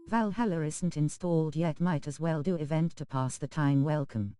Valhalla isn't installed yet, might as well do event to pass the time. Welcome.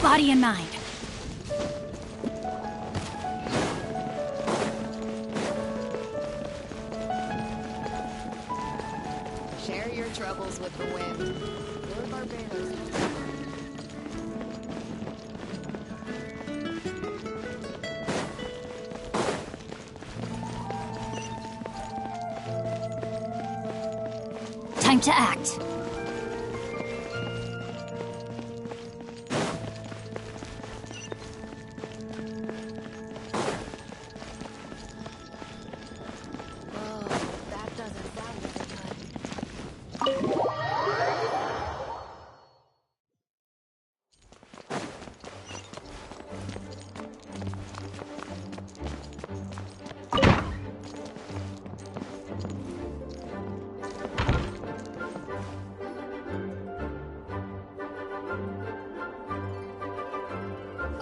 Body and mind. Share your troubles with the wind. You're Barbados. Time to act.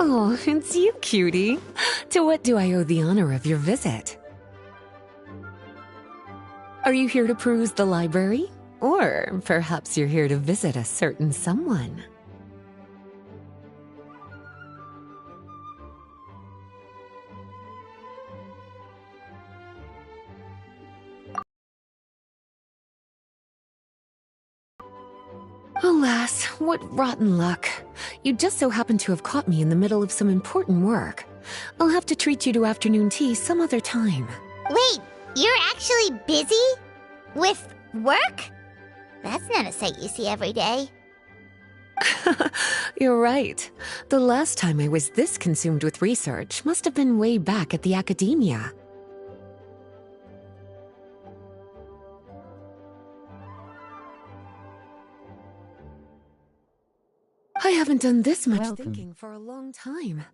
Oh, it's you, cutie. To what do I owe the honor of your visit? Are you here to peruse the library? Or perhaps you're here to visit a certain someone? Alas, what rotten luck. You just so happen to have caught me in the middle of some important work. I'll have to treat you to afternoon tea some other time. Wait, you're actually busy? With work? That's not a sight you see every day. You're right. The last time I was this consumed with research must have been way back at the academia. I haven't done this much thinking for a long time.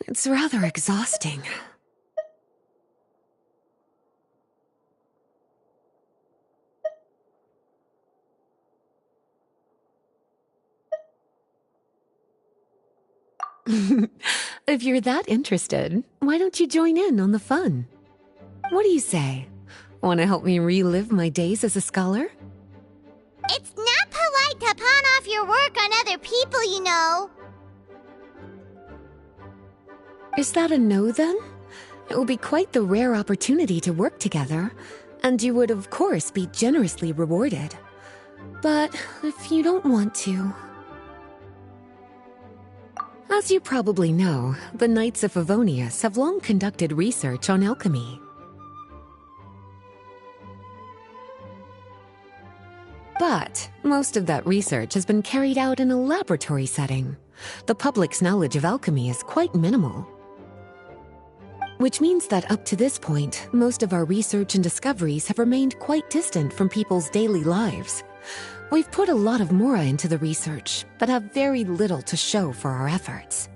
It's rather exhausting. If you're that interested, why don't you join in on the fun? What do you say? Want to help me relive my days as a scholar? It's not polite to pawn off your work on other people, you know. Is that a no, then? It will be quite the rare opportunity to work together, and you would, of course, be generously rewarded. But if you don't want to... As you probably know, the Knights of Favonius have long conducted research on alchemy. But most of that research has been carried out in a laboratory setting. The public's knowledge of alchemy is quite minimal. Which means that up to this point, most of our research and discoveries have remained quite distant from people's daily lives. We've put a lot of mora into the research, but have very little to show for our efforts.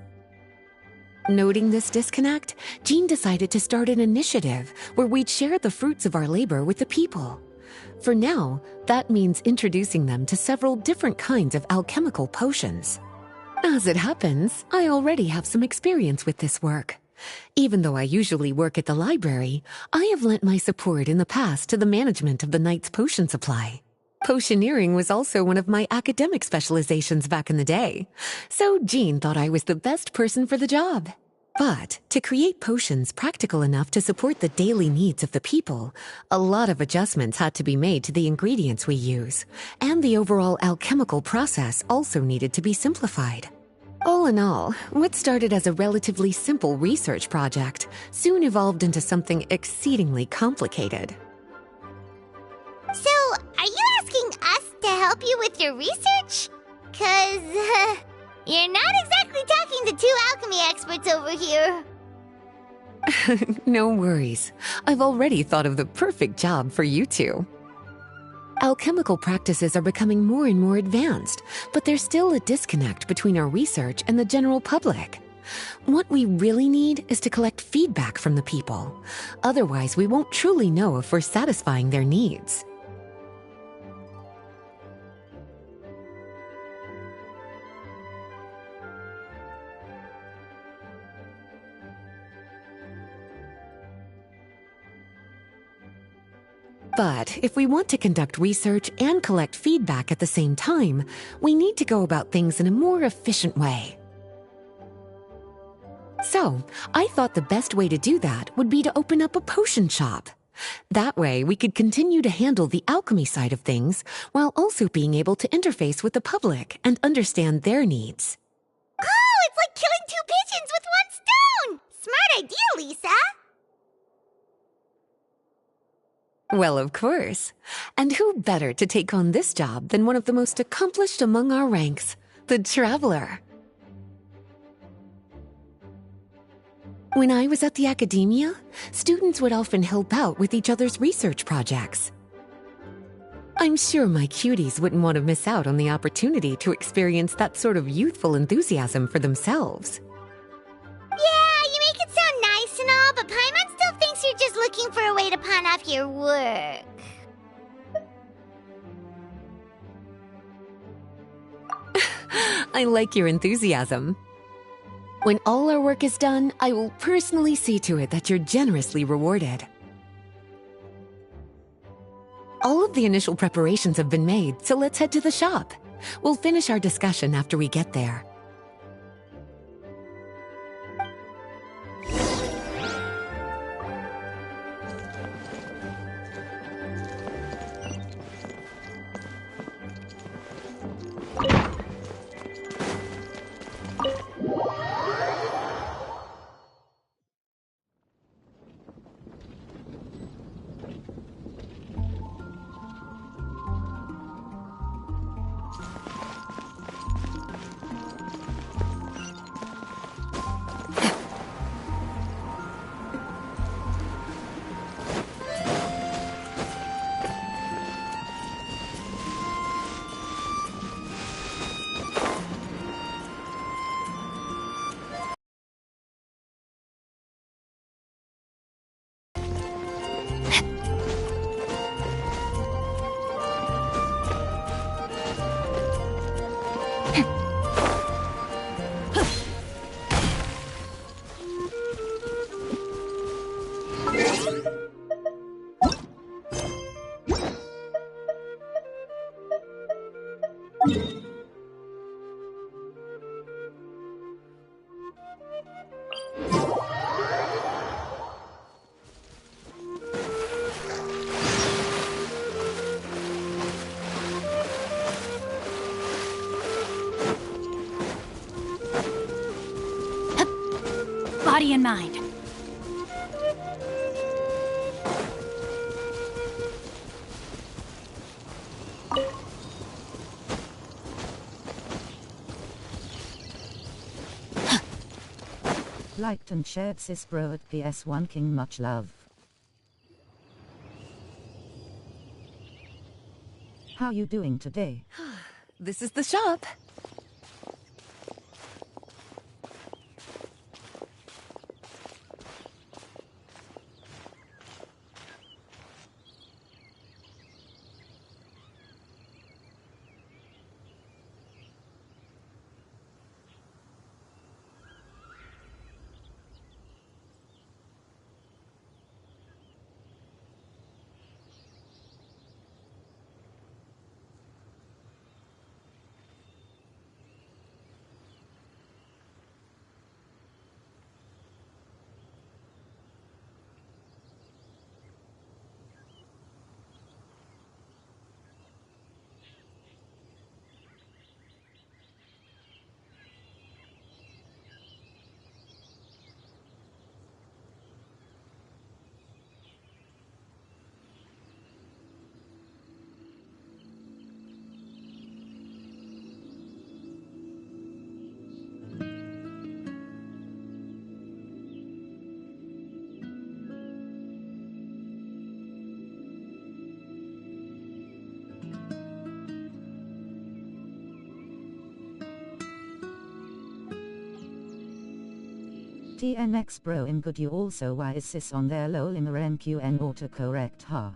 Noting this disconnect, Jean decided to start an initiative where we'd share the fruits of our labor with the people. For now, that means introducing them to several different kinds of alchemical potions. As it happens, I already have some experience with this work. Even though I usually work at the library, I have lent my support in the past to the management of the Knight's potion supply. Potioneering was also one of my academic specializations back in the day, so Jean thought I was the best person for the job. But to create potions practical enough to support the daily needs of the people, a lot of adjustments had to be made to the ingredients we use, and the overall alchemical process also needed to be simplified. All in all, what started as a relatively simple research project soon evolved into something exceedingly complicated. So, are you asking us to help you with your research? 'Cause, you're not exactly talking to two alchemy experts over here. No worries. I've already thought of the perfect job for you two. Alchemical practices are becoming more and more advanced, but there's still a disconnect between our research and the general public. What we really need is to collect feedback from the people. Otherwise, we won't truly know if we're satisfying their needs. But if we want to conduct research and collect feedback at the same time, we need to go about things in a more efficient way. So, I thought the best way to do that would be to open up a potion shop. That way, we could continue to handle the alchemy side of things while also being able to interface with the public and understand their needs. Oh, it's like killing two pigeons with one stone! Smart idea, Lisa! Well, of course. And who better to take on this job than one of the most accomplished among our ranks, the Traveler? When I was at the academia, students would often help out with each other's research projects. I'm sure my cuties wouldn't want to miss out on the opportunity to experience that sort of youthful enthusiasm for themselves. Yeah, you make it sound nice and all, but Paimon still thinks you're just looking for a way to pawn off your work. I like your enthusiasm. When all our work is done, I will personally see to it that you're generously rewarded. All of the initial preparations have been made, so let's head to the shop. We'll finish our discussion after we get there. Body and mind. Liked and shared sis bro at PS1 King, much love. How you doing today? This is the shop. TNX bro in good you also why is sis on there lol MRNQN autocorrect ha.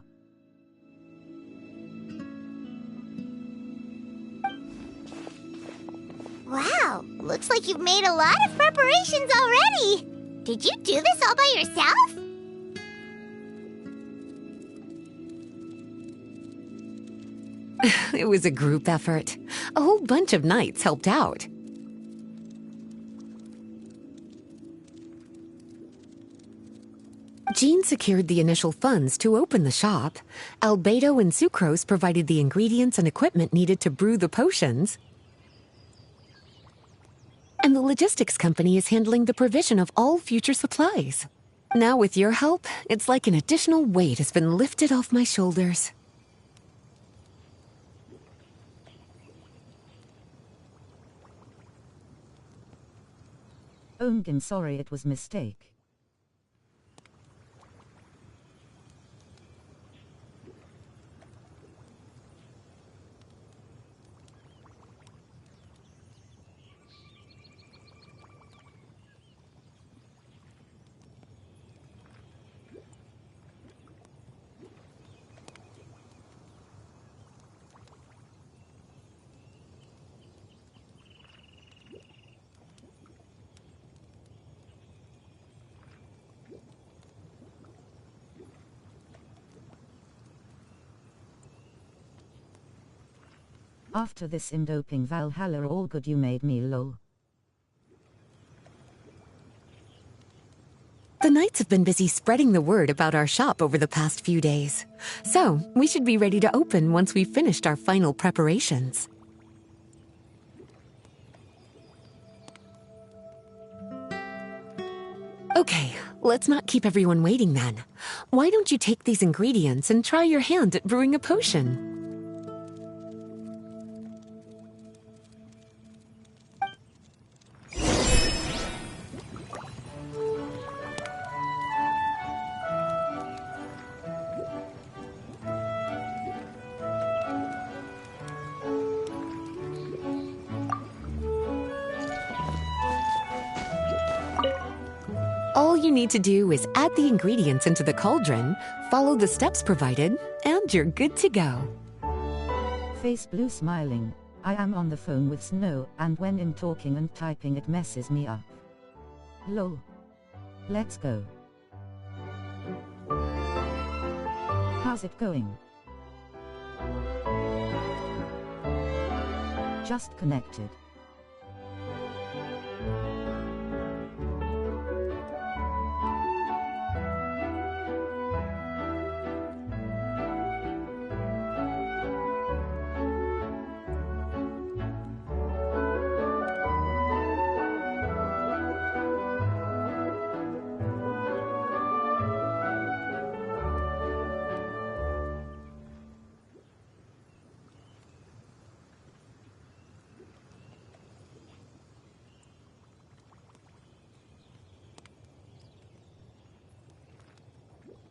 Wow, looks like you've made a lot of preparations already. Did you do this all by yourself? It was a group effort. A whole bunch of knights helped out. Jean secured the initial funds to open the shop. Albedo and Sucrose provided the ingredients and equipment needed to brew the potions. And the logistics company is handling the provision of all future supplies. Now with your help, it's like an additional weight has been lifted off my shoulders. I'm sorry it was mistake. After this doping Valhalla all good you made me lol. The knights have been busy spreading the word about our shop over the past few days. So, we should be ready to open once we've finished our final preparations. Okay, let's not keep everyone waiting then. Why don't you take these ingredients and try your hand at brewing a potion? All you need to do is add the ingredients into the cauldron, follow the steps provided, and you're good to go. Face blue smiling. I am on the phone with Snow, and when in talking and typing it messes me up. Lol. Let's go. How's it going? Just connected.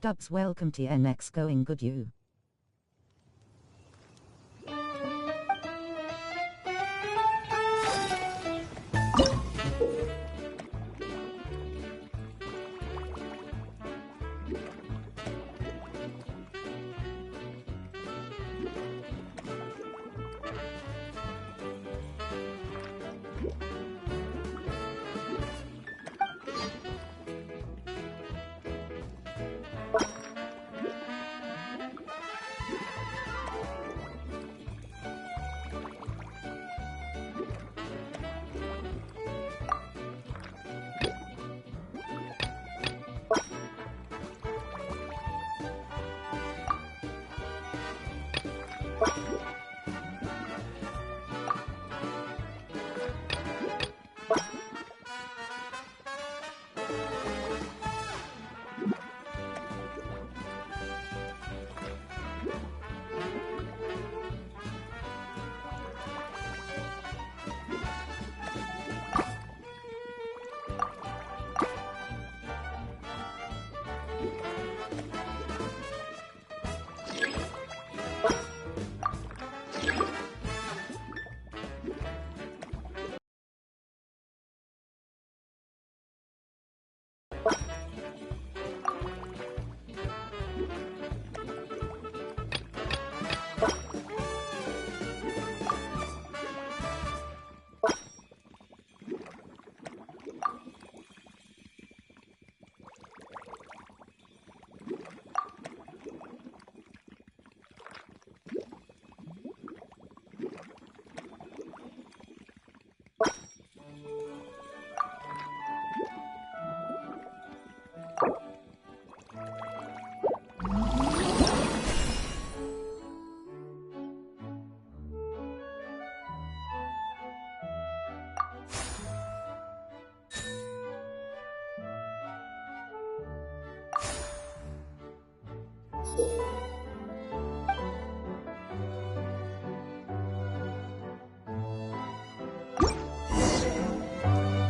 Dubs welcome to NX going good you.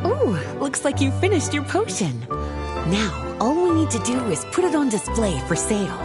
Ooh, looks like you finished your potion. Now, all we need to do is put it on display for sale.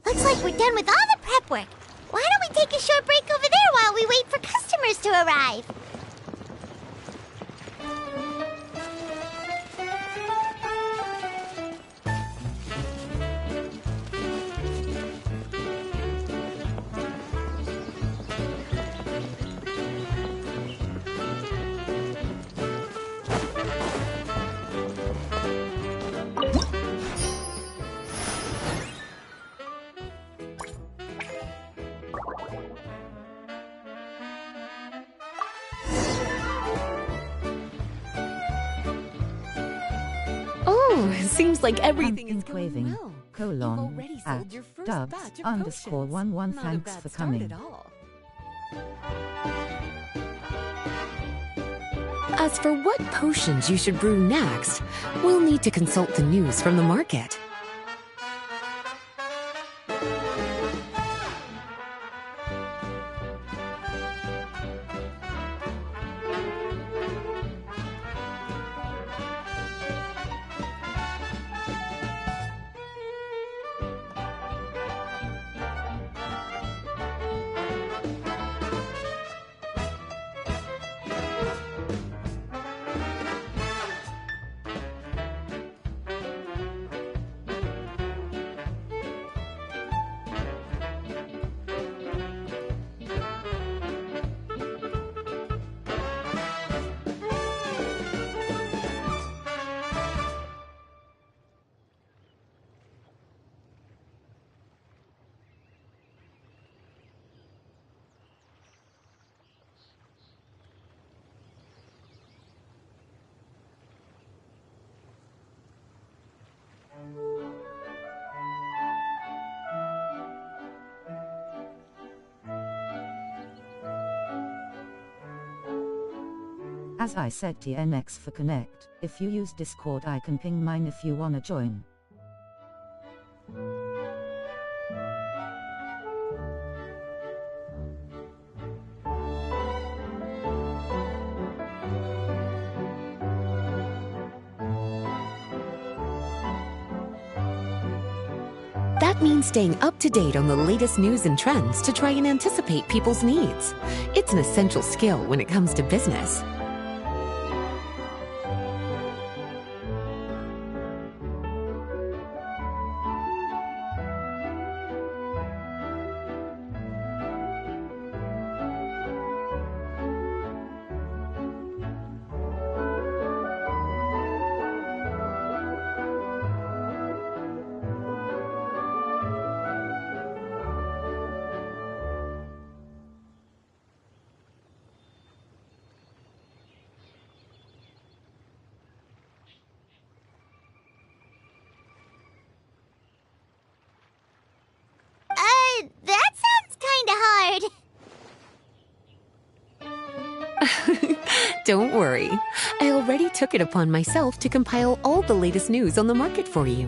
Looks like we're done with all the prep work. Why don't we take a short break over there while we wait for customers to arrive? Oh, seems like everything is Pumpkin going Craving, well. colon, You've already sold at your first dubs batch of underscore potions. 11 Not thanks a bad for start coming. at all. As for what potions you should brew next, we'll need to consult the news from the market. As I said TNX for connect, if you use Discord I can ping mine if you wanna join. That means staying up to date on the latest news and trends to try and anticipate people's needs. It's an essential skill when it comes to business. Don't worry. I already took it upon myself to compile all the latest news on the market for you.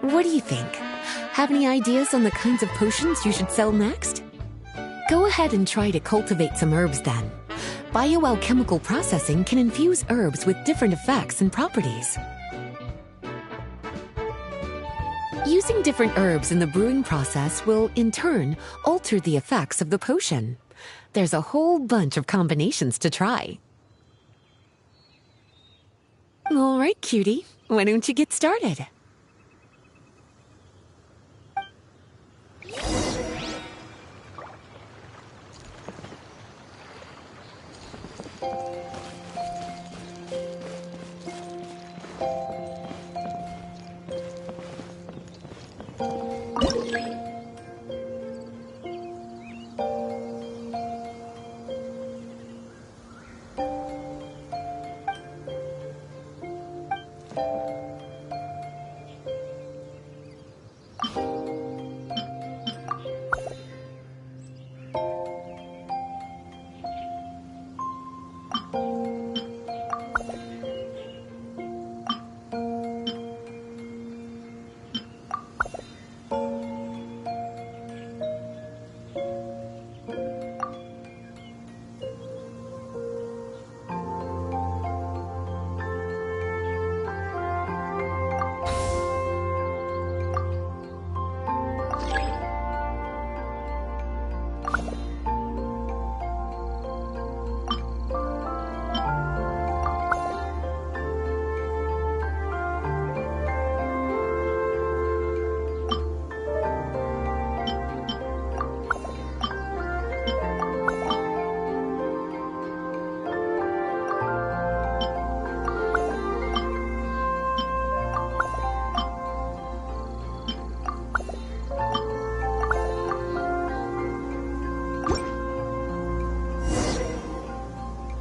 What do you think? Have any ideas on the kinds of potions you should sell next? Go ahead and try to cultivate some herbs then. Bioalchemical processing can infuse herbs with different effects and properties. Using different herbs in the brewing process will, in turn, alter the effects of the potion. There's a whole bunch of combinations to try. All right, cutie. Why don't you get started?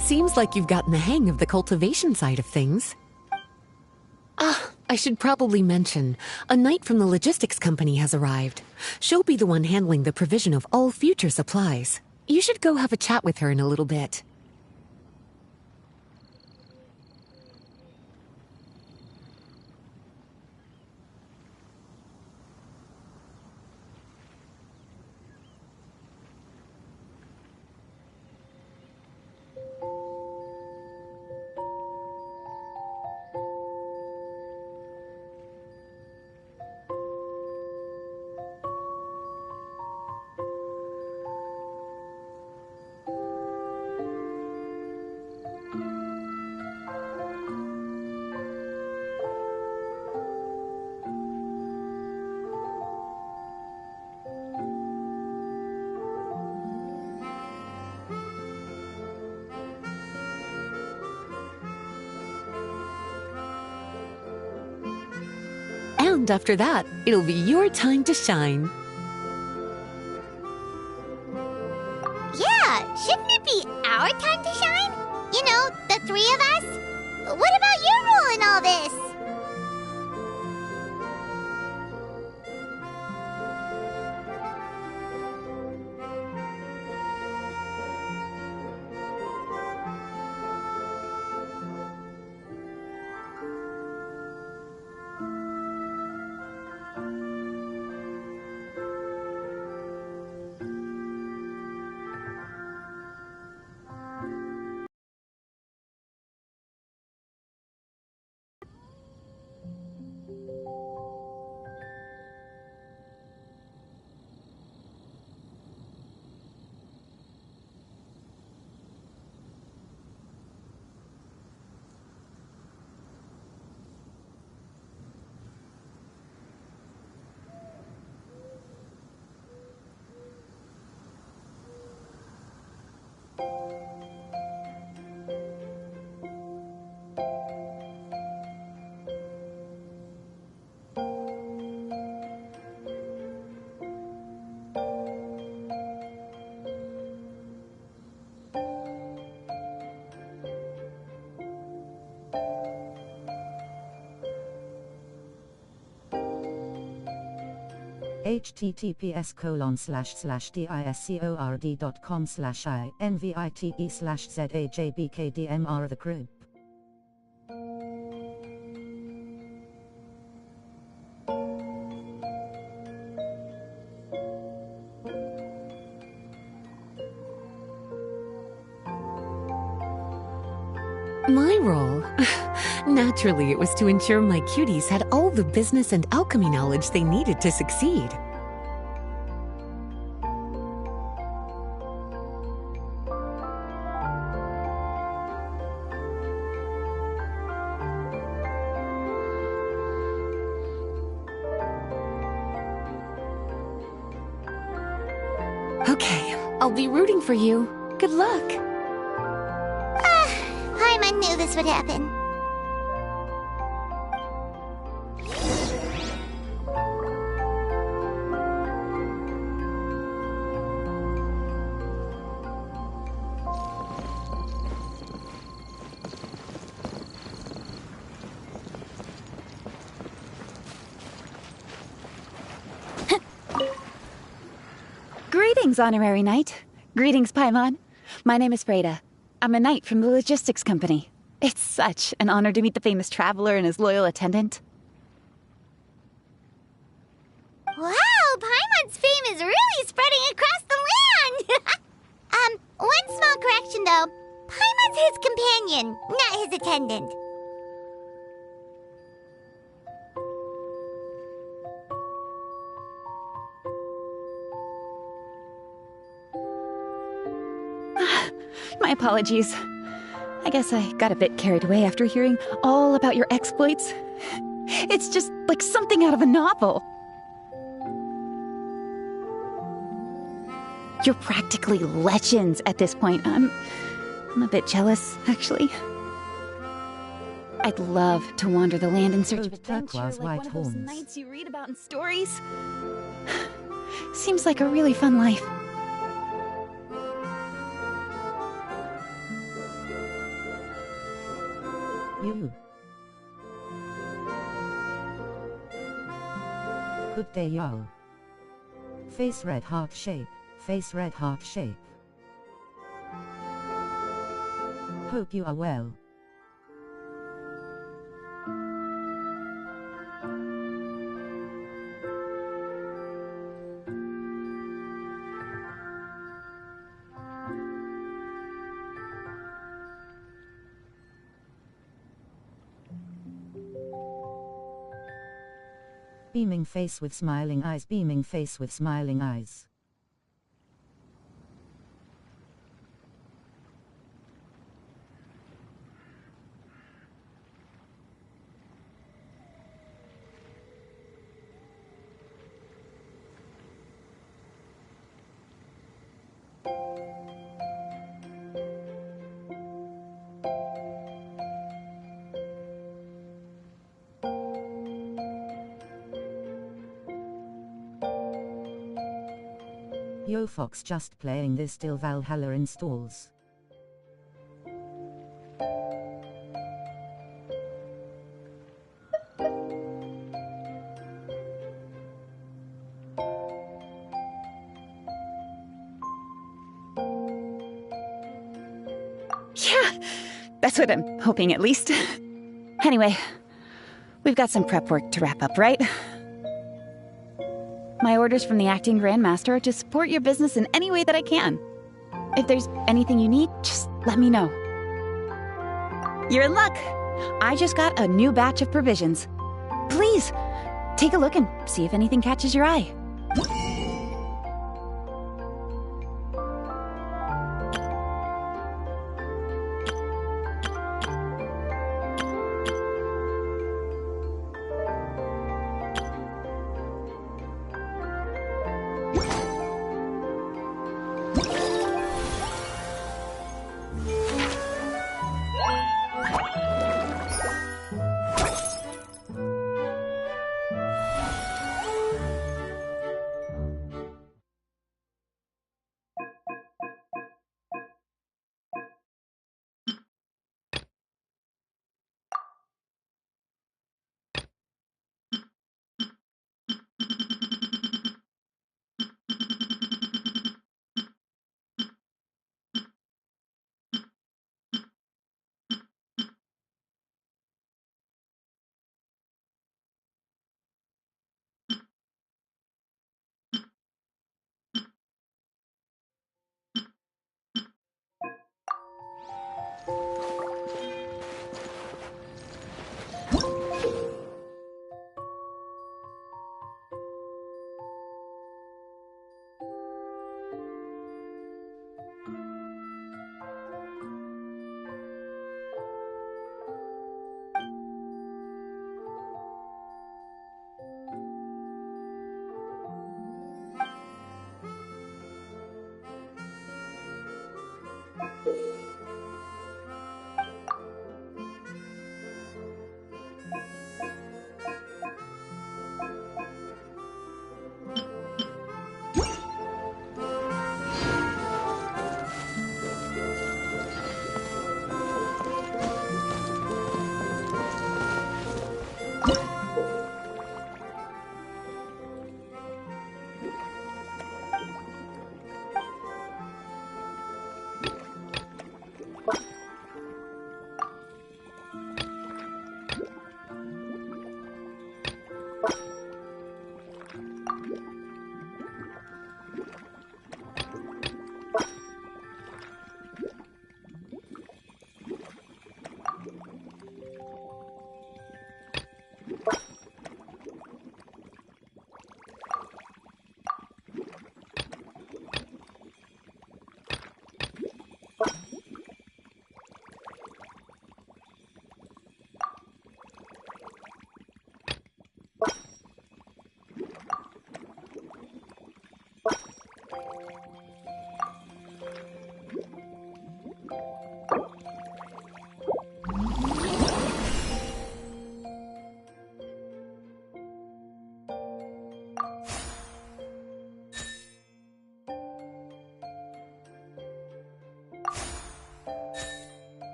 Seems like you've gotten the hang of the cultivation side of things. I should probably mention, a knight from the logistics company has arrived. She'll be the one handling the provision of all future supplies. You should go have a chat with her in a little bit. And after that, it'll be your time to shine. Yeah, shouldn't it be our time to shine? You know, the three of us? What about your role in all this? https://discord.com/invite/zajbkdmr the group. My role? Naturally, it was to ensure my cuties had all the business and alchemy knowledge they needed to succeed. Okay, I'll be rooting for you. Good luck. Paimon knew this would happen. Greetings, Honorary Knight. Greetings, Paimon. My name is Freda. I'm a knight from the logistics company. It's such an honor to meet the famous traveler and his loyal attendant. Wow, Paimon's fame is really spreading across the land! One small correction though. Paimon's his companion, not his attendant. My apologies. I guess I got a bit carried away after hearing all about your exploits. It's just like something out of a novel. You're practically legends at this point. I'm a bit jealous, actually. I'd love to wander the land in search of adventure, turquoise like white one of those horns. knights you read about in stories. Seems like a really fun life. You. Good day, y'all. Face red heart shape, face red heart shape. Hope you are well. Beaming face with smiling eyes, beaming face with smiling eyes. Yo Fox just playing this till Valhalla installs. Yeah, that's what I'm hoping at least. Anyway, we've got some prep work to wrap up, right? My orders from the acting grandmaster are to support your business in any way that I can. If there's anything you need, just let me know. You're in luck. I just got a new batch of provisions. Please, take a look and see if anything catches your eye.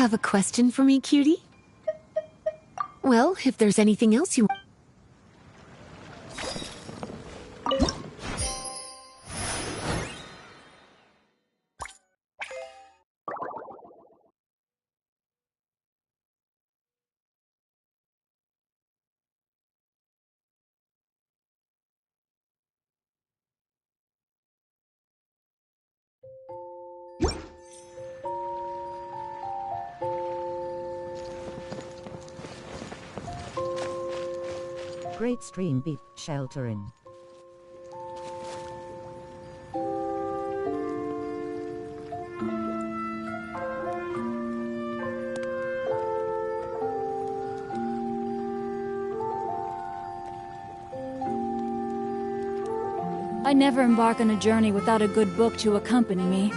have a question for me, cutie? Well, if there's anything else you... Great Stream Beach Sheltering. I never embark on a journey without a good book to accompany me.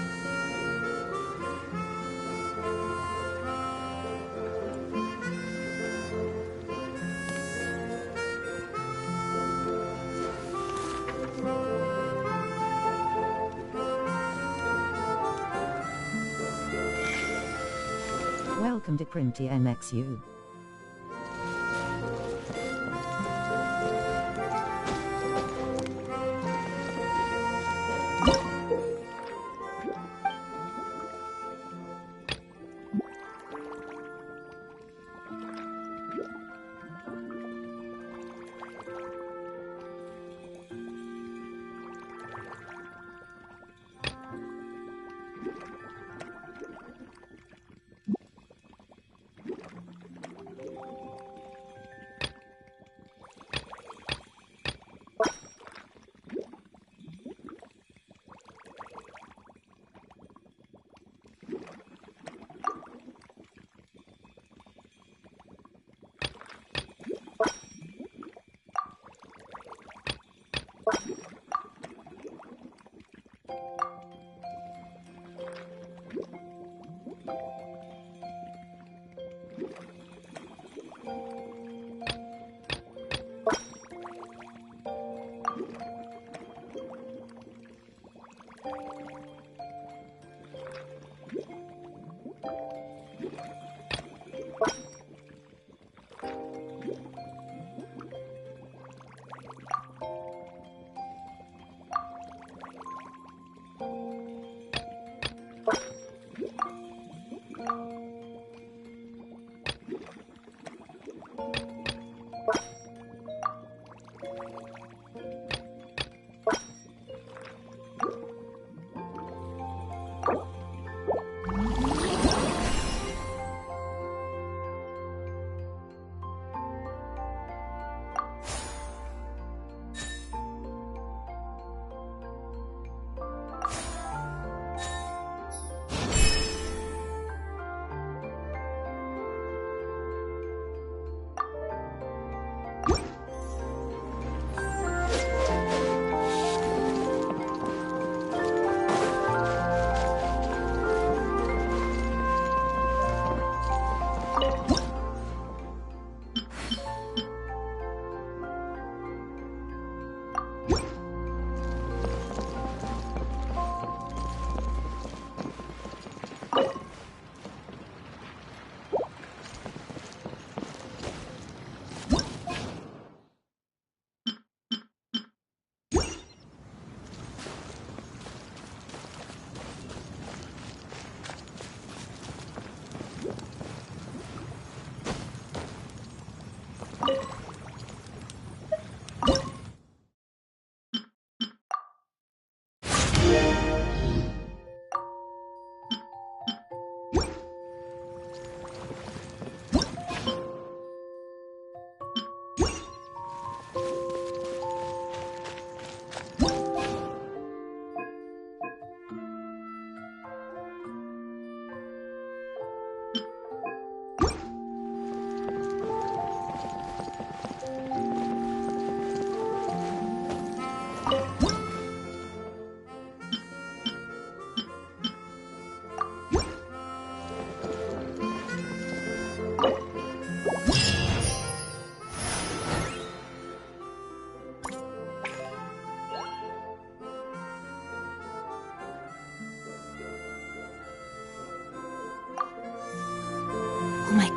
Welcome to Printy NXU.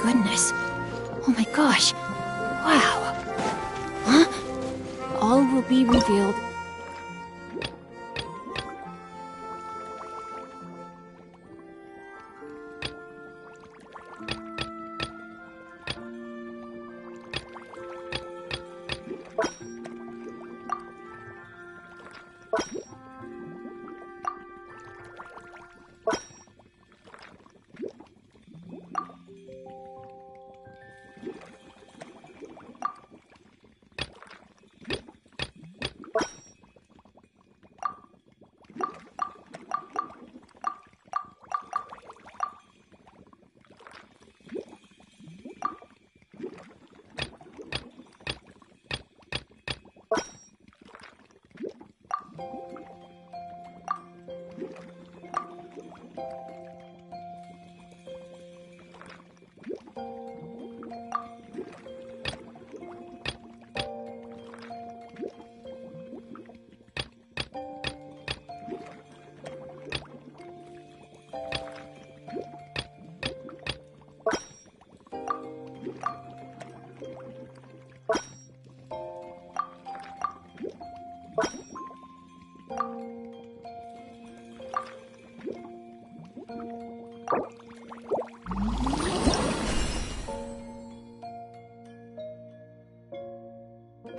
goodness. Oh my gosh. Wow. Huh? All will be revealed.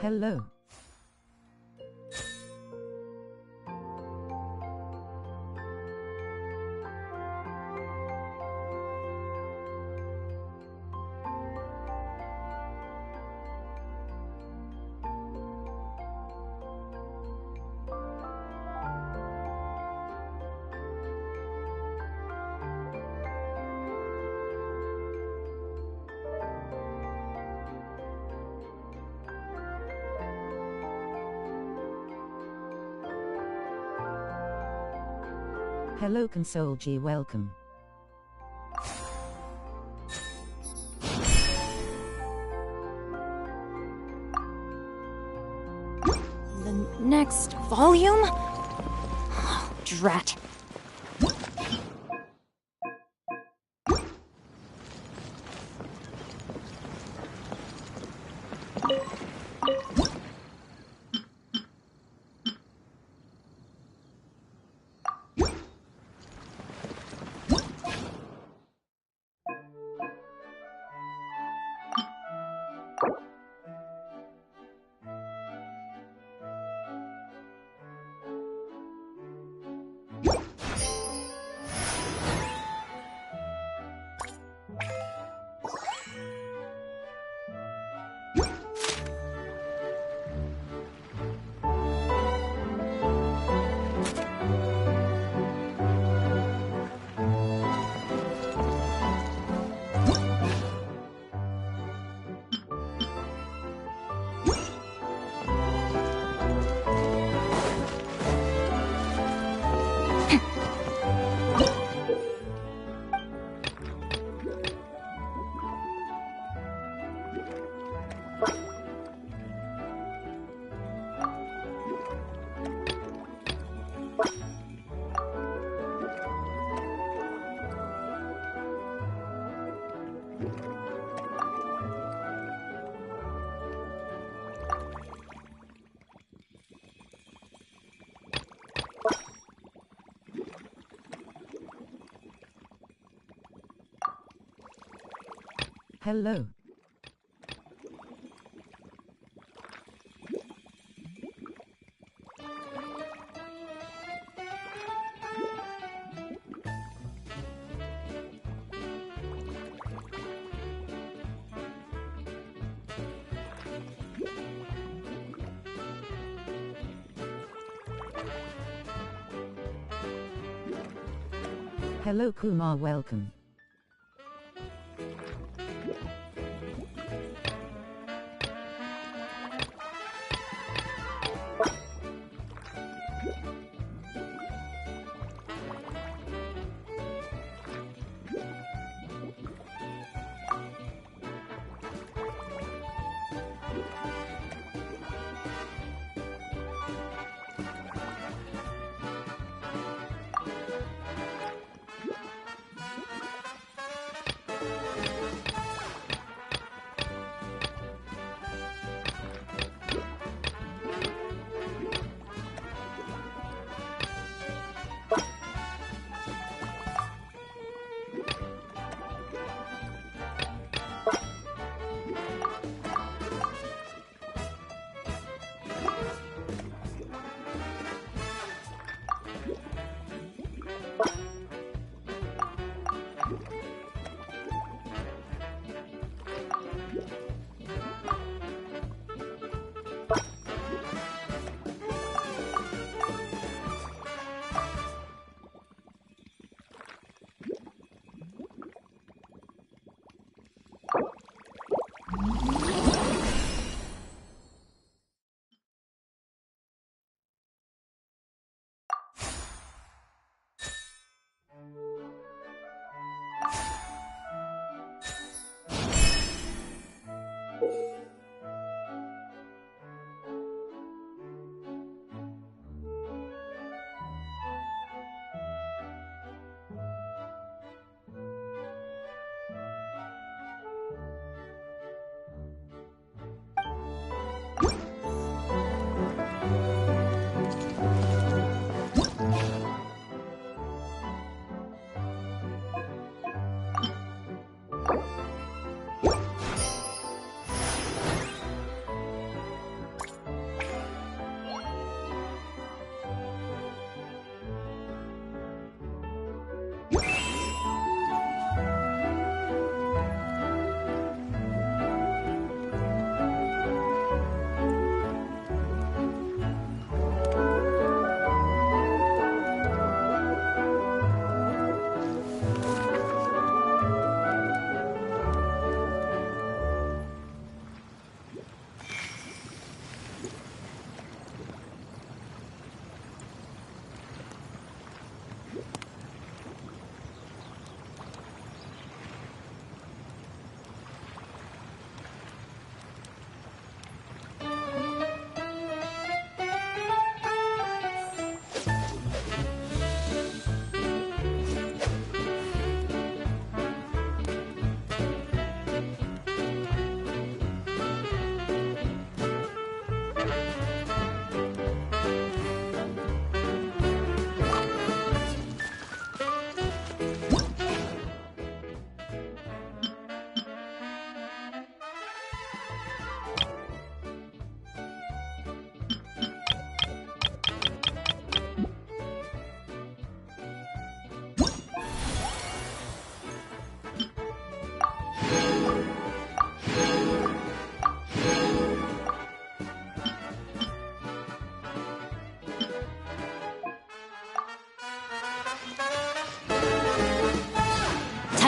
Hello. Hello Console G, welcome. The next volume? Oh, drat. Hello. Hello Kumar, welcome.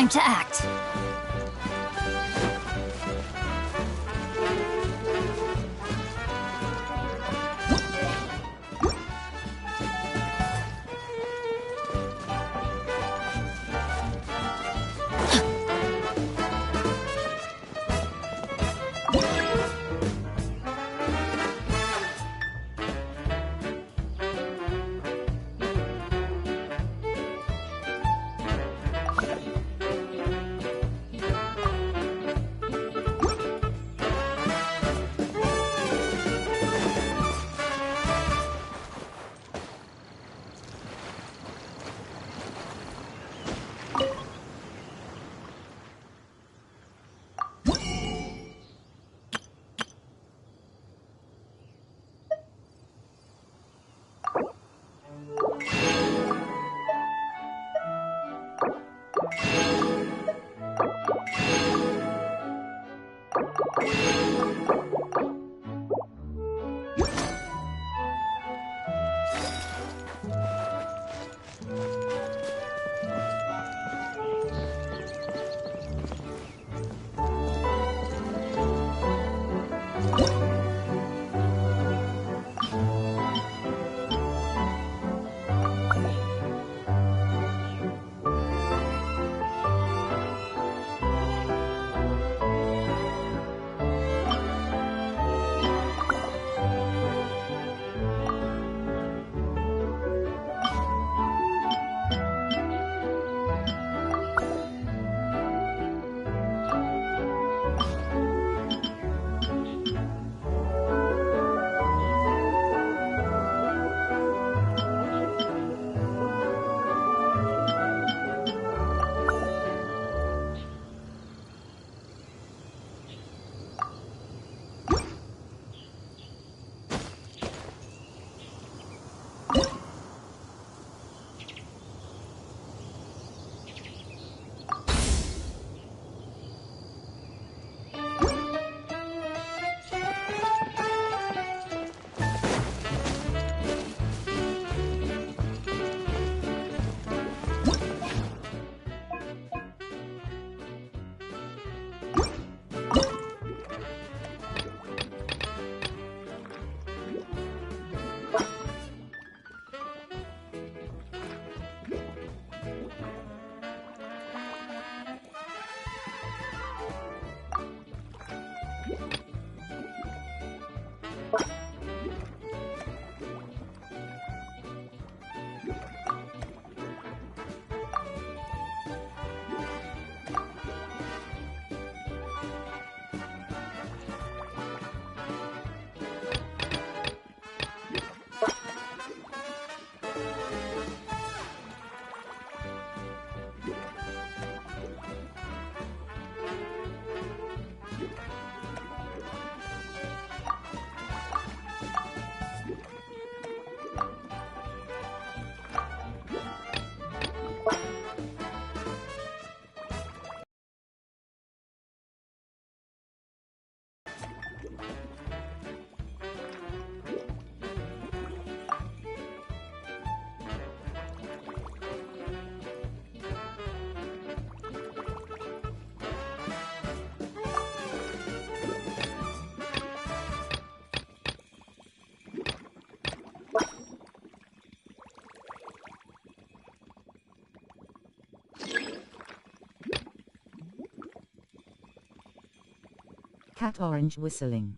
Time to act. Cat orange whistling.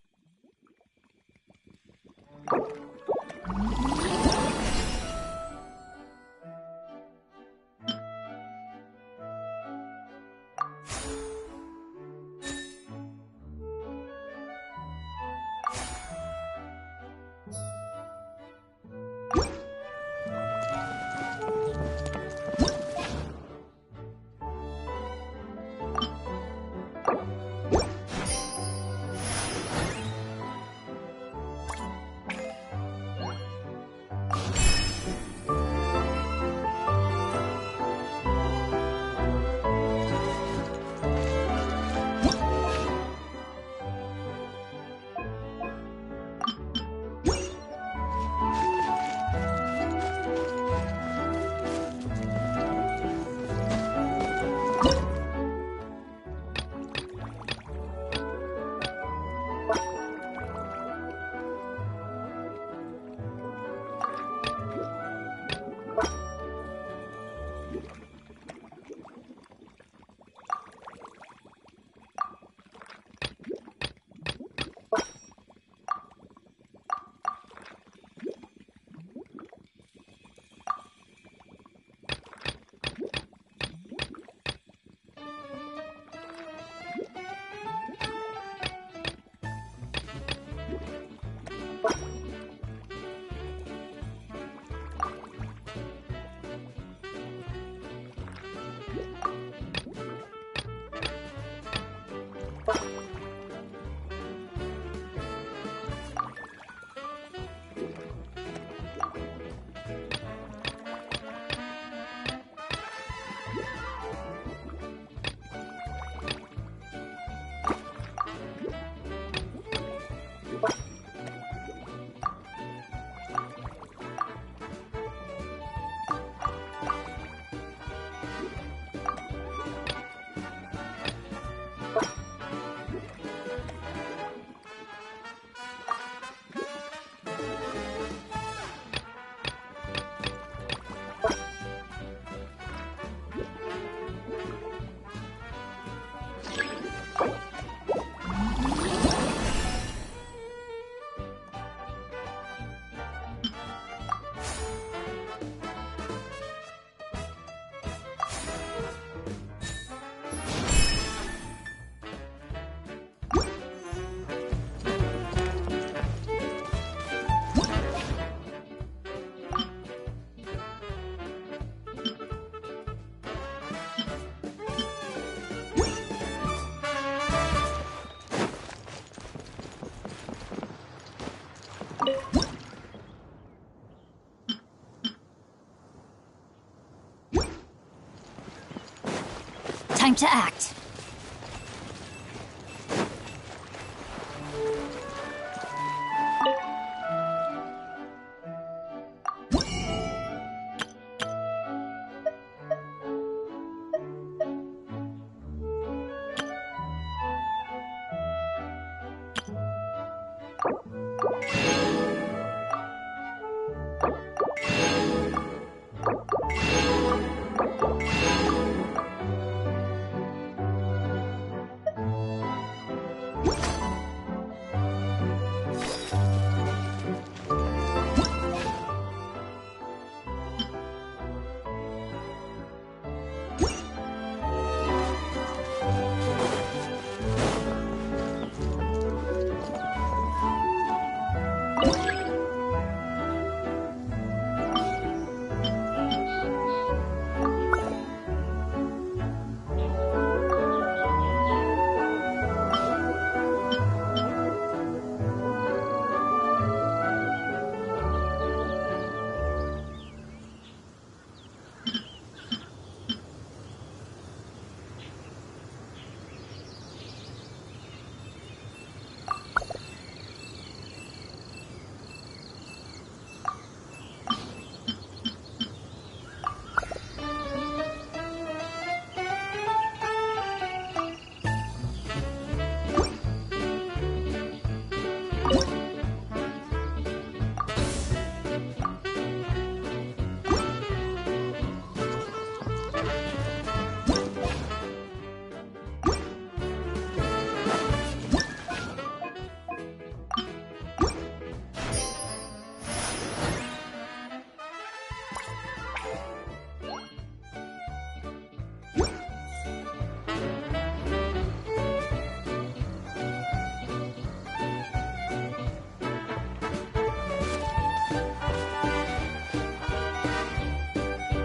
Time to act.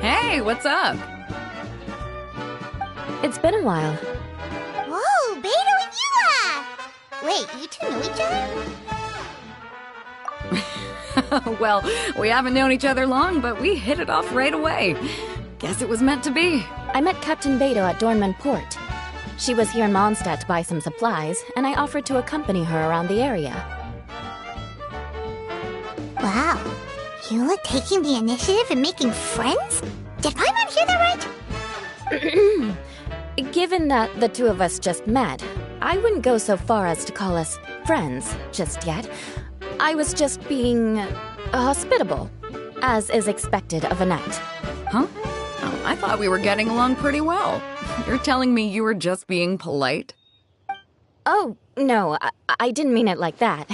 Hey, what's up? It's been a while. Whoa, Beto and Yula! Wait, you two know each other? Well, we haven't known each other long, but we hit it off right away. Guess it was meant to be. I met Captain Beto at Dornman Port. She was here in Mondstadt to buy some supplies, and I offered to accompany her around the area. Wow, Yula taking the initiative and making friends? Did Paimon hear that right? Given that the two of us just met, I wouldn't go so far as to call us friends just yet. I was just being hospitable, as is expected of a knight. Huh? Oh, I thought we were getting along pretty well. You're telling me you were just being polite? Oh, no, I didn't mean it like that.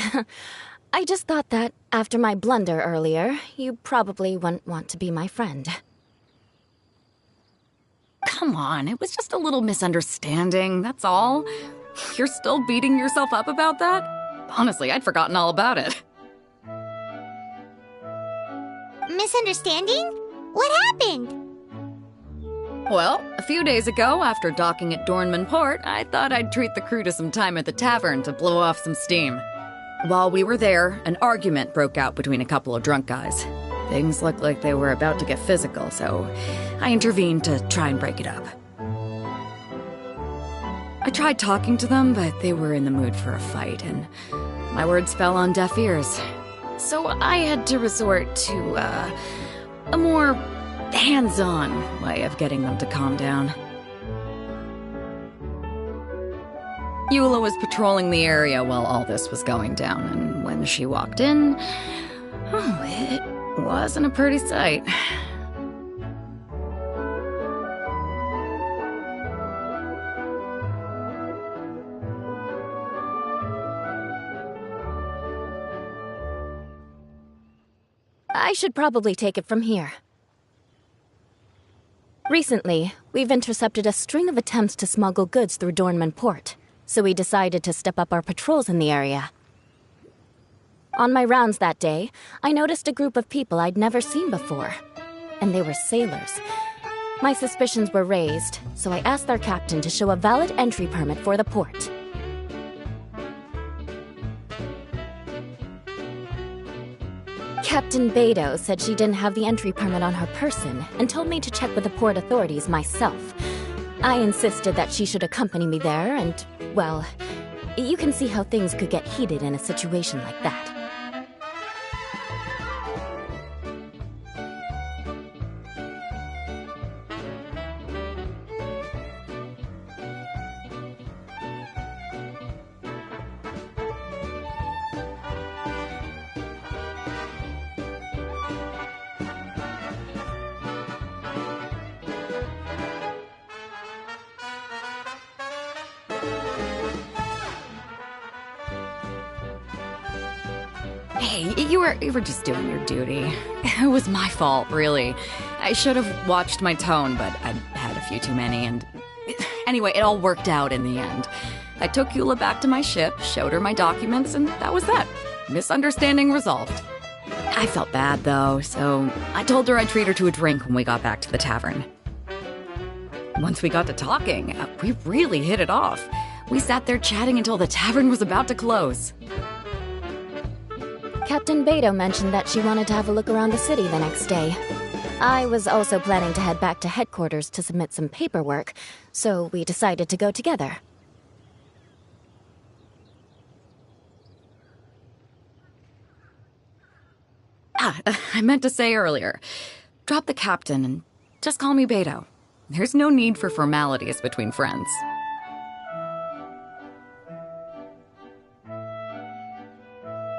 I just thought that after my blunder earlier, you probably wouldn't want to be my friend. Come on, it was just a little misunderstanding, that's all. You're still beating yourself up about that? Honestly, I'd forgotten all about it. Misunderstanding? What happened? Well, a few days ago, after docking at Dornman Port, I thought I'd treat the crew to some time at the tavern to blow off some steam. While we were there, an argument broke out between a couple of drunk guys. Things looked like they were about to get physical, so I intervened to try and break it up. I tried talking to them, but they were in the mood for a fight, and my words fell on deaf ears. So I had to resort to, a more hands-on way of getting them to calm down. Eula was patrolling the area while all this was going down, and when she walked in, oh, it wasn't a pretty sight. I should probably take it from here. Recently, we've intercepted a string of attempts to smuggle goods through Dornman Port, so we decided to step up our patrols in the area. On my rounds that day, I noticed a group of people I'd never seen before, and they were sailors. My suspicions were raised, so I asked their captain to show a valid entry permit for the port. Captain Beto said she didn't have the entry permit on her person and told me to check with the port authorities myself. I insisted that she should accompany me there, and, well, you can see how things could get heated in a situation like that. Hey, you were just doing your duty. It was my fault, really. I should have watched my tone, but I'd had a few too many, and... Anyway, it all worked out in the end. I took Eula back to my ship, showed her my documents, and that was that. Misunderstanding resolved. I felt bad, though, so I told her I'd treat her to a drink when we got back to the tavern. Once we got to talking, we really hit it off. We sat there chatting until the tavern was about to close. Captain Beto mentioned that she wanted to have a look around the city the next day. I was also planning to head back to headquarters to submit some paperwork, so we decided to go together. I meant to say earlier, drop the captain and just call me Beto. There's no need for formalities between friends.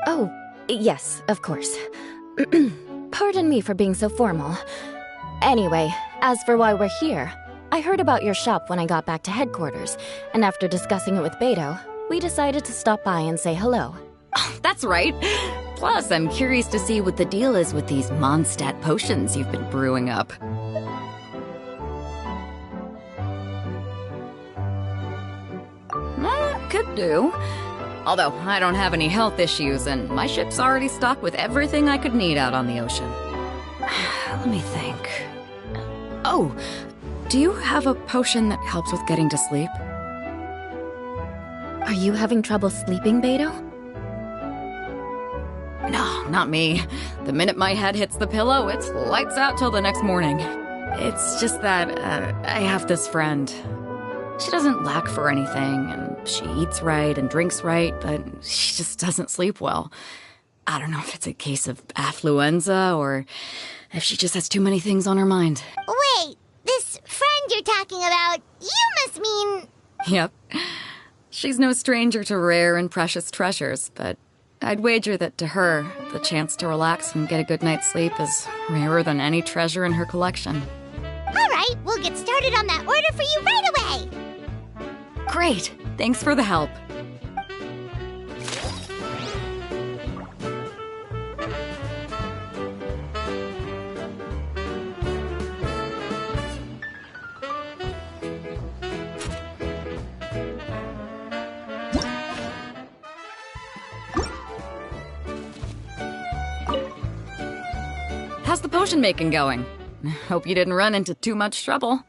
Oh, yes, of course. Pardon me for being so formal. Anyway, as for why we're here, I heard about your shop when I got back to headquarters, and after discussing it with Beto, we decided to stop by and say hello. That's right. Plus, I'm curious to see what the deal is with these Mondstadt potions you've been brewing up. Could do. Although, I don't have any health issues, and my ship's already stocked with everything I could need out on the ocean. Let me think. Oh, do you have a potion that helps with getting to sleep? Are you having trouble sleeping, Beto? No, not me. The minute my head hits the pillow, it's lights out till the next morning. It's just that, I have this friend. She doesn't lack for anything, and she eats right and drinks right, but she just doesn't sleep well. I don't know if it's a case of affluenza or if she just has too many things on her mind. Wait, this friend you're talking about, you must mean... Yep. She's no stranger to rare and precious treasures, but I'd wager that to her, the chance to relax and get a good night's sleep is rarer than any treasure in her collection. All right, we'll get started on that order for you right away. Great! Thanks for the help. How's the potion making going? Hope you didn't run into too much trouble.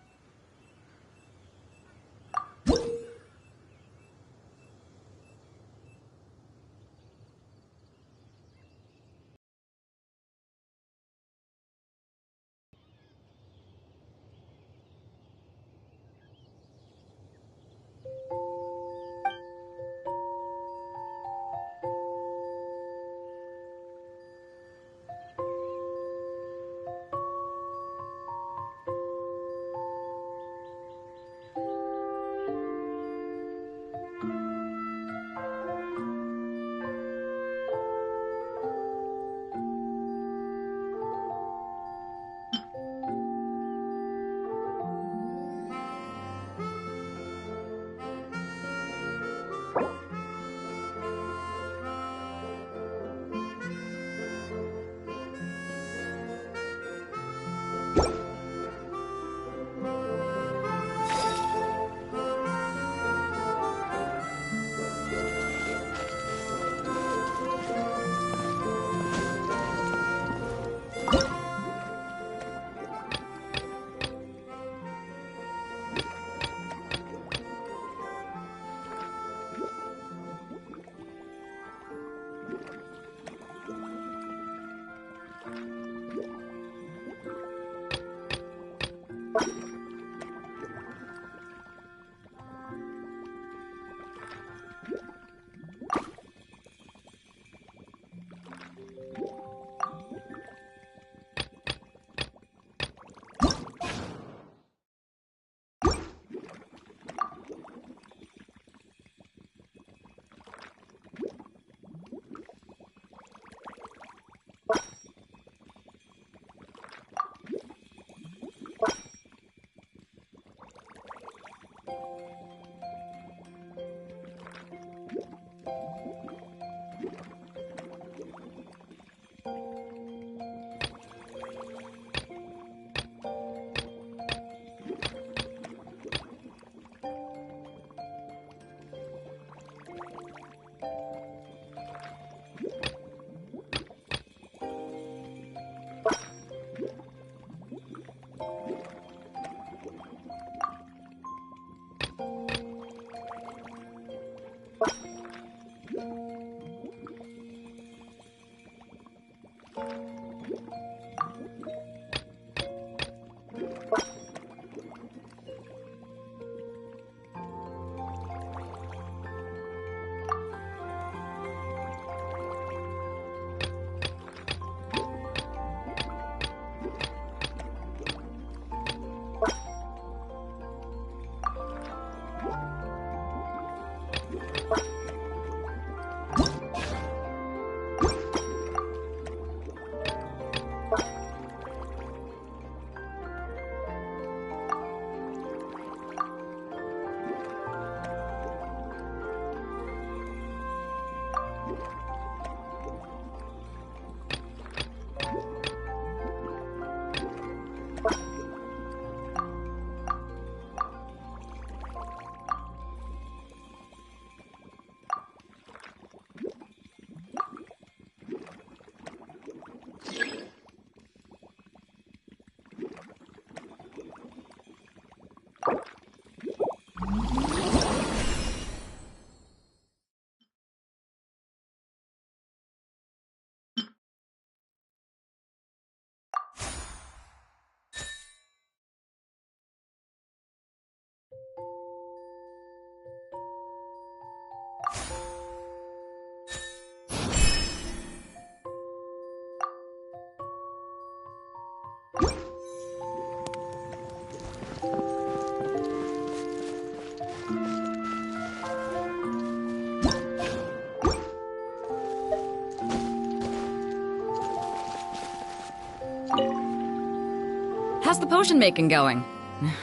How's the potion making going?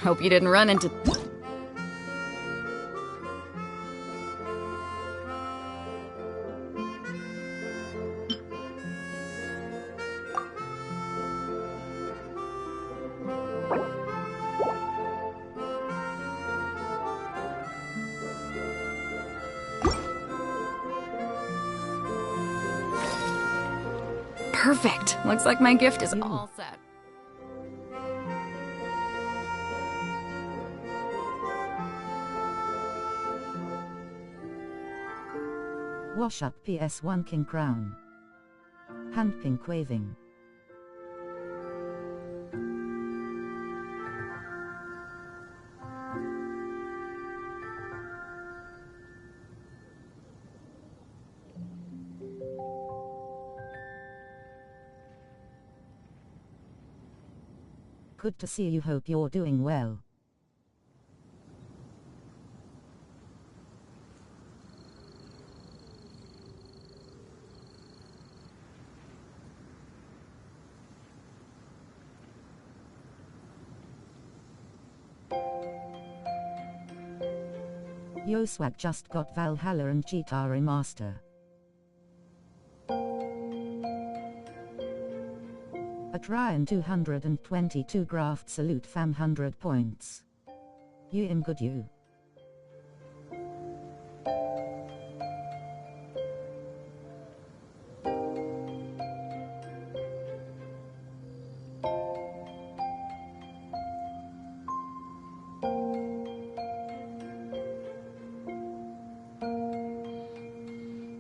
Hope you didn't run into... Perfect. Looks like my gift is all set. Wash up PS1 King Crown. Hand pink waving. Good to see you, hope you're doing well. Yo Swag just got Valhalla and Cheetah Remaster. At Ryan 222 graft salute fam 100 points. You am good you.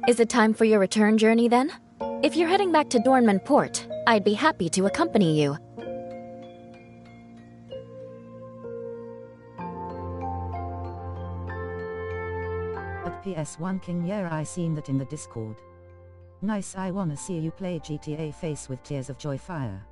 Is it time for your return journey then? If you're heading back to Dornman Port, I'd be happy to accompany you. At PS1 King, yeah, I seen that in the Discord. Nice, I wanna see you play GTA Face with Tears of Joy Fire.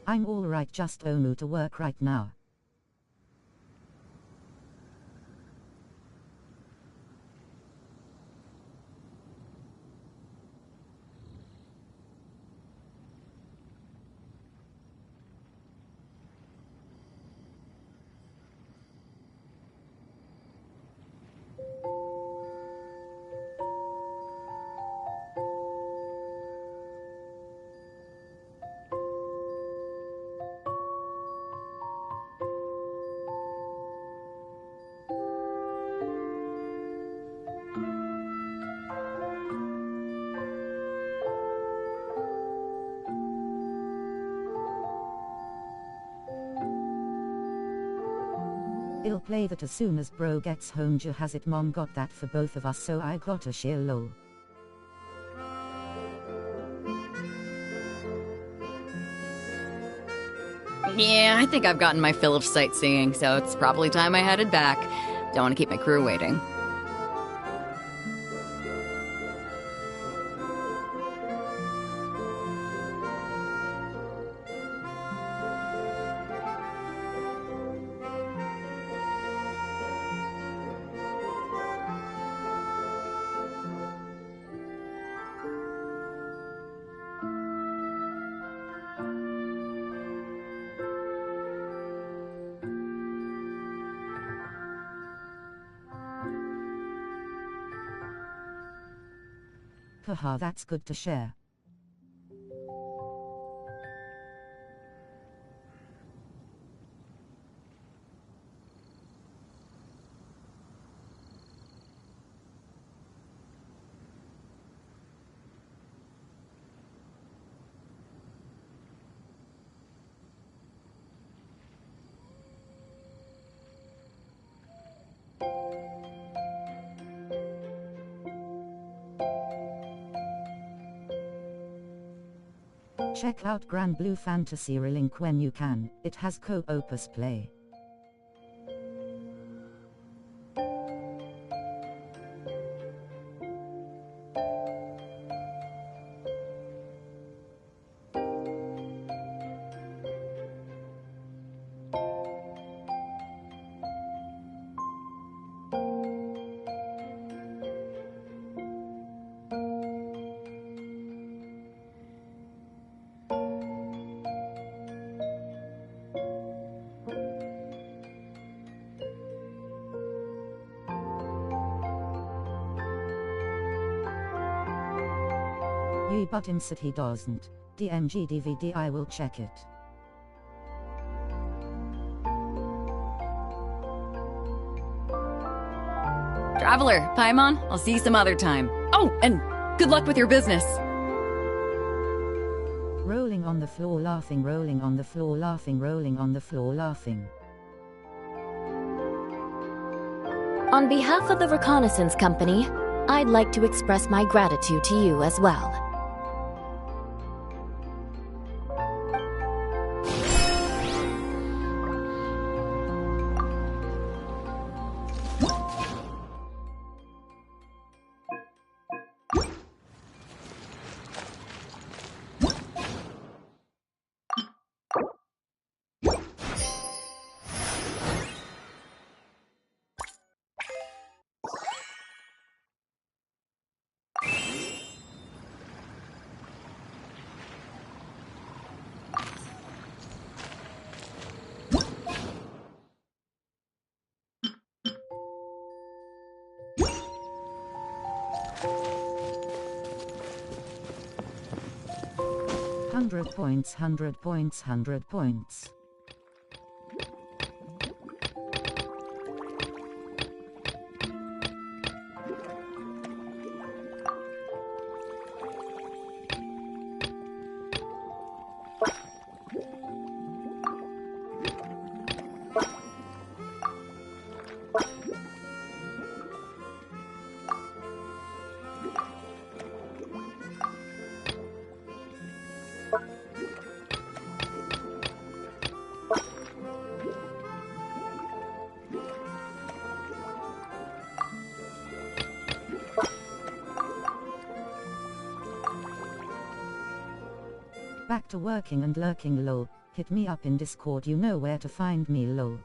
I'm alright, just Onu to work right now. I'll play that as soon as bro gets home. Has it? Mom got that for both of us, so I got a share. Lol. Yeah, I think I've gotten my fill of sightseeing, so it's probably time I headed back. Don't want to keep my crew waiting. Haha, that's good to share. Check out Grand Blue Fantasy Relink when you can. It has co-opus play. Yee, but insert he doesn't. DMG DVD, I will check it. Traveler, Paimon, I'll see you some other time. Oh, and good luck with your business. Rolling on the floor laughing, rolling on the floor laughing, rolling on the floor laughing. On behalf of the Reconnaissance Company, I'd like to express my gratitude to you as well. Hundred points, 100 points, 100 points. Back to working and lurking lol. Hit me up in Discord, you know where to find me lol.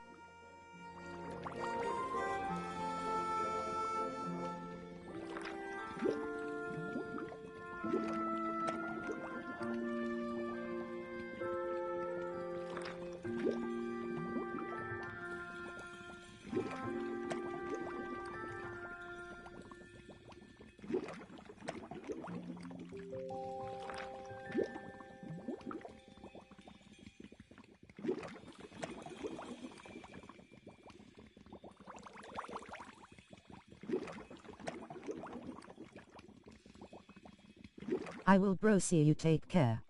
I will bro, see you, take care.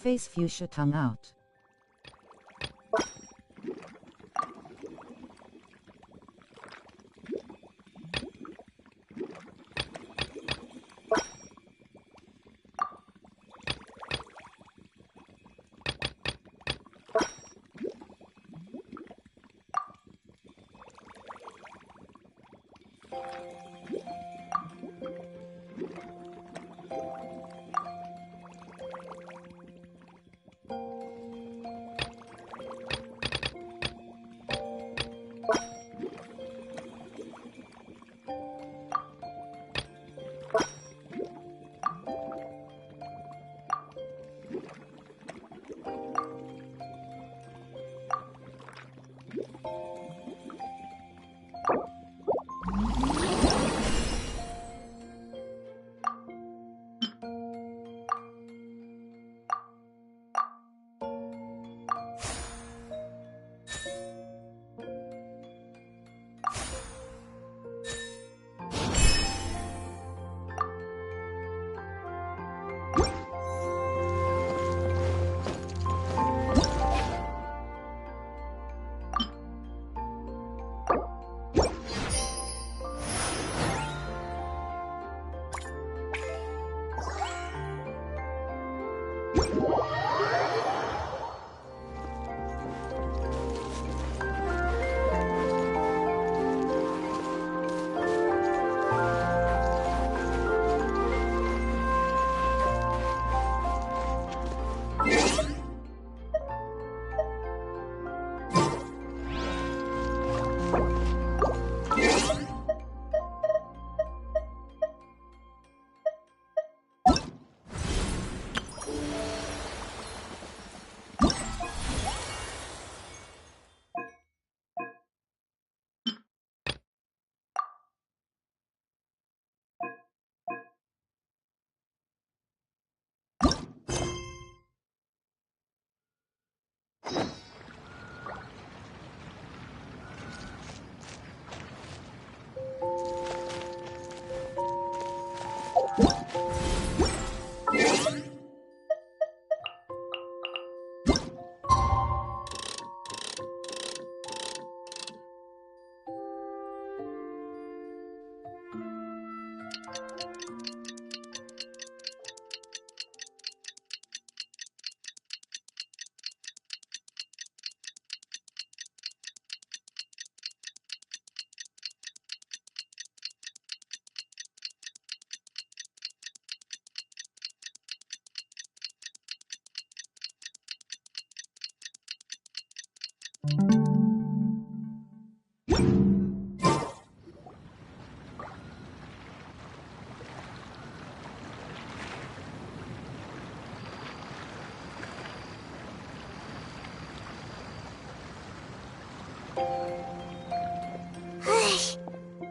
Face fuchsia tongue out.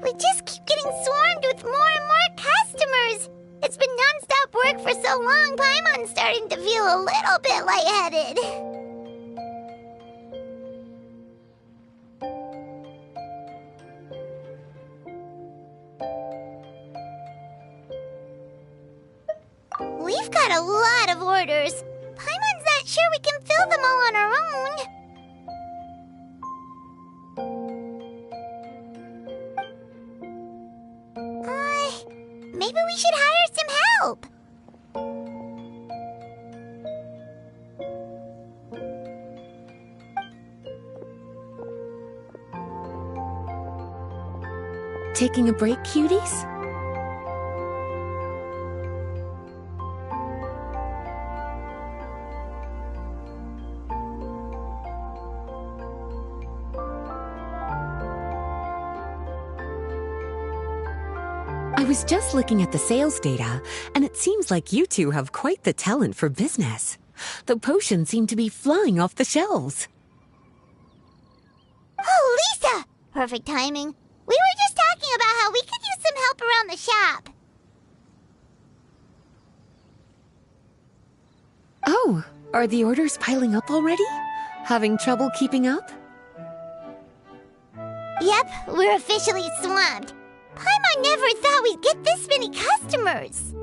We just keep getting swarmed with more and more customers. It's been non-stop work for so long, Paimon's starting to feel a little bit lightheaded. We've got a lot of orders. Paimon's not sure we can fill them all on our own. Maybe we should hire some help. Taking a break, cuties? I was just looking at the sales data, and it seems like you two have quite the talent for business. The potions seem to be flying off the shelves. Oh, Lisa! Perfect timing. We were just talking about how we could use some help around the shop. Oh, are the orders piling up already? Having trouble keeping up? Yep, we're officially swamped. Paimon never thought we'd get this many customers.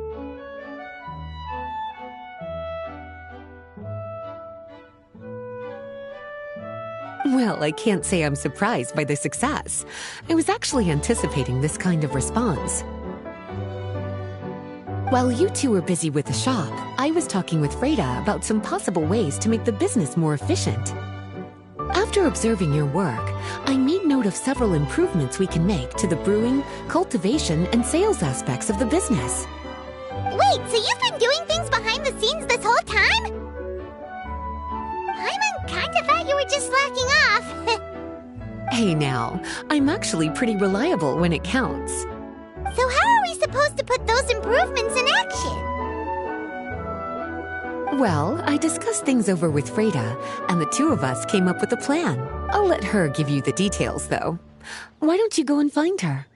Well, I can't say I'm surprised by the success. I was actually anticipating this kind of response. While you two were busy with the shop, I was talking with Freda about some possible ways to make the business more efficient. After observing your work, I made note of several improvements we can make to the brewing, cultivation, and sales aspects of the business. Wait, so you've been doing things behind the scenes this whole time? Paimon kinda thought you were just slacking off. Hey now, I'm actually pretty reliable when it counts. So how are we supposed to put those improvements in action? Well, I discussed things over with Freda, and the two of us came up with a plan. I'll let her give you the details, though. Why don't you go and find her?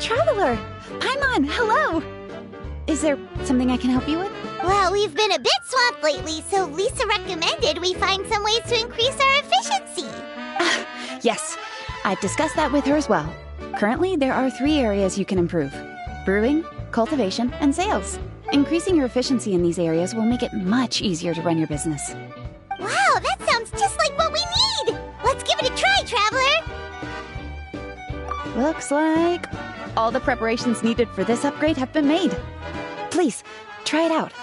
Traveler! Paimon, hello! Is there something I can help you with? Well, we've been a bit swamped lately, so Lisa recommended we find some ways to increase our efficiency. Yes, I've discussed that with her as well. Currently, there are 3 areas you can improve: brewing, cultivation, and sales. Increasing your efficiency in these areas will make it much easier to run your business. Wow, that sounds just like what we need! Let's give it a try, Traveler! Looks like all the preparations needed for this upgrade have been made. Please, try it out.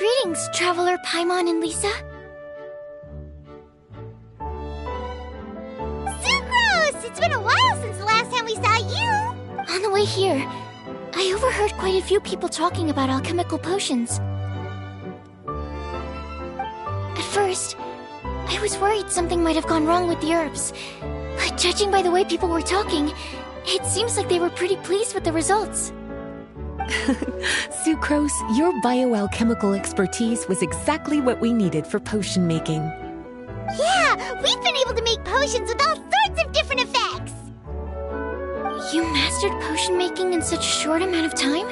Greetings, Traveler Paimon and Lisa. Sucrose! It's been a while since the last time we saw you! On the way here, I overheard quite a few people talking about alchemical potions. At first, I was worried something might have gone wrong with the herbs, but judging by the way people were talking, it seems like they were pretty pleased with the results. Sucrose, your bioalchemical expertise was exactly what we needed for potion making. Yeah, we've been able to make potions with all sorts of different effects! You mastered potion making in such a short amount of time?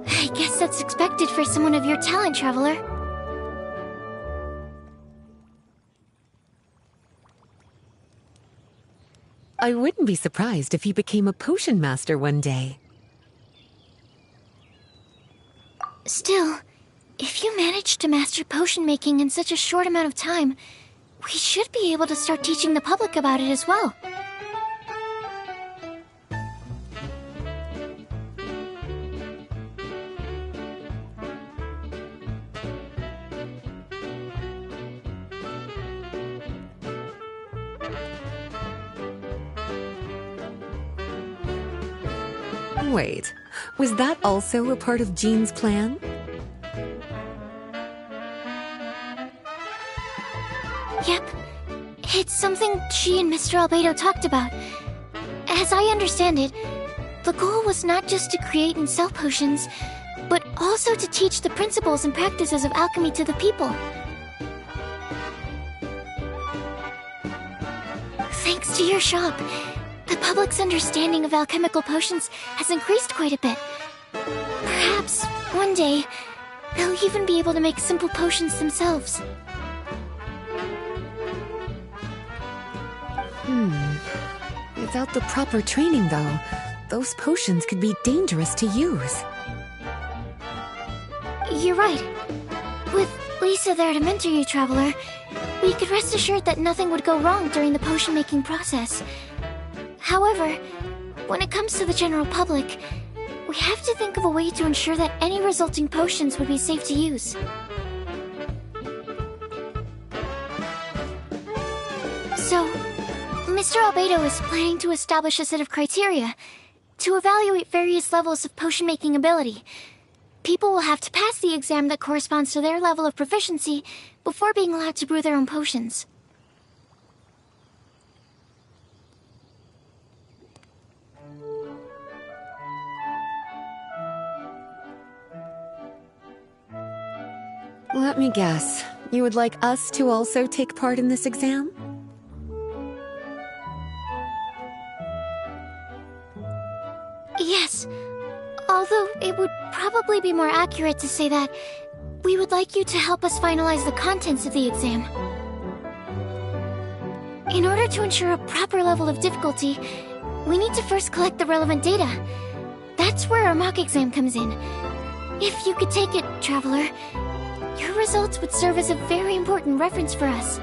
I guess that's expected for someone of your talent, Traveler. I wouldn't be surprised if you became a potion master one day. Still, if you managed to master potion making in such a short amount of time, we should be able to start teaching the public about it as well. Wait, was that also a part of Jean's plan? Yep. It's something she and Mr. Albedo talked about. As I understand it, the goal was not just to create and sell potions, but also to teach the principles and practices of alchemy to the people. Thanks to your shop, the public's understanding of alchemical potions has increased quite a bit. Perhaps, one day, they'll even be able to make simple potions themselves. Without the proper training, though, those potions could be dangerous to use. You're right. With Lisa there to mentor you, Traveler, we could rest assured that nothing would go wrong during the potion-making process. However, when it comes to the general public, we have to think of a way to ensure that any resulting potions would be safe to use. So, Mr. Albedo is planning to establish a set of criteria to evaluate various levels of potion-making ability. People will have to pass the exam that corresponds to their level of proficiency before being allowed to brew their own potions. Let me guess, you would like us to also take part in this exam? Yes, although it would probably be more accurate to say that we would like you to help us finalize the contents of the exam. In order to ensure a proper level of difficulty, we need to first collect the relevant data. That's where our mock exam comes in. If you could take it, Traveler, your results would serve as a very important reference for us.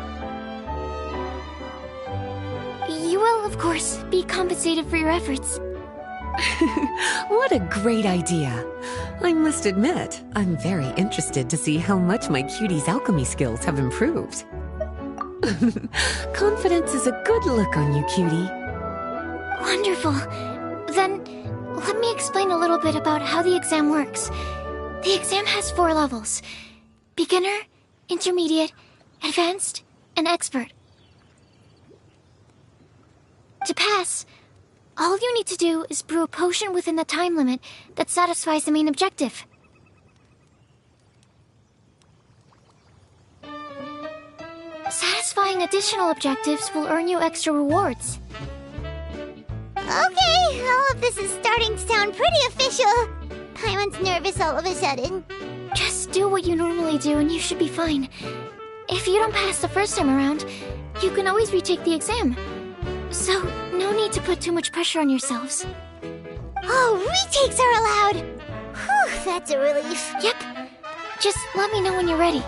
You will, of course, be compensated for your efforts. What a great idea! I must admit, I'm very interested to see how much my cutie's alchemy skills have improved. Confidence is a good look on you, cutie. Wonderful. Then, let me explain a little bit about how the exam works. The exam has 4 levels: beginner, intermediate, advanced, and expert. To pass, all you need to do is brew a potion within the time limit that satisfies the main objective. Satisfying additional objectives will earn you extra rewards. Okay, all of this is starting to sound pretty official. Paimon's nervous all of a sudden. Just do what you normally do and you should be fine. If you don't pass the first time around, you can always retake the exam. So, no need to put too much pressure on yourselves. Oh, retakes are allowed! Whew, that's a relief. Yep. Just let me know when you're ready.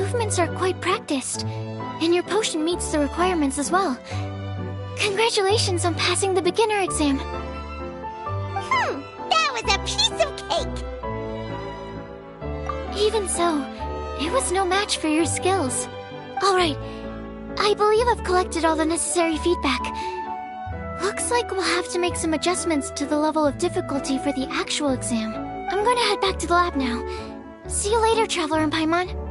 movements are quite practiced, and your potion meets the requirements as well. Congratulations on passing the beginner exam. That was a piece of cake! Even so, it was no match for your skills. Alright, I believe I've collected all the necessary feedback. Looks like we'll have to make some adjustments to the level of difficulty for the actual exam. I'm gonna head back to the lab now. See you later, Traveler and Paimon.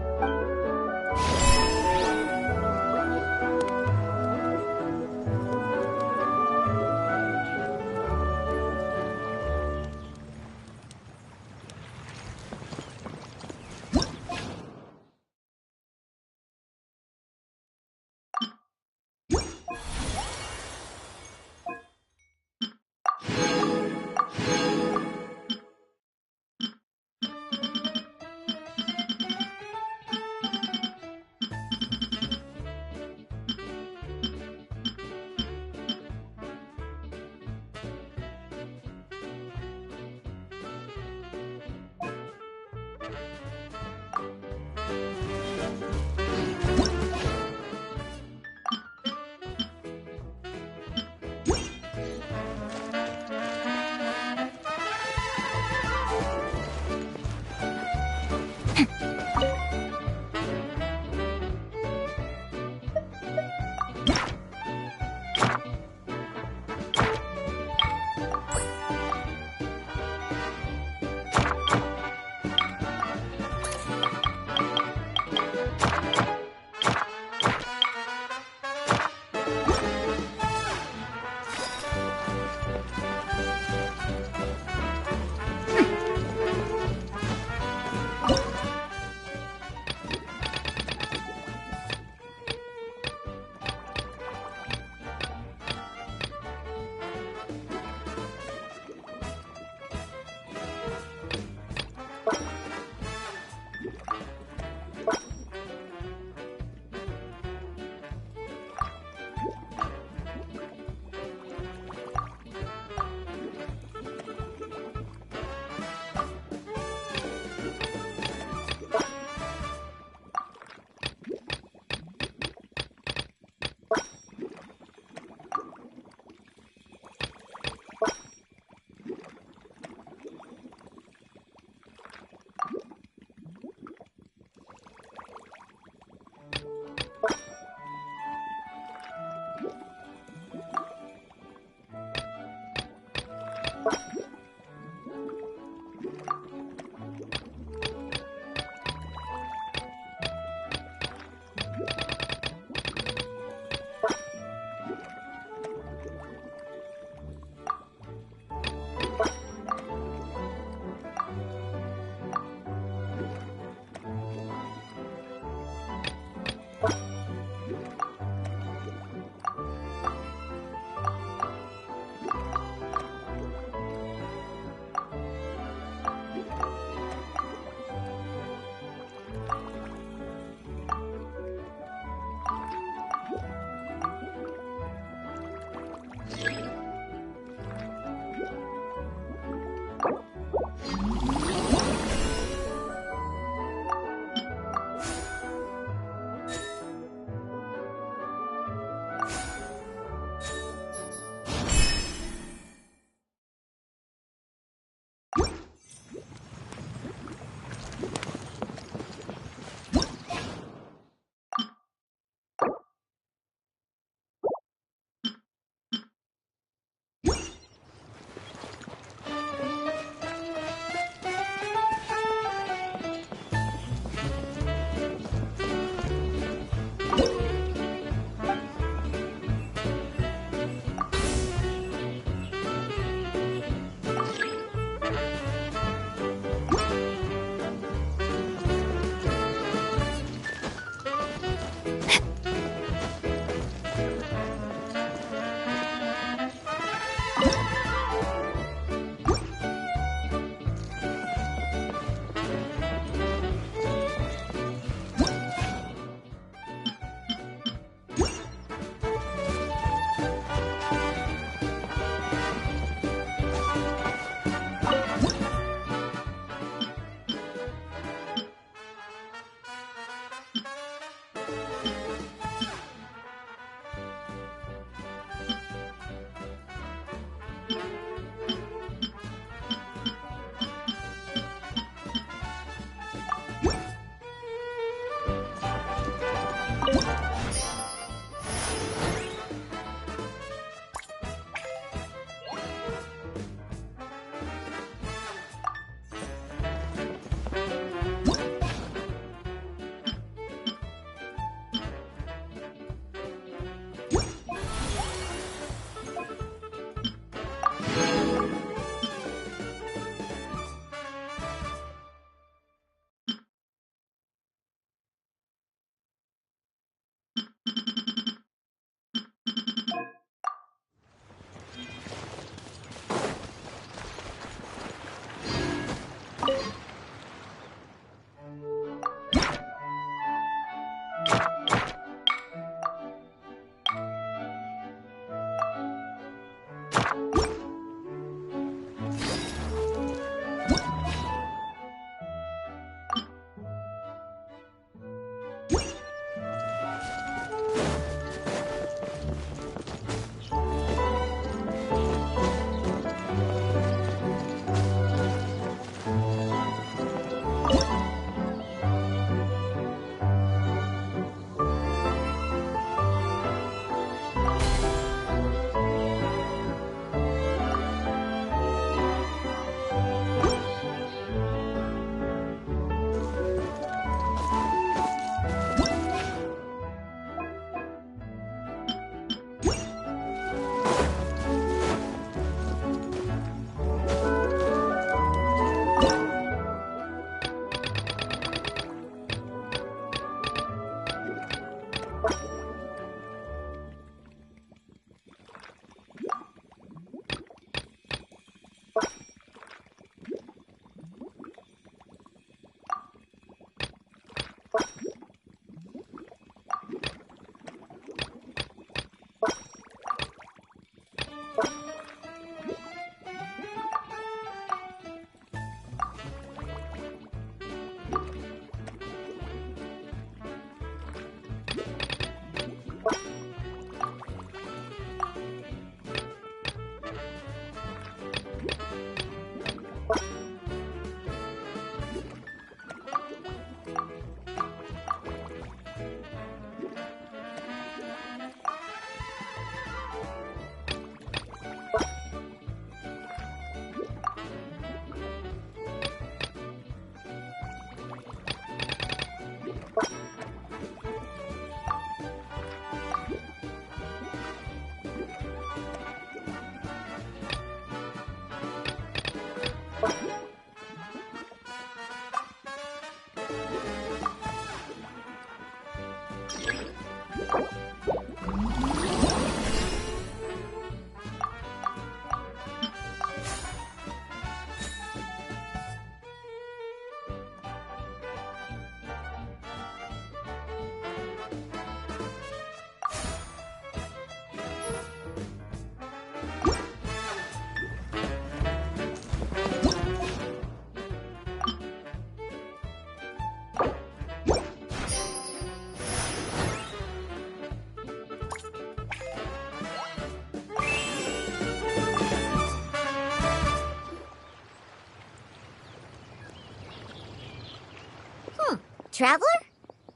Traveler?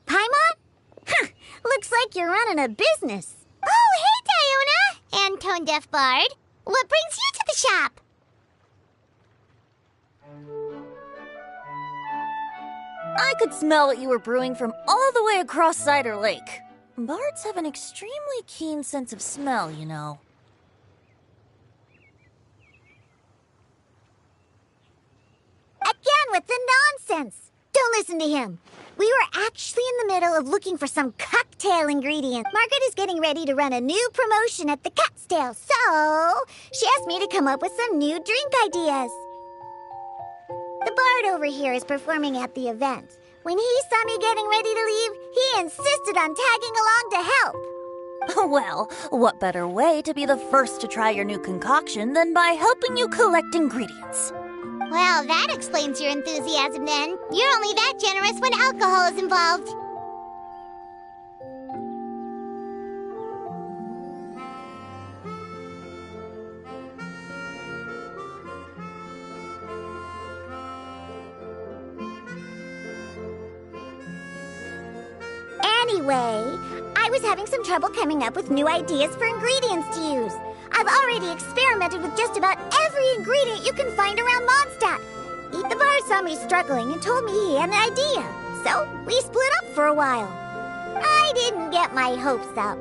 Paimon? Huh, looks like you're running a business. Oh, hey, Diona! And Tone Deaf Bard. What brings you to the shop? I could smell what you were brewing from all the way across Cider Lake. Bards have an extremely keen sense of smell, you know. Again with the nonsense! Don't listen to him. We were actually in the middle of looking for some cocktail ingredients. Margaret is getting ready to run a new promotion at the Catstail, so she asked me to come up with some new drink ideas. The bard over here is performing at the event. When he saw me getting ready to leave, he insisted on tagging along to help. Well, what better way to be the first to try your new concoction than by helping you collect ingredients? Well, that explains your enthusiasm then. You're only that generous when alcohol is involved. Anyway, I was having some trouble coming up with new ideas for ingredients to use. I've already experimented with just about every ingredient you can find around Mondstadt. Eat the Bar saw me struggling and told me he had an idea. So we split up for a while. I didn't get my hopes up.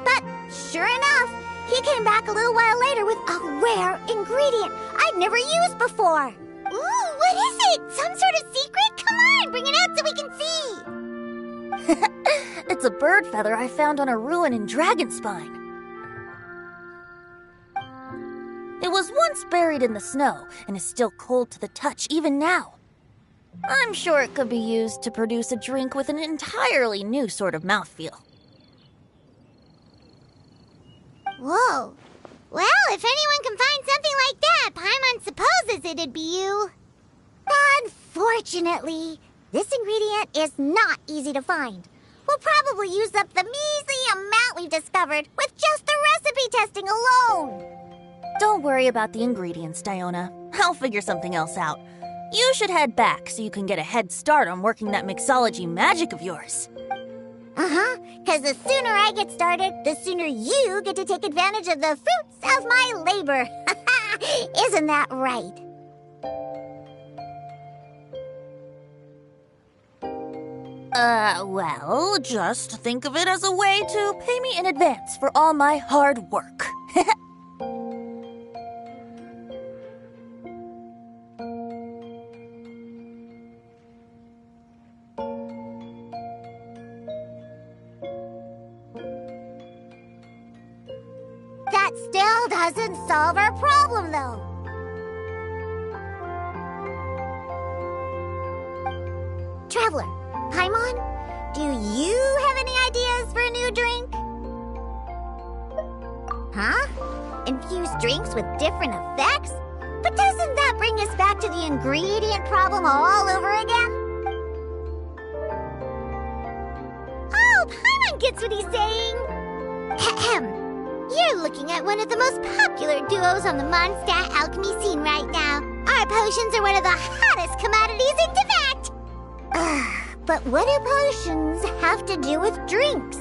But sure enough, he came back a little while later with a rare ingredient I'd never used before. Ooh, what is it? Some sort of secret? Come on, bring it out so we can see. It's a bird feather I found on a ruin in Dragonspine. It was once buried in the snow and is still cold to the touch even now. I'm sure it could be used to produce a drink with an entirely new sort of mouthfeel. Whoa. Well, if anyone can find something like that, Paimon supposes it'd be you. Unfortunately, this ingredient is not easy to find. We'll probably use up the measly amount we've discovered with just the recipe testing alone. Don't worry about the ingredients, Diona. I'll figure something else out. You should head back so you can get a head start on working that mixology magic of yours. Uh-huh, because the sooner I get started, the sooner you get to take advantage of the fruits of my labor. Isn't that right? Well, just think of it as a way to pay me in advance for all my hard work. That still doesn't solve our problem, though. Traveler, Paimon, do you have any ideas for a new drink? Huh? Infused drinks with different effects? But doesn't that bring us back to the ingredient problem all over again? Oh, Paimon gets what he's saying. Ahem. You're looking at one of the most popular duos on the Mondstadt alchemy scene right now. Our potions are one of the hottest commodities in Teyvat. But what do potions have to do with drinks?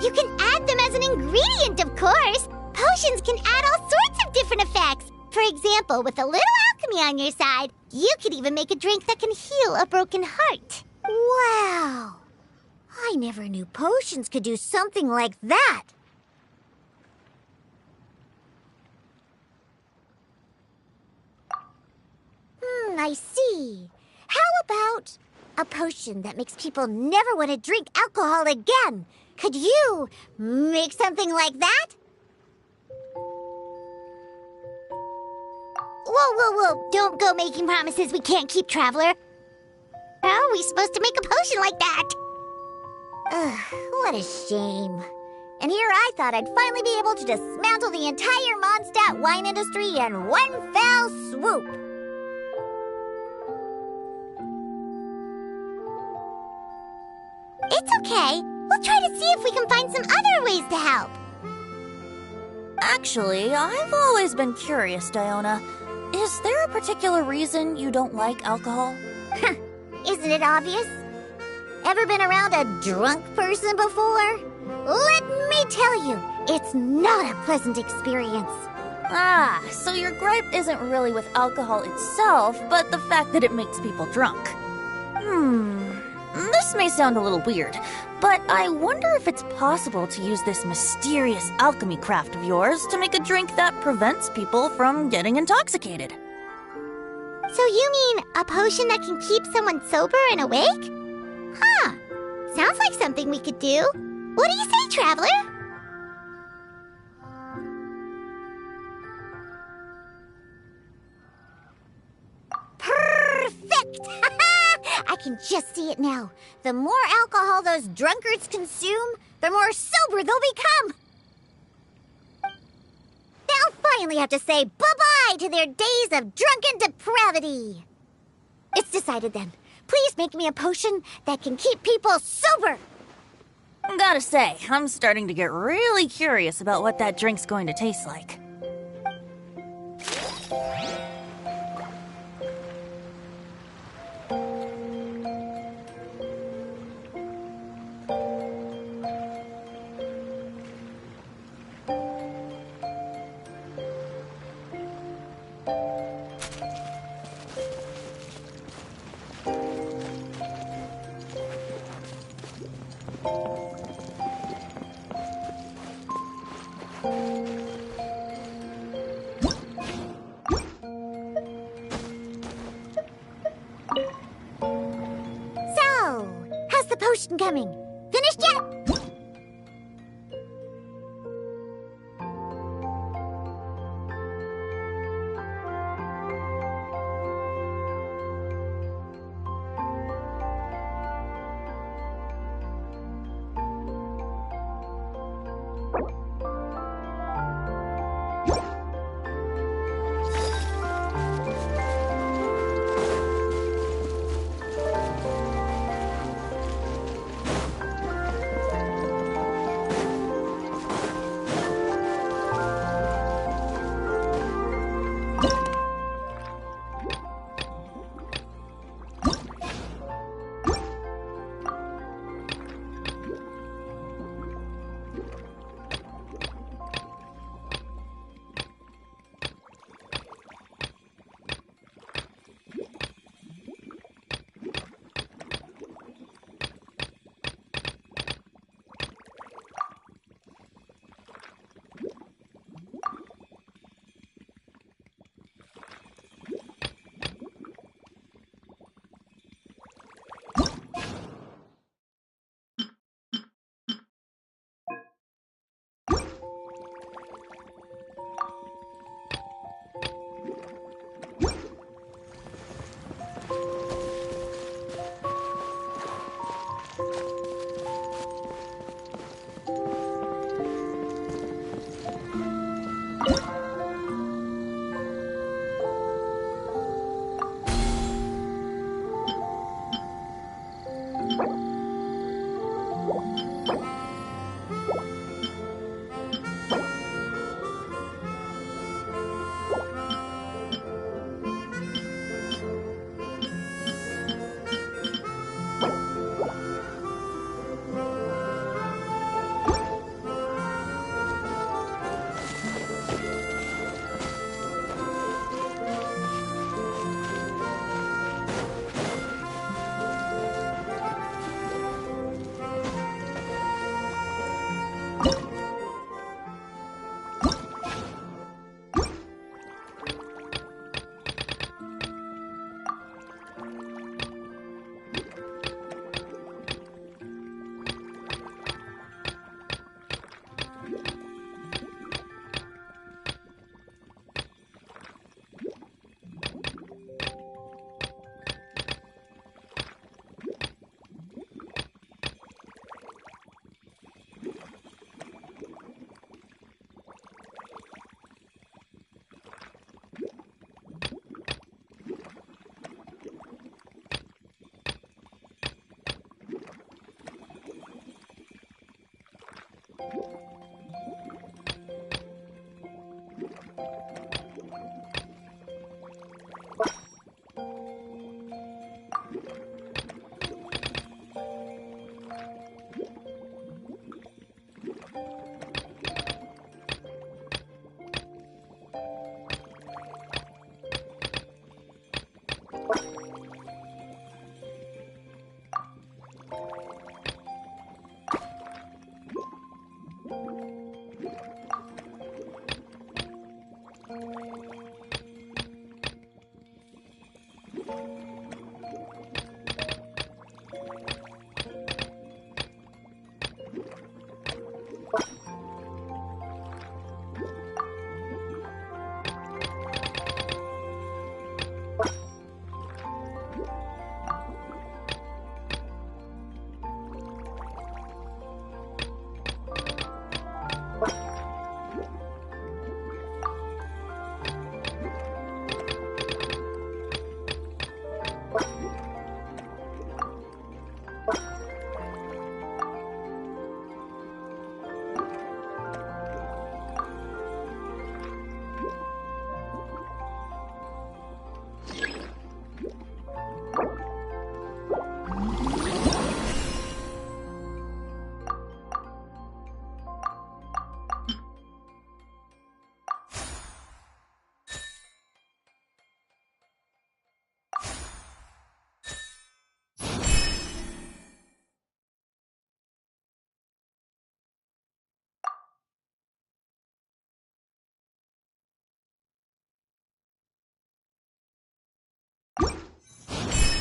You can add them as an ingredient, of course. Potions can add all sorts of different effects. For example, with a little alchemy on your side, you could even make a drink that can heal a broken heart. Wow. I never knew potions could do something like that. I see. How about a potion that makes people never want to drink alcohol again? Could you make something like that? Whoa. Don't go making promises we can't keep, Traveler. How are we supposed to make a potion like that? What a shame. And here I thought I'd finally be able to dismantle the entire Mondstadt wine industry in one fell swoop. It's okay. We'll try to see if we can find some other ways to help. Actually, I've always been curious, Diona. Is there a particular reason you don't like alcohol? Isn't it obvious? ever been around a drunk person before? Let me tell you, it's not a pleasant experience. Ah, so your gripe isn't really with alcohol itself, but the fact that it makes people drunk. This may sound a little weird, but I wonder if it's possible to use this mysterious alchemy craft of yours to make a drink that prevents people from getting intoxicated. So you mean a potion that can keep someone sober and awake? Huh. Sounds like something we could do. What do you say, Traveler? Perfect! I can just see it now. The more alcohol those drunkards consume, the more sober they'll become. They'll finally have to say bye-bye to their days of drunken depravity. It's decided then. Please make me a potion that can keep people sober. Gotta say, I'm starting to get really curious about what that drink's going to taste like. So, how's the potion coming? Finished yet?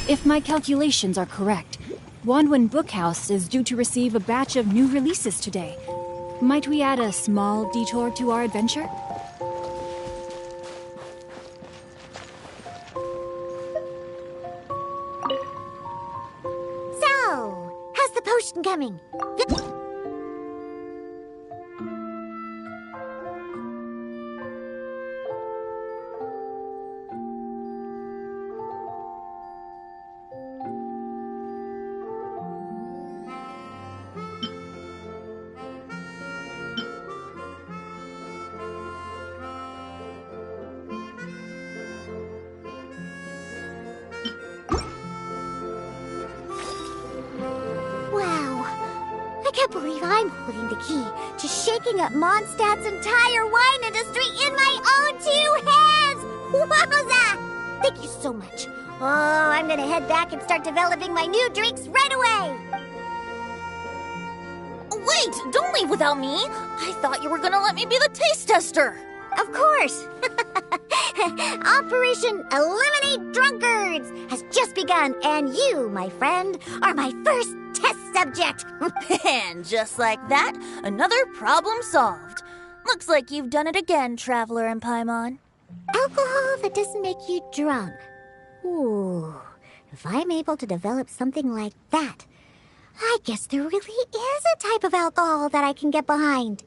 If my calculations are correct, Wanwan Bookhouse is due to receive a batch of new releases today. Might we add a small detour to our adventure? So, how's the potion coming? I can't believe I'm holding the key to shaking up Mondstadt's entire wine industry in my own 2 hands! Wowza! Thank you so much. Oh, I'm gonna head back and start developing my new drinks right away! Wait, don't leave without me! I thought you were gonna let me be the taste tester! Of course! Operation Eliminate Drunkards has just begun, and you, my friend, are my first test subject! And just like that, another problem solved. Looks like you've done it again, Traveler and Paimon. Alcohol that doesn't make you drunk. Ooh, if I'm able to develop something like that, I guess there really is a type of alcohol that I can get behind.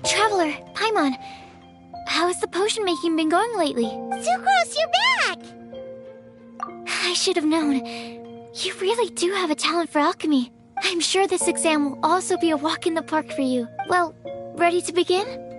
Traveler, Paimon, how has the potion making been going lately? Sucrose, you're back! I should have known. You really do have a talent for alchemy. I'm sure this exam will also be a walk in the park for you. Well, ready to begin?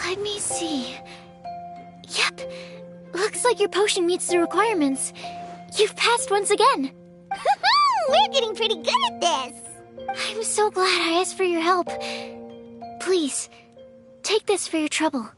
Let me see. Yep. Looks like your potion meets the requirements. You've passed once again. We're getting pretty good at this. I'm so glad I asked for your help. Please, take this for your trouble.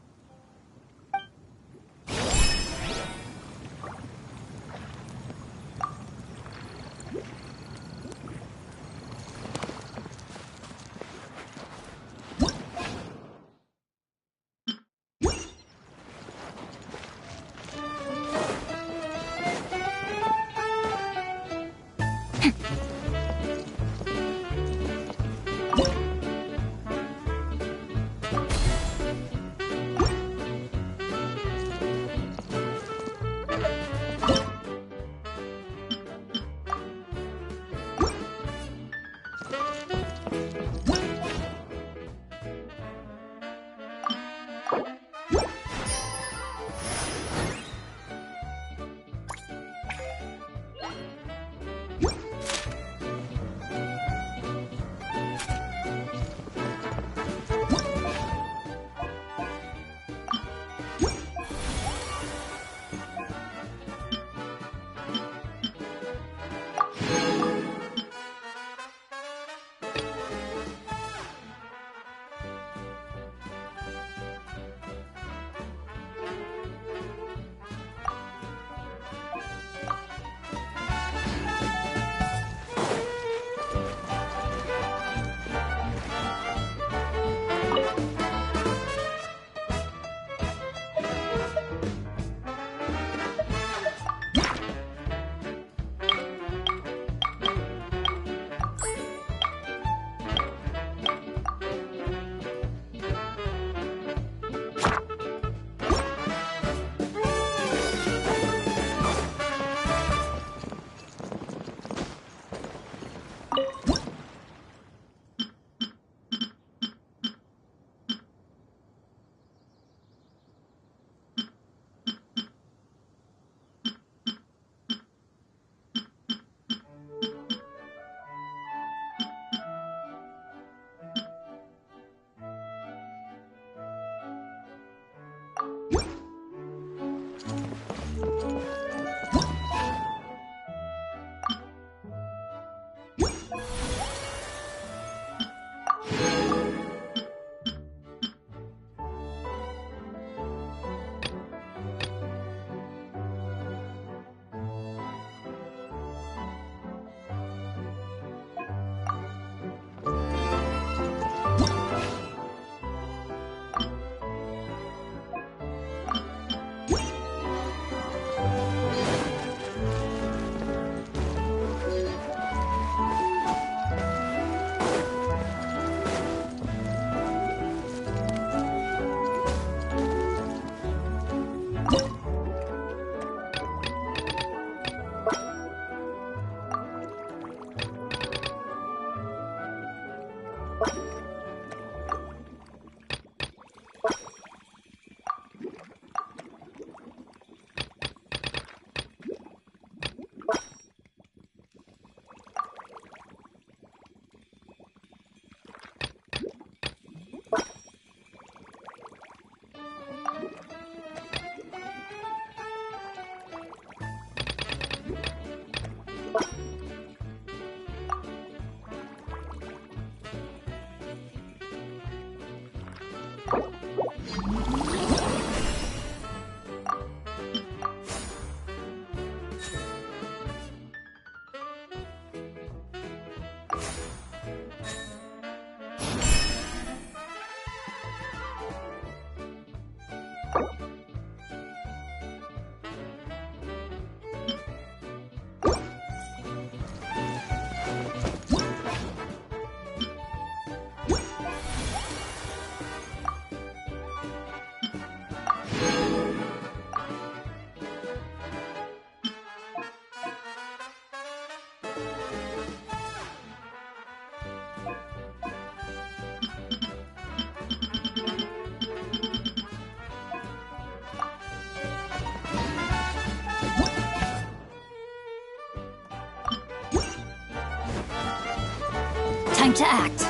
time to act.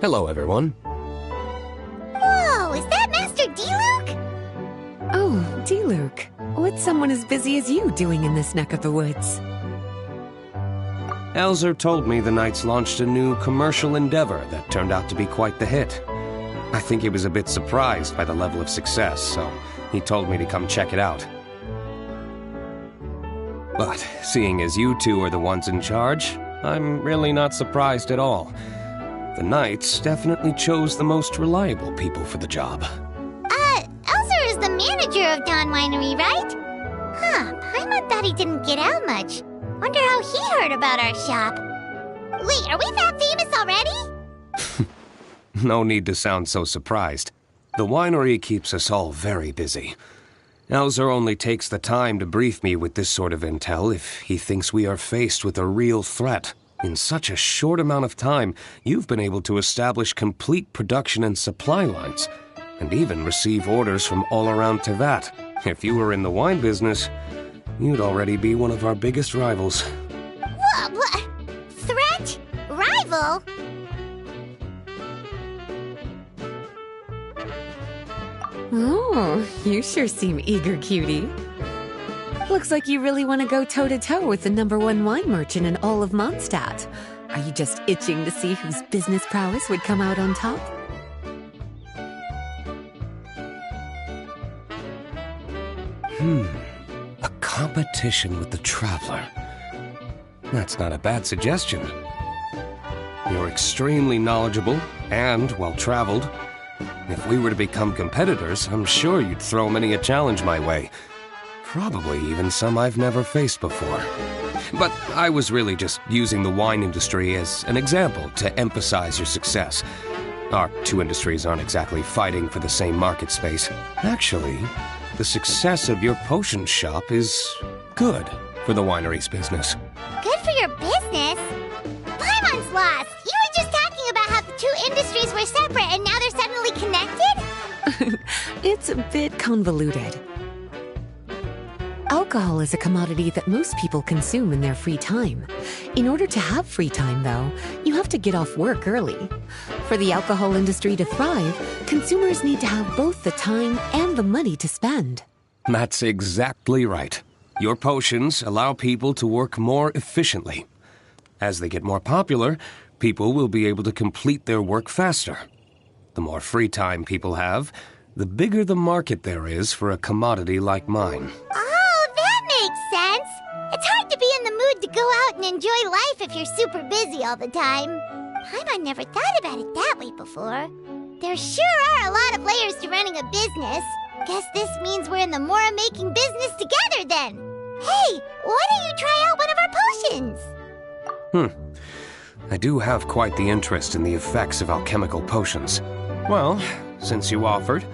Hello, everyone. Whoa, is that Master D-Luke? Oh, D-Luke. What's someone as busy as you doing in this neck of the woods? Elzer told me the Knights launched a new commercial endeavor that turned out to be quite the hit. I think he was a bit surprised by the level of success, so he told me to come check it out. But seeing as you two are the ones in charge, I'm really not surprised at all. The Knights definitely chose the most reliable people for the job. Elzer is the manager of Dawn Winery, right? Huh, Paimon thought he didn't get out much. Wonder how he heard about our shop. Wait, are we that famous already? No need to sound so surprised. The winery keeps us all very busy. Elzer only takes the time to brief me with this sort of intel if he thinks we are faced with a real threat. In such a short amount of time, you've been able to establish complete production and supply lines, and even receive orders from all around Tevat. If you were in the wine business, you'd already be one of our biggest rivals. What? Threat? Rival? Oh, you sure seem eager, cutie. Looks like you really want to go toe-to-toe with the #1 wine merchant in all of Mondstadt. Are you just itching to see whose business prowess would come out on top? A competition with the Traveler. That's not a bad suggestion. You're extremely knowledgeable and well-traveled. If we were to become competitors, I'm sure you'd throw many a challenge my way. Probably even some I've never faced before. But I was really just using the wine industry as an example to emphasize your success. Our two industries aren't exactly fighting for the same market space. Actually, the success of your potion shop is good for the winery's business. Good for your business? Paimon's lost! You were just talking about how the two industries were separate and now they're suddenly connected? It's a bit convoluted. Alcohol is a commodity that most people consume in their free time. In order to have free time, though, you have to get off work early. For the alcohol industry to thrive, consumers need to have both the time and the money to spend. That's exactly right. Your potions allow people to work more efficiently. As they get more popular, people will be able to complete their work faster. The more free time people have, the bigger the market there is for a commodity like mine. Oh, that makes sense! It's hard to be in the mood to go out and enjoy life if you're super busy all the time. Paimon never thought about it that way before. There sure are a lot of layers to running a business. Guess this means we're in the Mora-making business together then. Hey, why don't you try out one of our potions? I do have quite the interest in the effects of alchemical potions. Well, since you offered,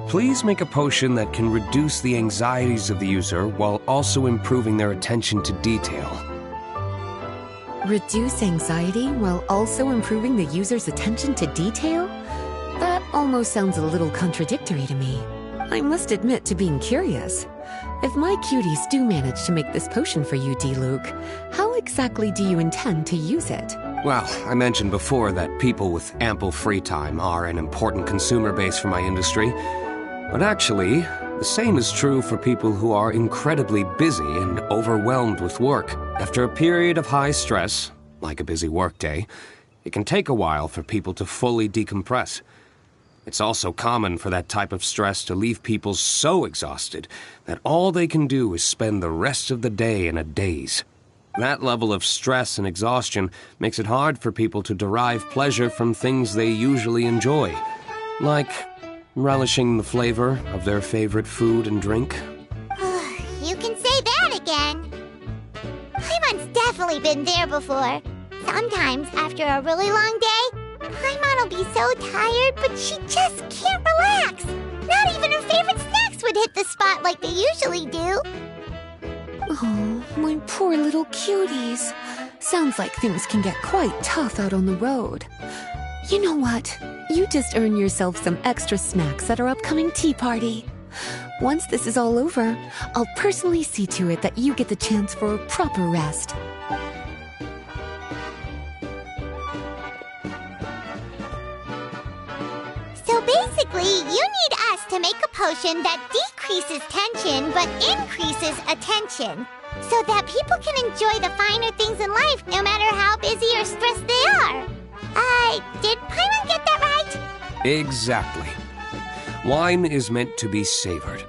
please make a potion that can reduce the anxieties of the user while also improving their attention to detail. Reduce anxiety while also improving the user's attention to detail? That almost sounds a little contradictory to me. I must admit to being curious. If my cuties do manage to make this potion for you, D-Luke, how exactly do you intend to use it? Well, I mentioned before that people with ample free time are an important consumer base for my industry. But actually, the same is true for people who are incredibly busy and overwhelmed with work. After a period of high stress, like a busy workday, it can take a while for people to fully decompress. It's also common for that type of stress to leave people so exhausted that all they can do is spend the rest of the day in a daze. That level of stress and exhaustion makes it hard for people to derive pleasure from things they usually enjoy, like relishing the flavor of their favorite food and drink. You can say that again. Paimon's definitely been there before. Sometimes, after a really long day, Paimon will be so tired, but she just can't relax. Not even her favorite snacks would hit the spot like they usually do. Oh, my poor little cuties. Sounds like things can get quite tough out on the road. You know what? You just earn yourself some extra snacks at our upcoming tea party. Once this is all over, I'll personally see to it that you get the chance for a proper rest. So basically, you need us to make a potion that decreases tension but increases attention, so that people can enjoy the finer things in life no matter how busy or stressed they are. Did Paimon get that right? Exactly. Wine is meant to be savored.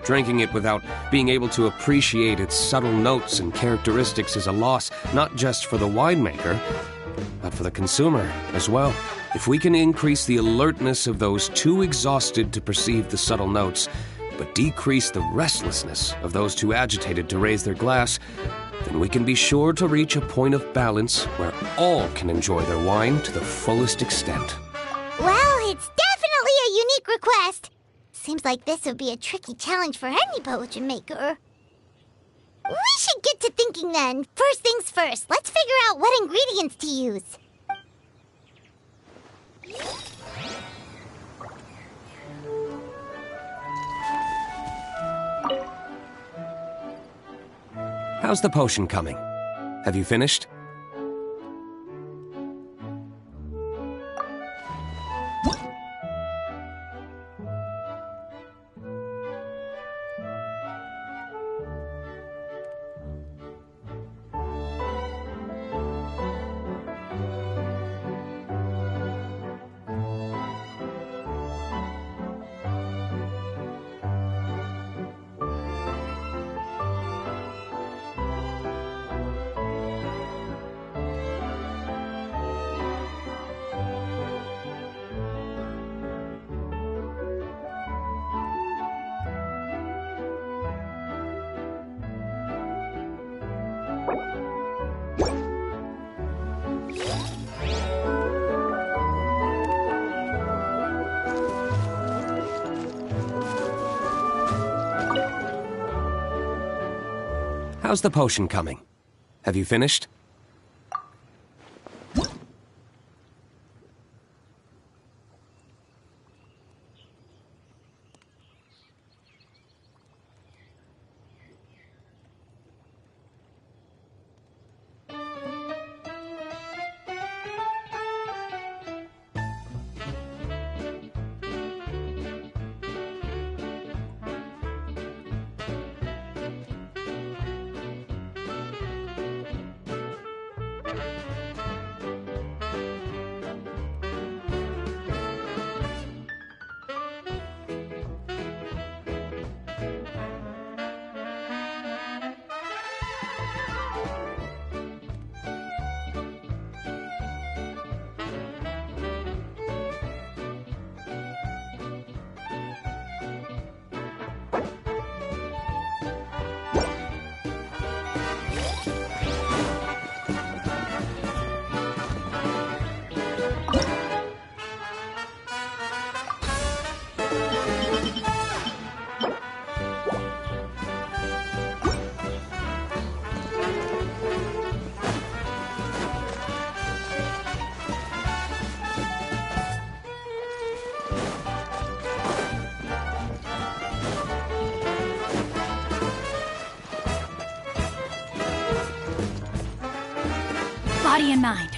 Drinking it without being able to appreciate its subtle notes and characteristics is a loss not just for the winemaker, but for the consumer as well. If we can increase the alertness of those too exhausted to perceive the subtle notes, but decrease the restlessness of those too agitated to raise their glass, then we can be sure to reach a point of balance where all can enjoy their wine to the fullest extent. Well, it's definitely a unique request. Seems like this would be a tricky challenge for any potion maker. We should get to thinking then. First things first, let's figure out what ingredients to use. How's the potion coming? Have you finished? How's the potion coming? Have you finished? Body and mind.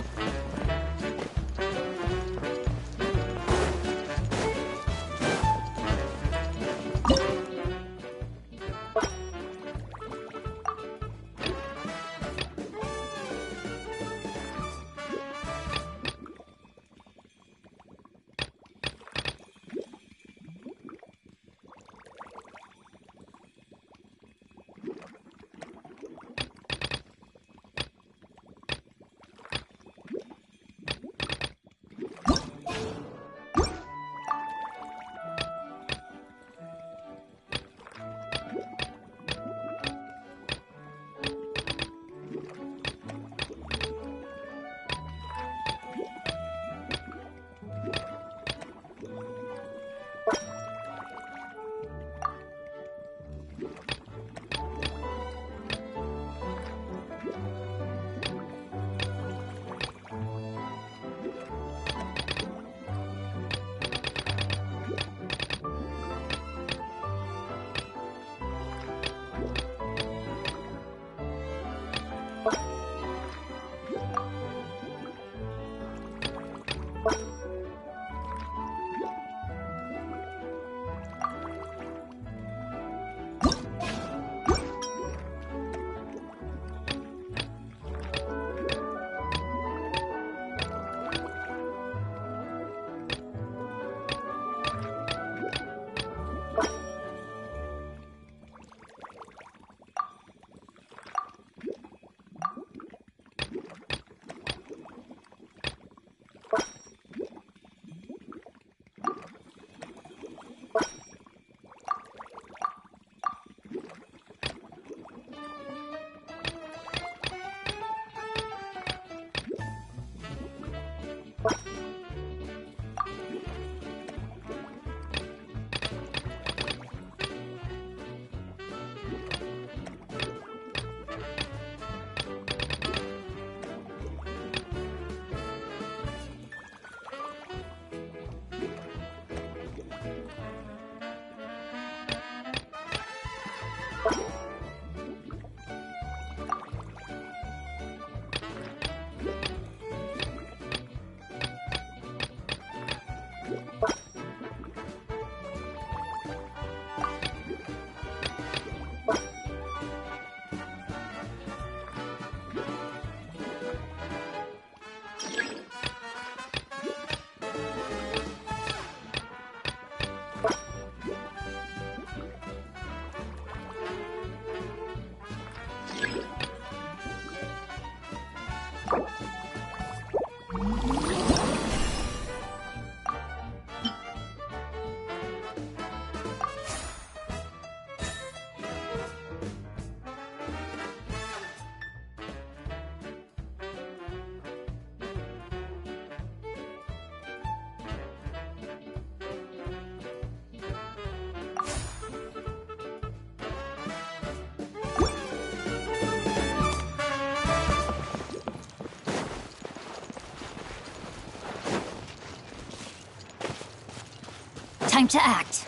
Time to act.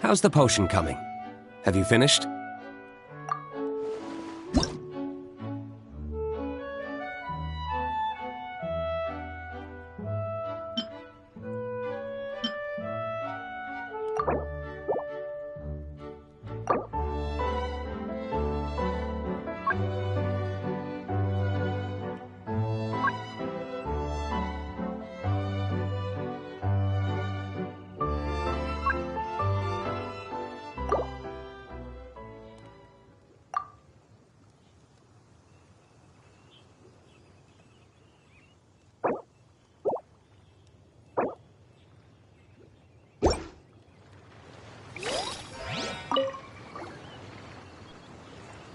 How's the potion coming? Have you finished?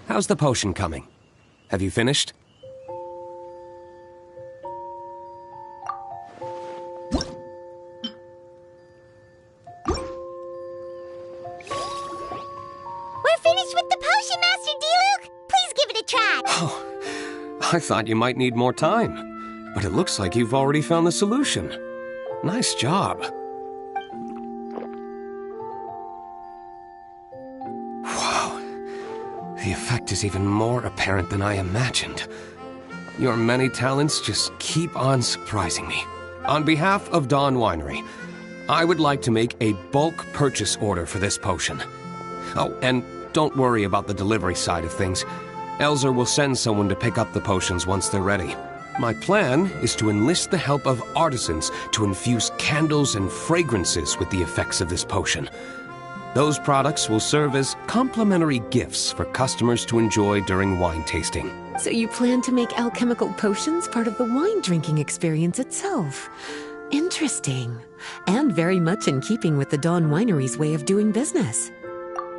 How's the potion coming? Have you finished? We're finished with the potion, Master D-Luke! Please give it a try! Oh, I thought you might need more time, but it looks like you've already found the solution. Nice job. Wow. The effect is even more apparent than I imagined. Your many talents just keep on surprising me. On behalf of Dawn Winery, I would like to make a bulk purchase order for this potion. Oh, and don't worry about the delivery side of things. Elzer will send someone to pick up the potions once they're ready. My plan is to enlist the help of artisans to infuse candles and fragrances with the effects of this potion. Those products will serve as complimentary gifts for customers to enjoy during wine tasting. So you plan to make alchemical potions part of the wine drinking experience itself. Interesting. And very much in keeping with the Dawn Winery's way of doing business.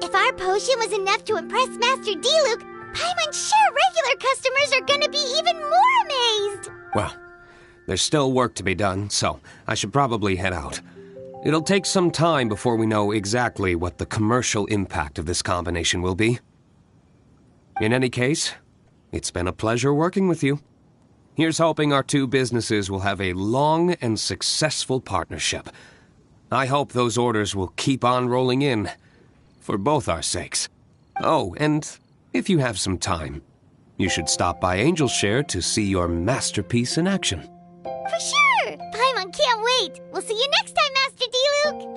If our potion was enough to impress Master D-Luke, Paimon's sure regular customers are gonna be even more amazed! Well, there's still work to be done, so I should probably head out. It'll take some time before we know exactly what the commercial impact of this combination will be. In any case, it's been a pleasure working with you. Here's hoping our two businesses will have a long and successful partnership. I hope those orders will keep on rolling in, for both our sakes. Oh, and if you have some time, you should stop by Angel's Share to see your masterpiece in action. For sure! Paimon can't wait! We'll see you next time, Master D-Luke!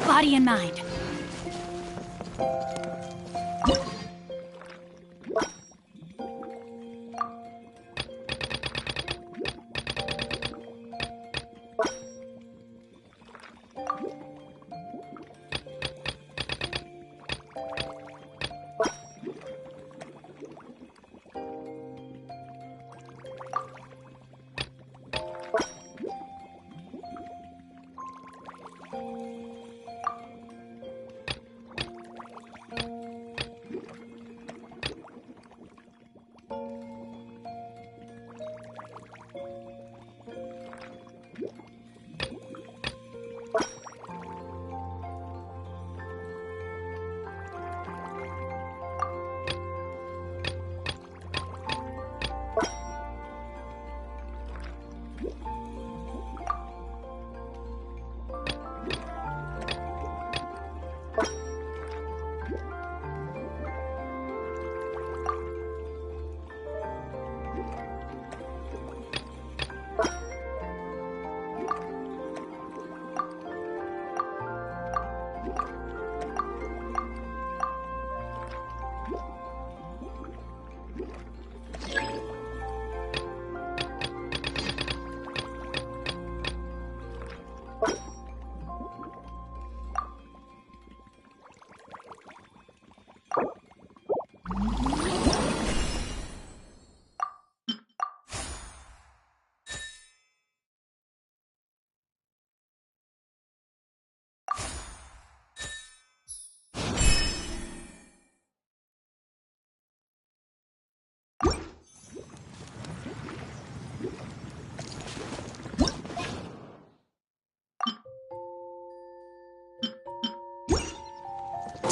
body and mind.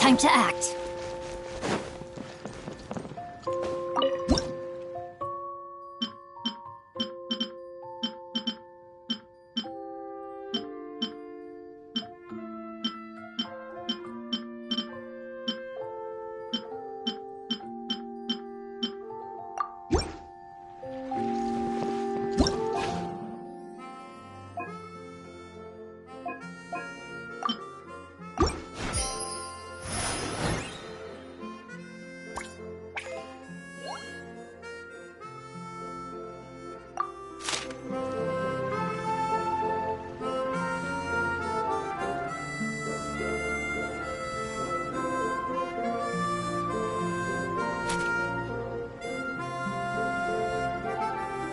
Time to act.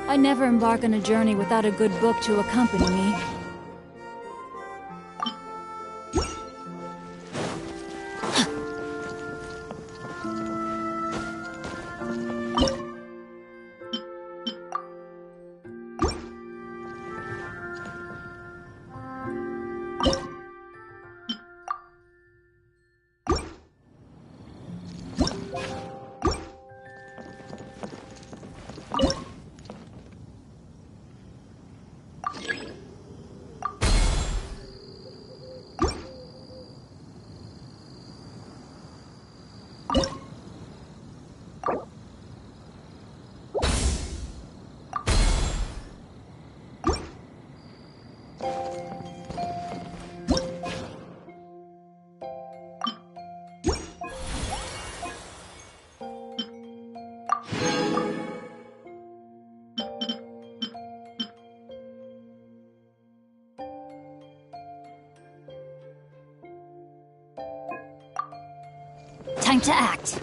I never embark on a journey without a good book to accompany me. Time to act.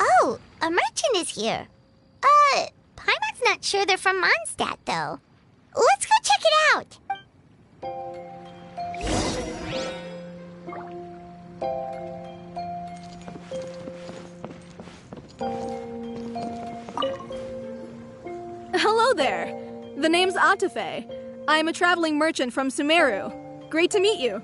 Oh, a merchant is here. Paimon's not sure they're from Mondstadt, though. Let's go check it out. Hello there. The name's Atafe. I'm a traveling merchant from Sumeru. Great to meet you.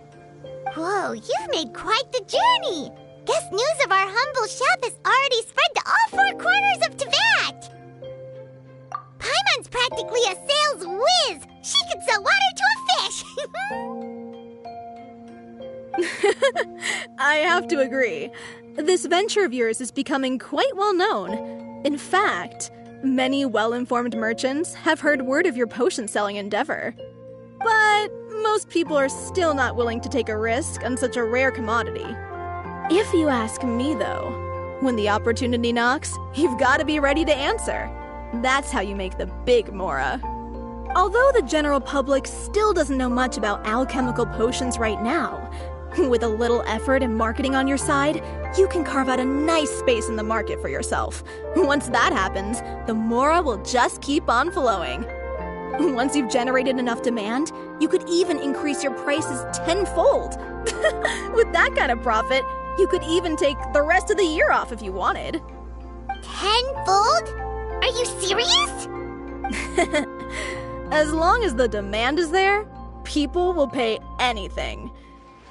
Whoa, you've made quite the journey. Guess news of our humble shop has already spread to all four corners of Teyvat. Paimon's practically a sales whiz. She could sell water to a fish. I have to agree. This venture of yours is becoming quite well known. In fact, many well-informed merchants have heard word of your potion selling endeavor. But most people are still not willing to take a risk on such a rare commodity. If you ask me, though, when the opportunity knocks, you've got to be ready to answer. That's how you make the big Mora. Although the general public still doesn't know much about alchemical potions right now, with a little effort and marketing on your side, you can carve out a nice space in the market for yourself. Once that happens, the Mora will just keep on flowing. Once you've generated enough demand, you could even increase your prices tenfold. With that kind of profit, you could even take the rest of the year off if you wanted. Tenfold? Are you serious? As long as the demand is there, people will pay anything.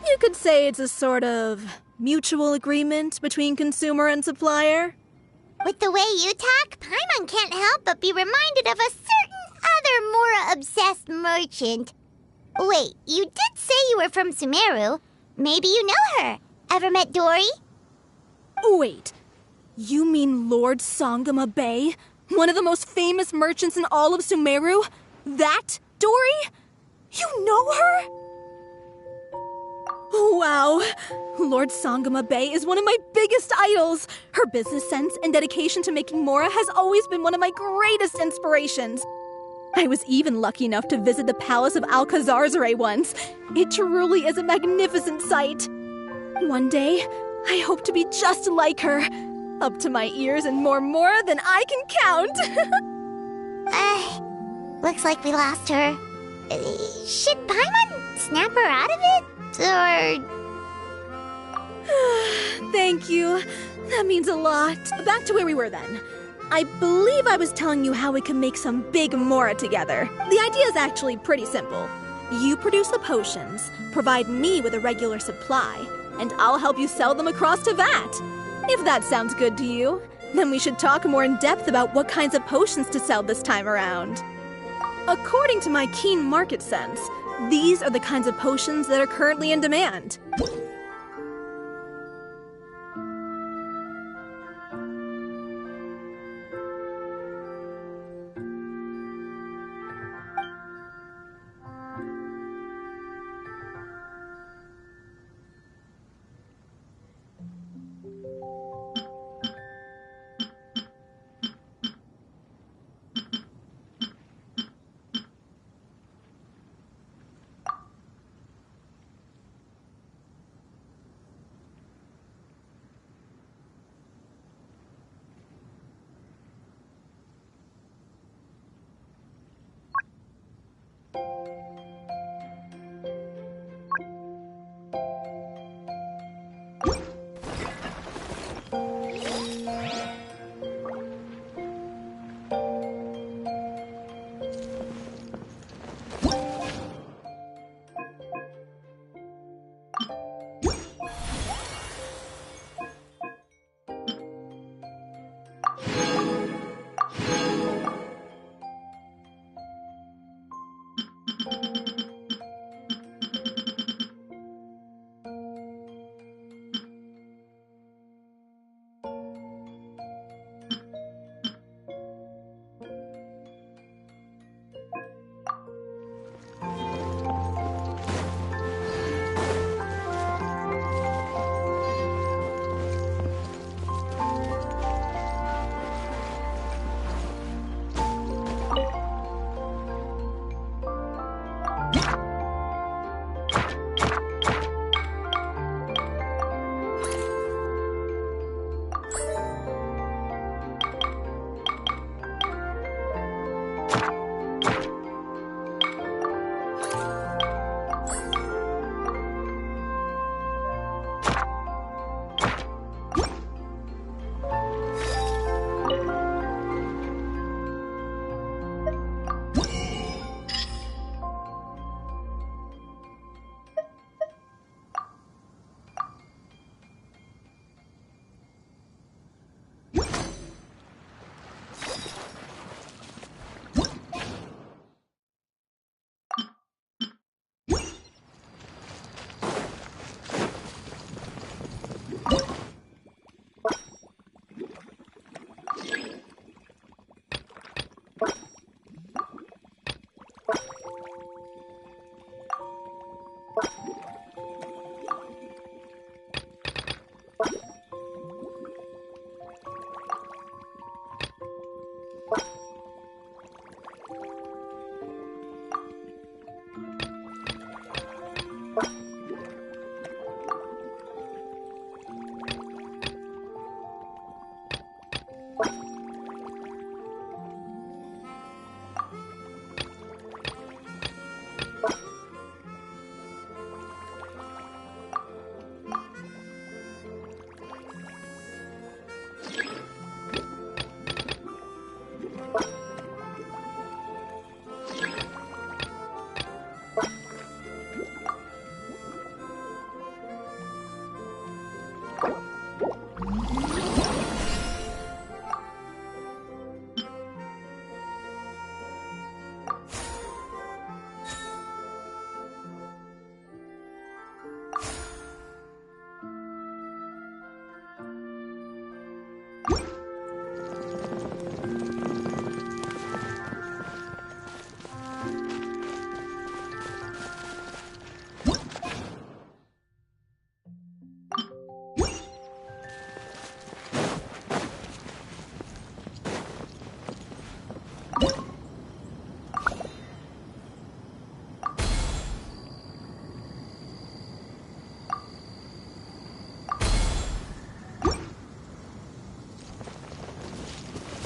You could say it's a sort of mutual agreement between consumer and supplier. With the way you talk, Paimon can't help but be reminded of a certain other Mora-obsessed merchant. Wait, you did say you were from Sumeru. Maybe you know her. Ever met Dory? Wait, you mean Lord Sangama Bay? One of the most famous merchants in all of Sumeru? That Dory? You know her? Wow, Lord Sangama Bay is one of my biggest idols. Her business sense and dedication to making Mora has always been one of my greatest inspirations. I was even lucky enough to visit the palace of Alcazarzare once. It truly is a magnificent sight. One day, I hope to be just like her, up to my ears in more Mora than I can count. Looks like we lost her. Should Paimon snap her out of it? Or... Thank you. That means a lot. Back to where we were then. I believe I was telling you how we can make some big Mora together. The idea is actually pretty simple. You produce the potions, provide me with a regular supply, and I'll help you sell them across Teyvat. If that sounds good to you, then we should talk more in depth about what kinds of potions to sell this time around. According to my keen market sense, these are the kinds of potions that are currently in demand.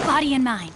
Body and mind.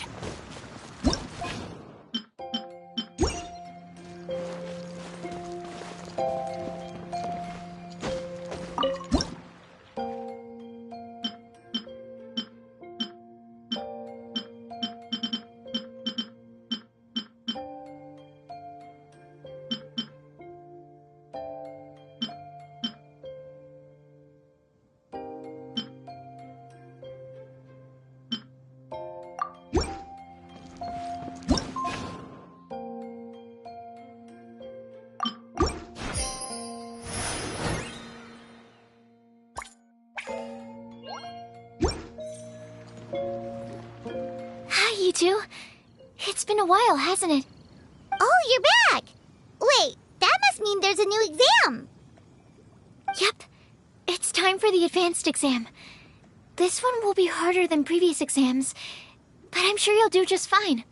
Hi, you two. It's been a while, hasn't it? Oh, you're back! Wait, that must mean there's a new exam! Yep. It's time for the advanced exam. This one will be harder than previous exams, but I'm sure you'll do just fine.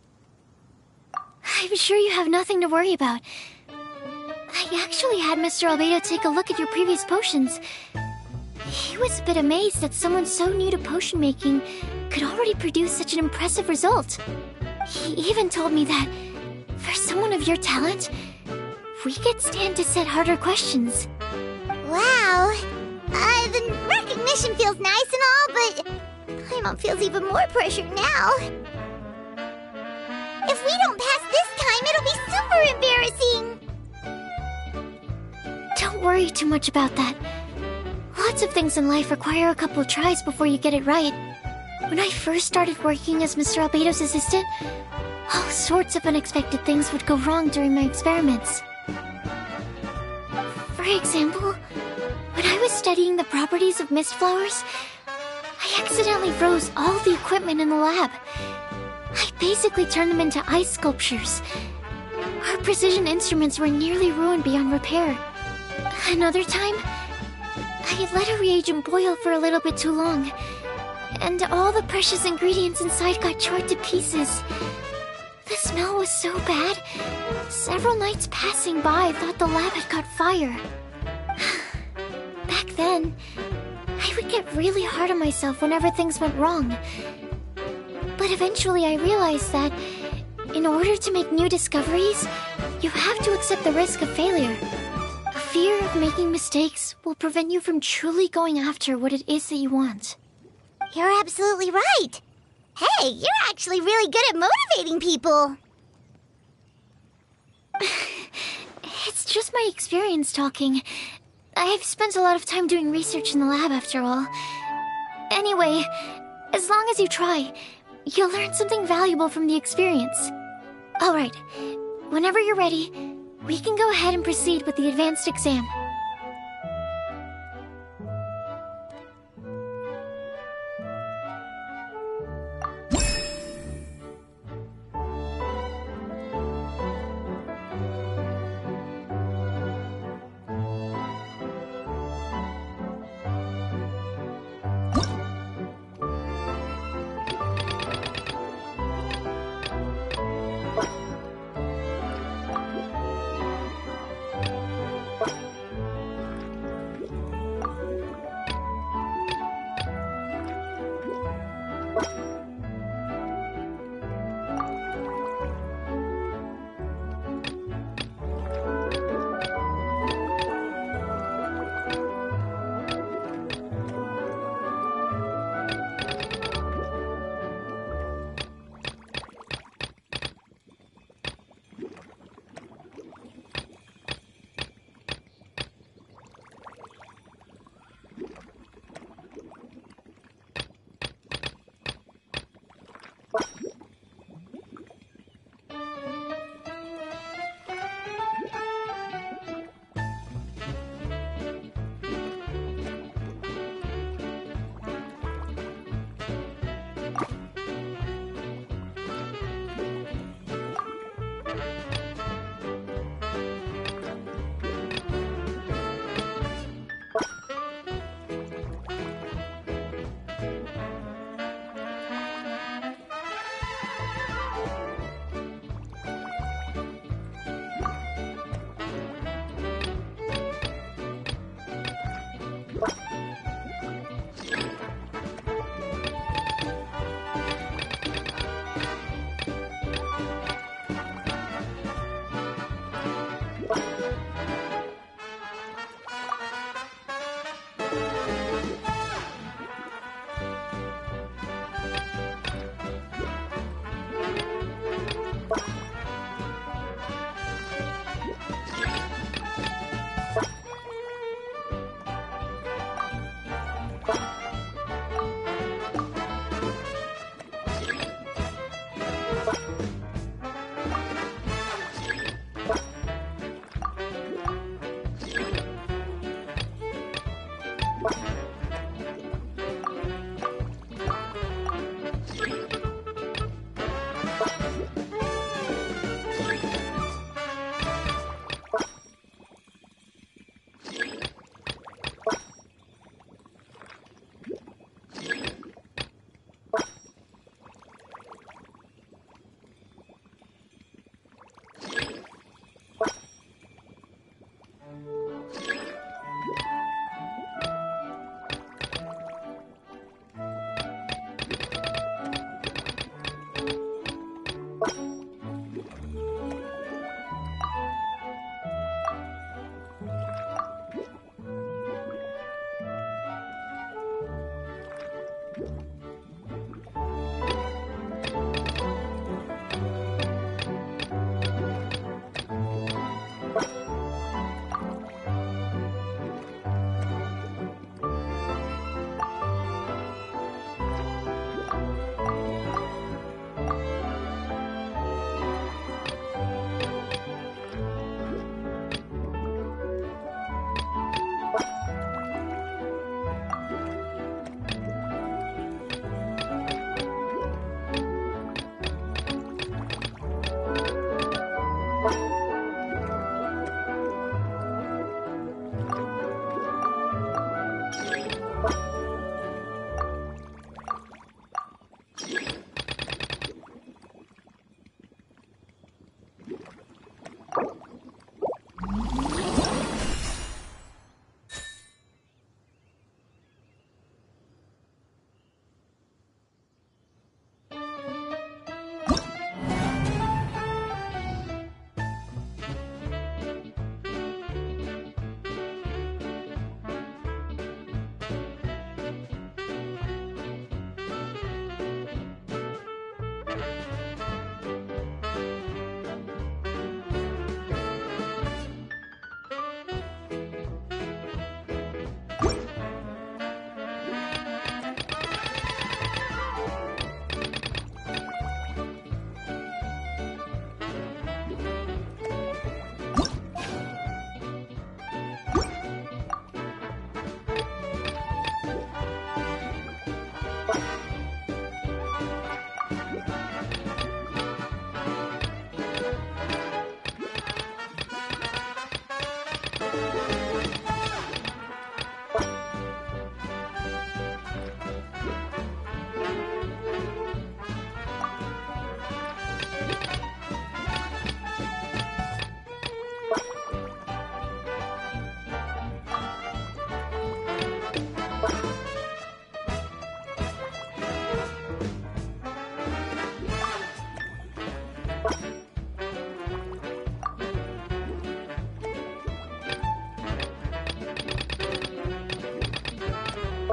I'm sure you have nothing to worry about. I actually had Mr. Albedo take a look at your previous potions. He was a bit amazed that someone so new to potion making could already produce such an impressive result. He even told me that, for someone of your talent, we could stand to set harder questions. Wow. The recognition feels nice and all, but Paimon feels even more pressure now. If we don't pass this time, it'll be super embarrassing. Don't worry too much about that. Lots of things in life require a couple tries before you get it right. When I first started working as Mr. Albedo's assistant, all sorts of unexpected things would go wrong during my experiments. For example, when I was studying the properties of mist flowers, I accidentally froze all the equipment in the lab. I basically turned them into ice sculptures. Our precision instruments were nearly ruined beyond repair. Another time, I let a reagent boil for a little bit too long, and all the precious ingredients inside got chopped to pieces. The smell was so bad, several nights passing by thought the lab had caught fire. Back then, I would get really hard on myself whenever things went wrong. But eventually I realized that, in order to make new discoveries, you have to accept the risk of failure. A fear of making mistakes will prevent you from truly going after what it is that you want. You're absolutely right. Hey, you're actually really good at motivating people. It's just my experience talking. I've spent a lot of time doing research in the lab after all. Anyway, as long as you try, you'll learn something valuable from the experience. Alright, whenever you're ready, we can go ahead and proceed with the advanced exam.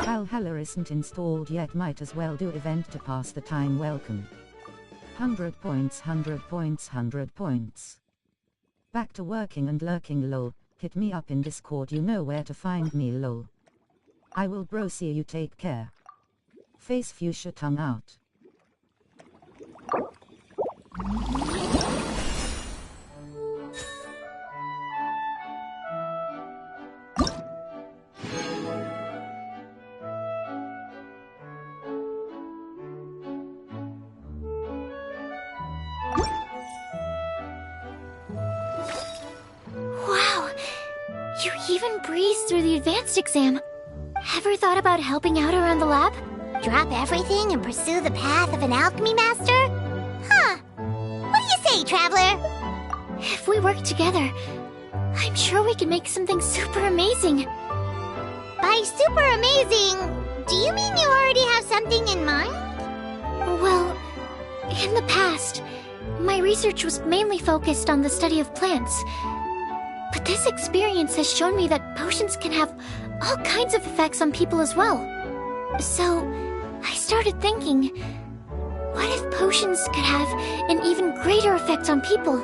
Valhalla isn't installed yet, might as well do event to pass the time. Welcome. 100 points, 100 points, 100 points. Back to working and lurking lol. Hit me up in Discord, you know where to find me lol. I will bro, see you, take care. Face fuchsia tongue out. Wow! You even breezed through the advanced exam. Ever thought about helping out around the lab? Drop everything and pursue the path of an alchemy master? Huh. What do you say, traveler? If we work together, I'm sure we can make something super amazing. By super amazing, do you mean you already have something in mind? Well, in the past, my research was mainly focused on the study of plants. But this experience has shown me that potions can have all kinds of effects on people as well. So, I started thinking, what if potions could have an even greater effect on people?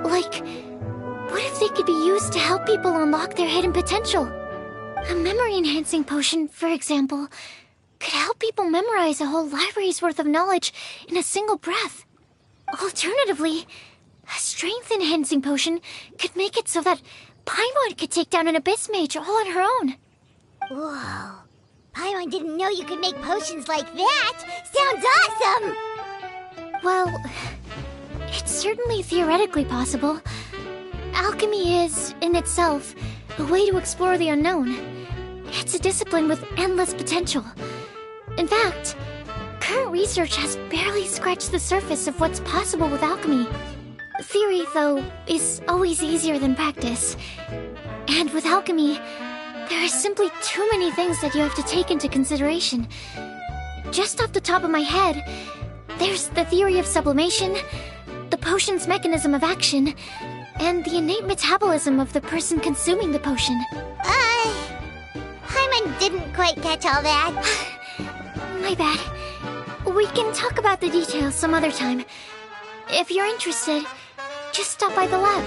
Like, what if they could be used to help people unlock their hidden potential? A memory-enhancing potion, for example, could help people memorize a whole library's worth of knowledge in a single breath. Alternatively, a strength-enhancing potion could make it so that Paimon could take down an Abyss Mage all on her own. Whoa. Paimon didn't know you could make potions like that! Sounds awesome! Well, it's certainly theoretically possible. Alchemy is, in itself, a way to explore the unknown. It's a discipline with endless potential. In fact, current research has barely scratched the surface of what's possible with alchemy. Theory, though, is always easier than practice. And with alchemy, there are simply too many things that you have to take into consideration. Just off the top of my head, there's the theory of sublimation, the potion's mechanism of action, and the innate metabolism of the person consuming the potion. Paimon didn't quite catch all that. My bad. We can talk about the details some other time. If you're interested, just stop by the lab.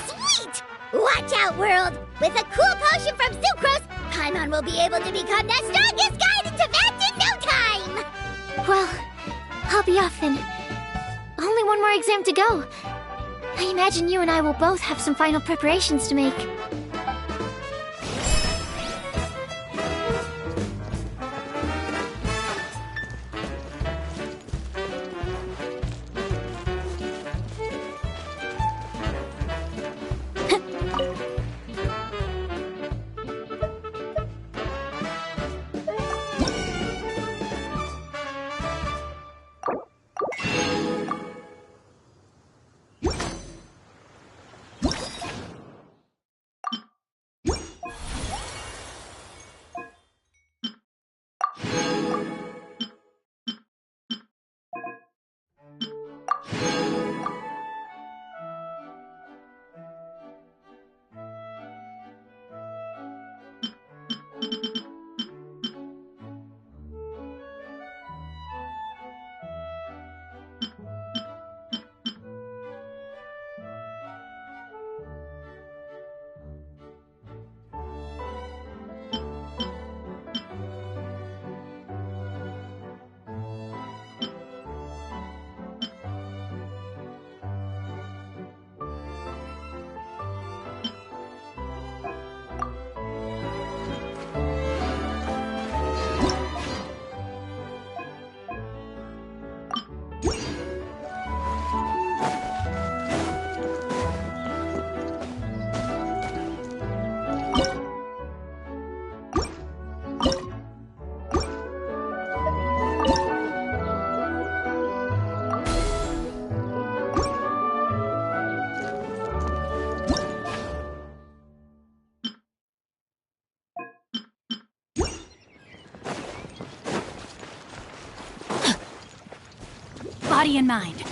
Sweet! Watch out, world! With a cool potion from Sucrose, Paimon will be able to become the strongest guide into Vance in no time! Well, I'll be off then. Only one more exam to go. I imagine you and I will both have some final preparations to make. Body and mind.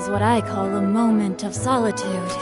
is what I call a moment of solitude.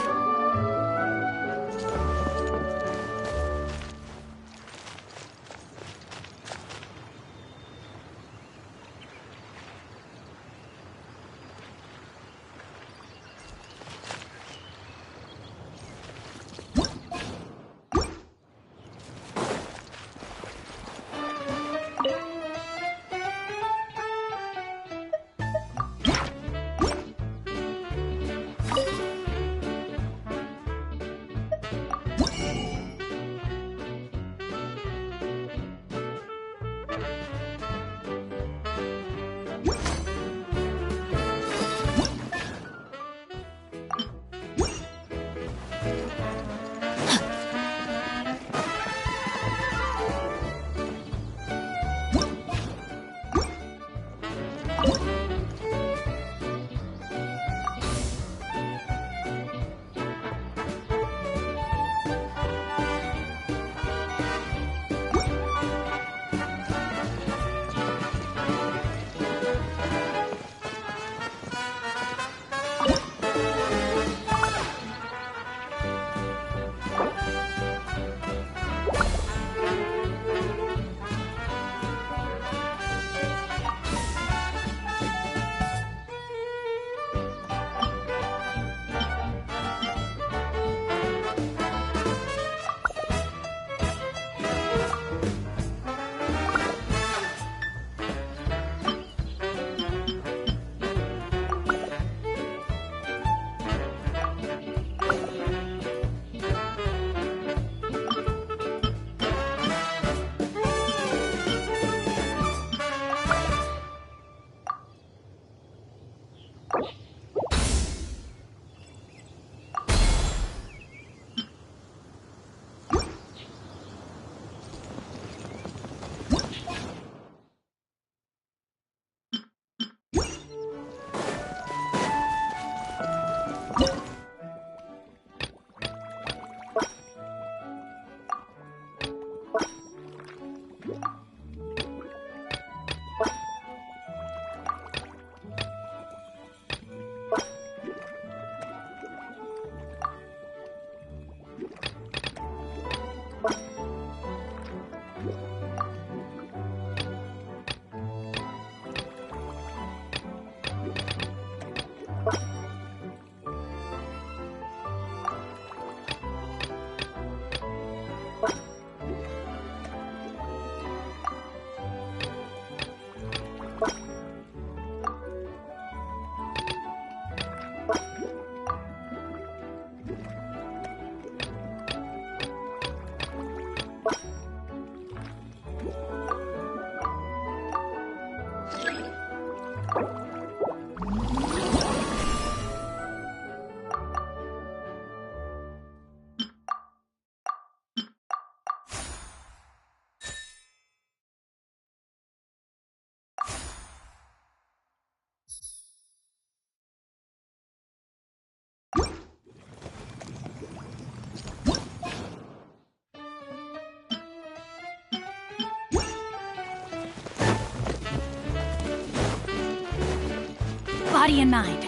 Body and mind.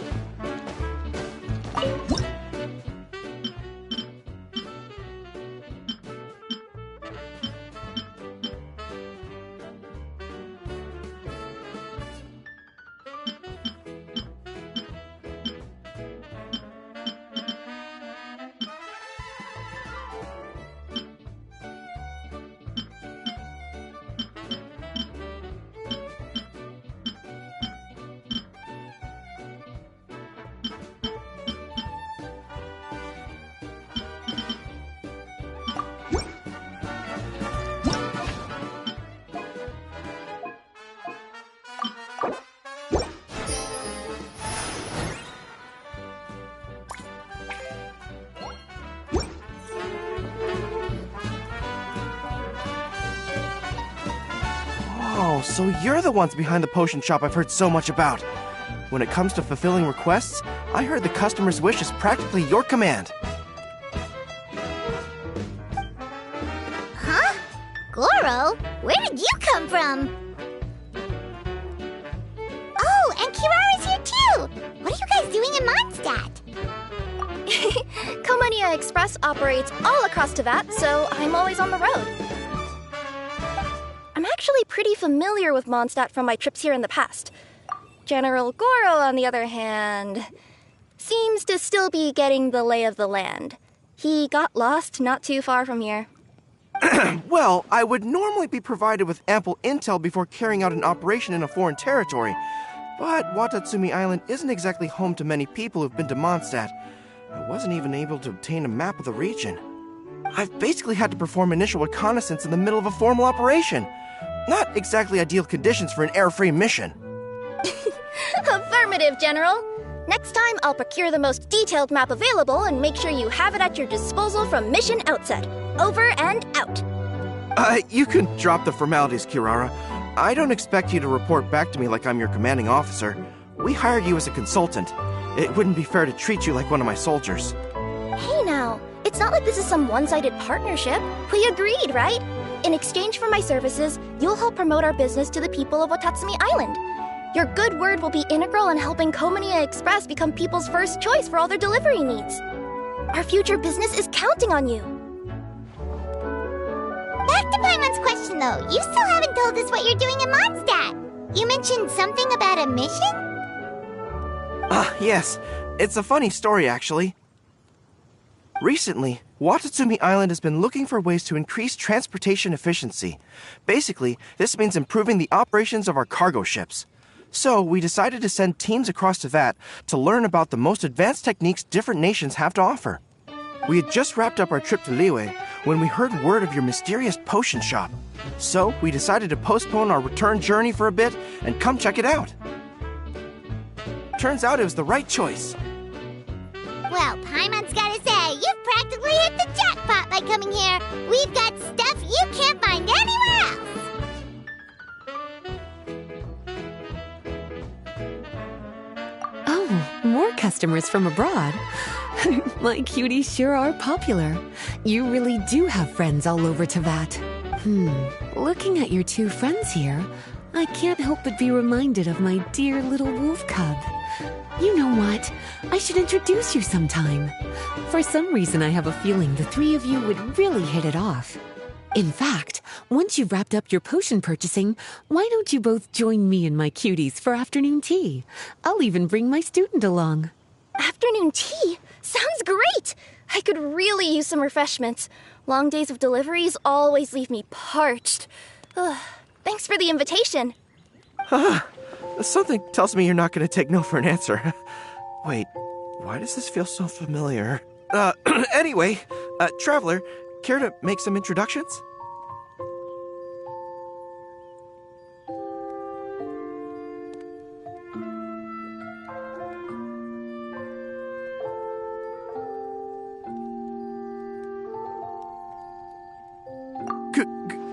Oh, so you're the ones behind the potion shop I've heard so much about. When it comes to fulfilling requests, I heard the customer's wish is practically your command. Huh? Goro? Where did you come from? Oh, and Kirara's here too! What are you guys doing in Komiya Express operates all across Teyvat, so I'm always on the road. I'm actually pretty familiar with Mondstadt from my trips here in the past. General Goro, on the other hand, seems to still be getting the lay of the land. He got lost not too far from here. Well, I would normally be provided with ample intel before carrying out an operation in a foreign territory. But Watatsumi Island isn't exactly home to many people who've been to Mondstadt. I wasn't even able to obtain a map of the region. I've basically had to perform initial reconnaissance in the middle of a formal operation. Not exactly ideal conditions for an air-free mission. Affirmative, General. Next time, I'll procure the most detailed map available and make sure you have it at your disposal from mission outset. Over and out. You can drop the formalities, Kirara. I don't expect you to report back to me like I'm your commanding officer. We hired you as a consultant. It wouldn't be fair to treat you like one of my soldiers. Hey now, it's not like this is some one-sided partnership. We agreed, right? In exchange for my services, you'll help promote our business to the people of Watatsumi Island. Your good word will be integral in helping Komiya Express become people's first choice for all their delivery needs. Our future business is counting on you. Back to Paimon's question, though. You still haven't told us what you're doing in Mondstadt. You mentioned something about a mission? Yes. It's a funny story, actually. Recently, Watatsumi Island has been looking for ways to increase transportation efficiency. Basically, this means improving the operations of our cargo ships. So, we decided to send teams across Teyvat to learn about the most advanced techniques different nations have to offer. We had just wrapped up our trip to Liyue when we heard word of your mysterious potion shop. So, we decided to postpone our return journey for a bit and come check it out. Turns out it was the right choice. Well, Paimon's gotta say, you've practically hit the jackpot by coming here. We've got stuff you can't find anywhere else. Oh, more customers from abroad. My cuties sure are popular. You really do have friends all over Teyvat. Looking at your two friends here, I can't help but be reminded of my dear little wolf cub. You know what? I should introduce you sometime. For some reason, I have a feeling the three of you would really hit it off. In fact, once you've wrapped up your potion purchasing, why don't you both join me and my cuties for afternoon tea? I'll even bring my student along. Afternoon tea? Sounds great! I could really use some refreshments. Long days of deliveries always leave me parched. Thanks for the invitation. Something tells me you're not going to take no for an answer. Wait, why does this feel so familiar? Anyway, Traveler, care to make some introductions?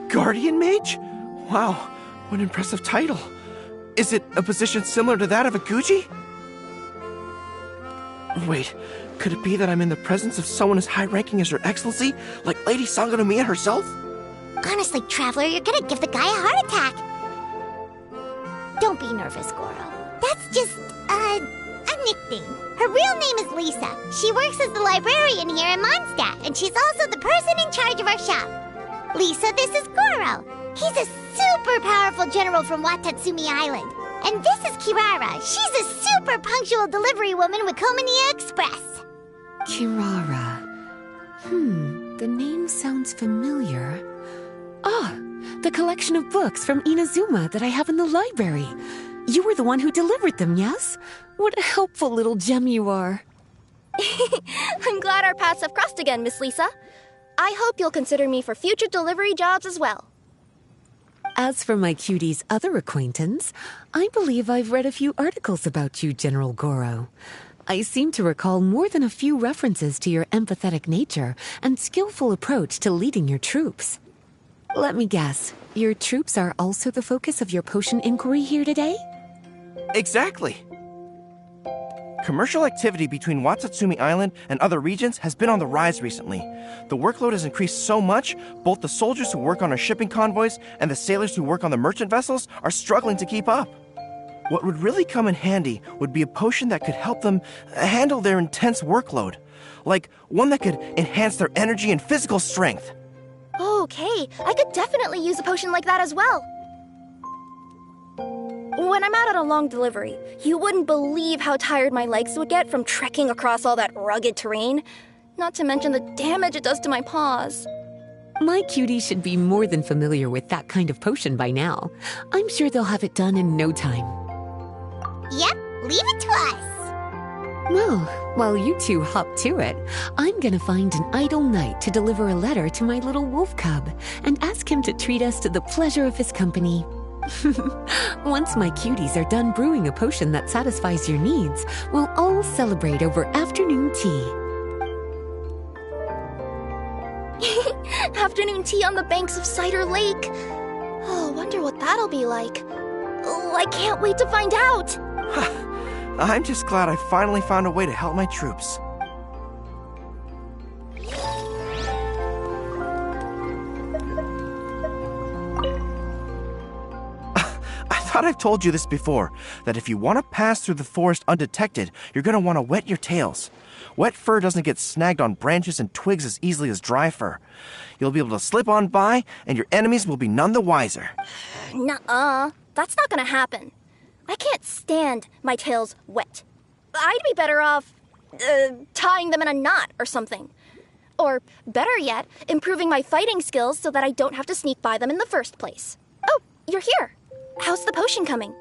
Guardian Mage? Wow, what an impressive title. Is it a position similar to that of a Guji? Wait, could it be that I'm in the presence of someone as high-ranking as Her Excellency, like Lady Sangonomiya herself? Honestly, Traveler, you're gonna give the guy a heart attack. Don't be nervous, Goro. That's just, a nickname. Her real name is Lisa. She works as the librarian here in Mondstadt, and she's also the person in charge of our shop. Lisa, this is Goro. He's a super powerful general from Watatsumi Island. And this is Kirara. She's a super punctual delivery woman with Komiya Express. Kirara. The name sounds familiar. The collection of books from Inazuma that I have in the library. You were the one who delivered them, yes? What a helpful little gem you are. I'm glad our paths have crossed again, Miss Lisa. I hope you'll consider me for future delivery jobs as well. As for my cutie's other acquaintance, I believe I've read a few articles about you, General Goro. I seem to recall more than a few references to your empathetic nature and skillful approach to leading your troops. Let me guess, your troops are also the focus of your potion inquiry here today? Exactly. Commercial activity between Watatsumi Island and other regions has been on the rise recently. The workload has increased so much, both the soldiers who work on our shipping convoys and the sailors who work on the merchant vessels are struggling to keep up. What would really come in handy would be a potion that could help them handle their intense workload. Like one that could enhance their energy and physical strength. Okay, I could definitely use a potion like that as well. When I'm out on a long delivery, you wouldn't believe how tired my legs would get from trekking across all that rugged terrain. Not to mention the damage it does to my paws. My cutie should be more than familiar with that kind of potion by now. I'm sure they'll have it done in no time. Yep, leave it to us. Well, while you two hop to it, I'm gonna find an idle knight to deliver a letter to my little wolf cub and ask him to treat us to the pleasure of his company. Once my cuties are done brewing a potion that satisfies your needs, we'll all celebrate over afternoon tea. Afternoon tea on the banks of Cider Lake. Oh, wonder what that'll be like. Oh, I can't wait to find out. I'm just glad I finally found a way to help my troops. I thought I've told you this before, that if you want to pass through the forest undetected, you're going to want to wet your tails. Wet fur doesn't get snagged on branches and twigs as easily as dry fur. You'll be able to slip on by, and your enemies will be none the wiser. Nuh-uh. That's not gonna happen. I can't stand my tails wet. I'd be better off tying them in a knot or something. Or, better yet, improving my fighting skills so that I don't have to sneak by them in the first place. Oh, you're here. How's the potion coming?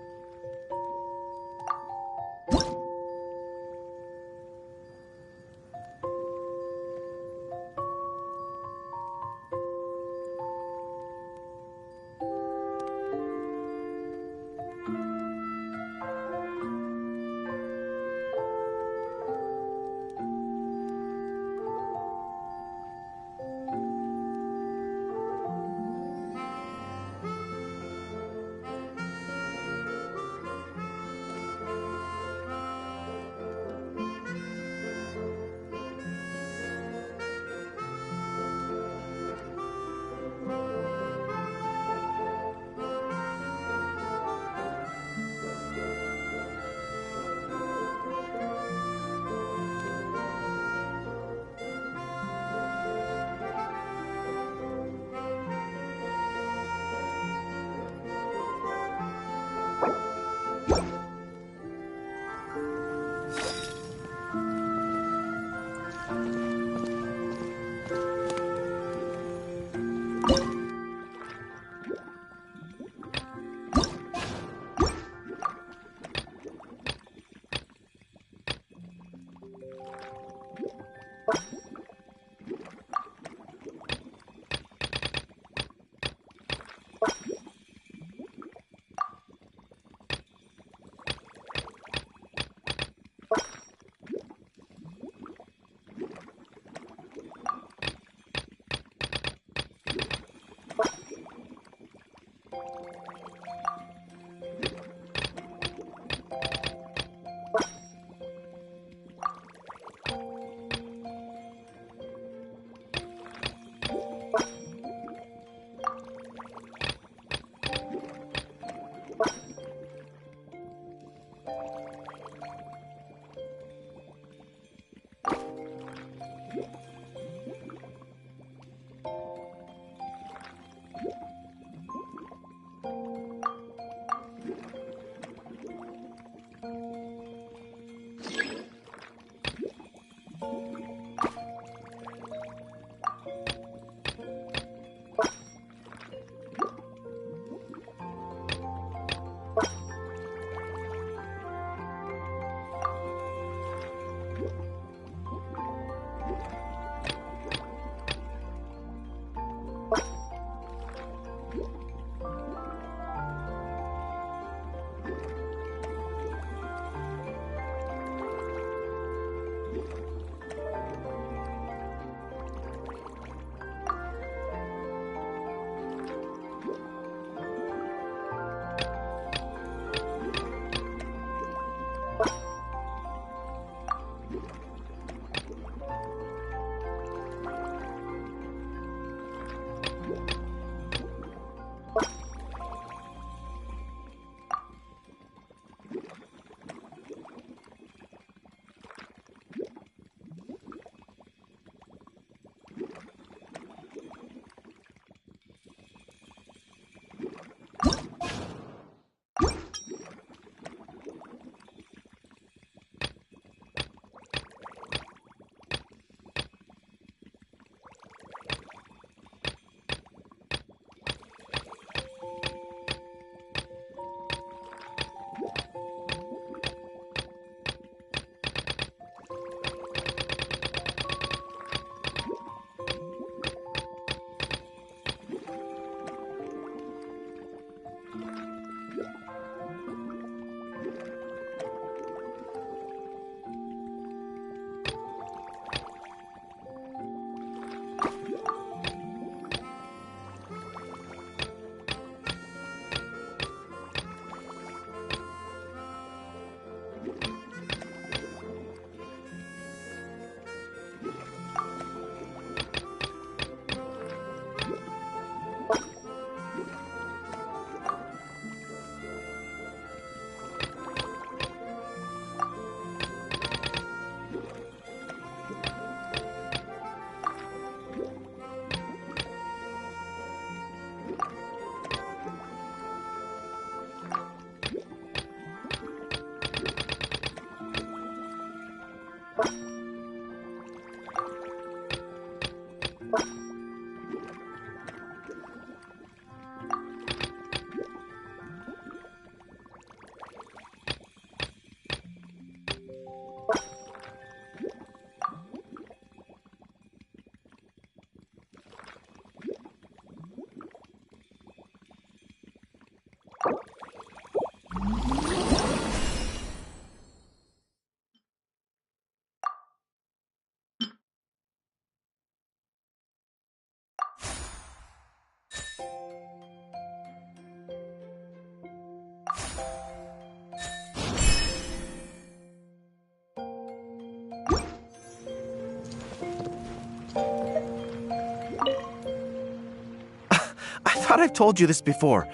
I thought I've told you this before.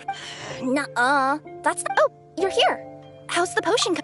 Nuh-uh. That's the— Oh, you're here. How's the potion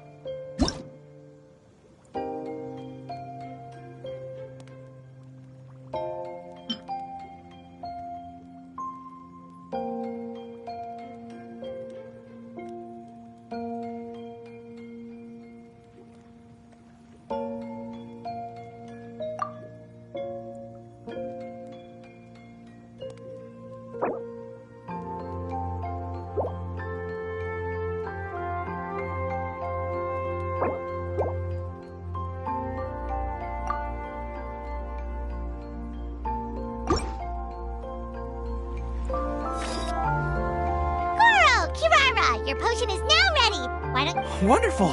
Your potion is now ready. Why don't— Wonderful!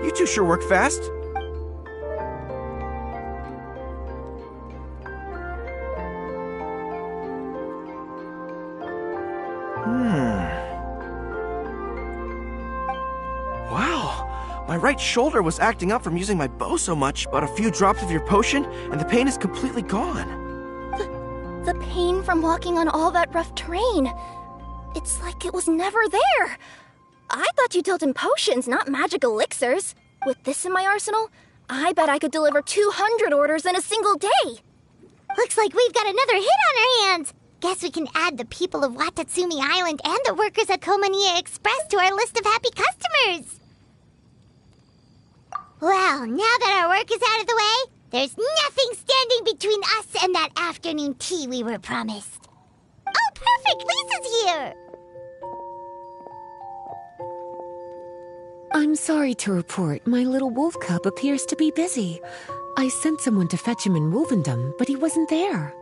You two sure work fast. Wow! My right shoulder was acting up from using my bow so much, but a few drops of your potion, and the pain is completely gone. The pain from walking on all that rough terrain. It's like it was never there. I thought you dealt in potions, not magic elixirs. With this in my arsenal, I bet I could deliver 200 orders in a single day. Looks like we've got another hit on our hands. Guess we can add the people of Watatsumi Island and the workers at Komaniya Express to our list of happy customers. Well, now that our work is out of the way, there's nothing standing between us and that afternoon tea we were promised. Oh, perfect! Lisa's here! I'm sorry to report, my little wolf cub appears to be busy. I sent someone to fetch him in Wolvendom, but he wasn't there.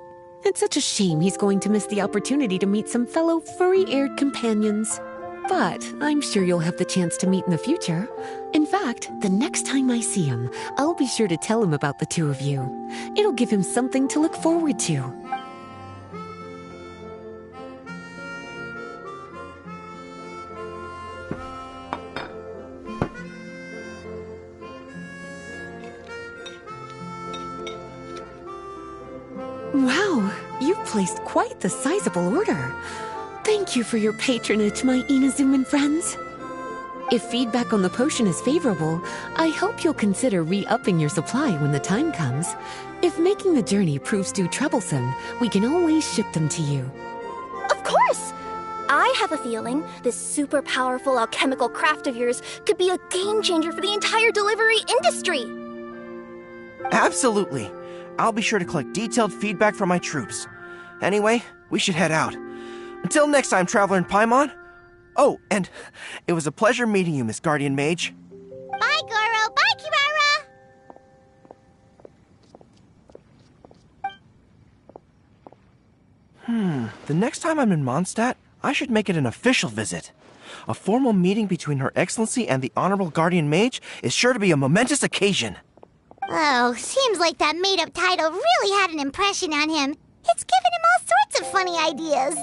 It's such a shame he's going to miss the opportunity to meet some fellow furry-haired companions. But I'm sure you'll have the chance to meet in the future. In fact, the next time I see him, I'll be sure to tell him about the two of you. It'll give him something to look forward to. Wow, you've placed quite the sizable order. Thank you for your patronage, my Inazuman friends. If feedback on the potion is favorable, I hope you'll consider re-upping your supply when the time comes. If making the journey proves too troublesome, we can always ship them to you. Of course! I have a feeling this super powerful alchemical craft of yours could be a game changer for the entire delivery industry. Absolutely. I'll be sure to collect detailed feedback from my troops. Anyway, we should head out. Until next time, Traveler in Paimon. Oh, and it was a pleasure meeting you, Miss Guardian Mage. Bye, Goro. Bye, Kirara. The next time I'm in Mondstadt, I should make it an official visit. A formal meeting between Her Excellency and the Honorable Guardian Mage is sure to be a momentous occasion. Oh, seems like that made-up title really had an impression on him. It's given him all sorts of funny ideas.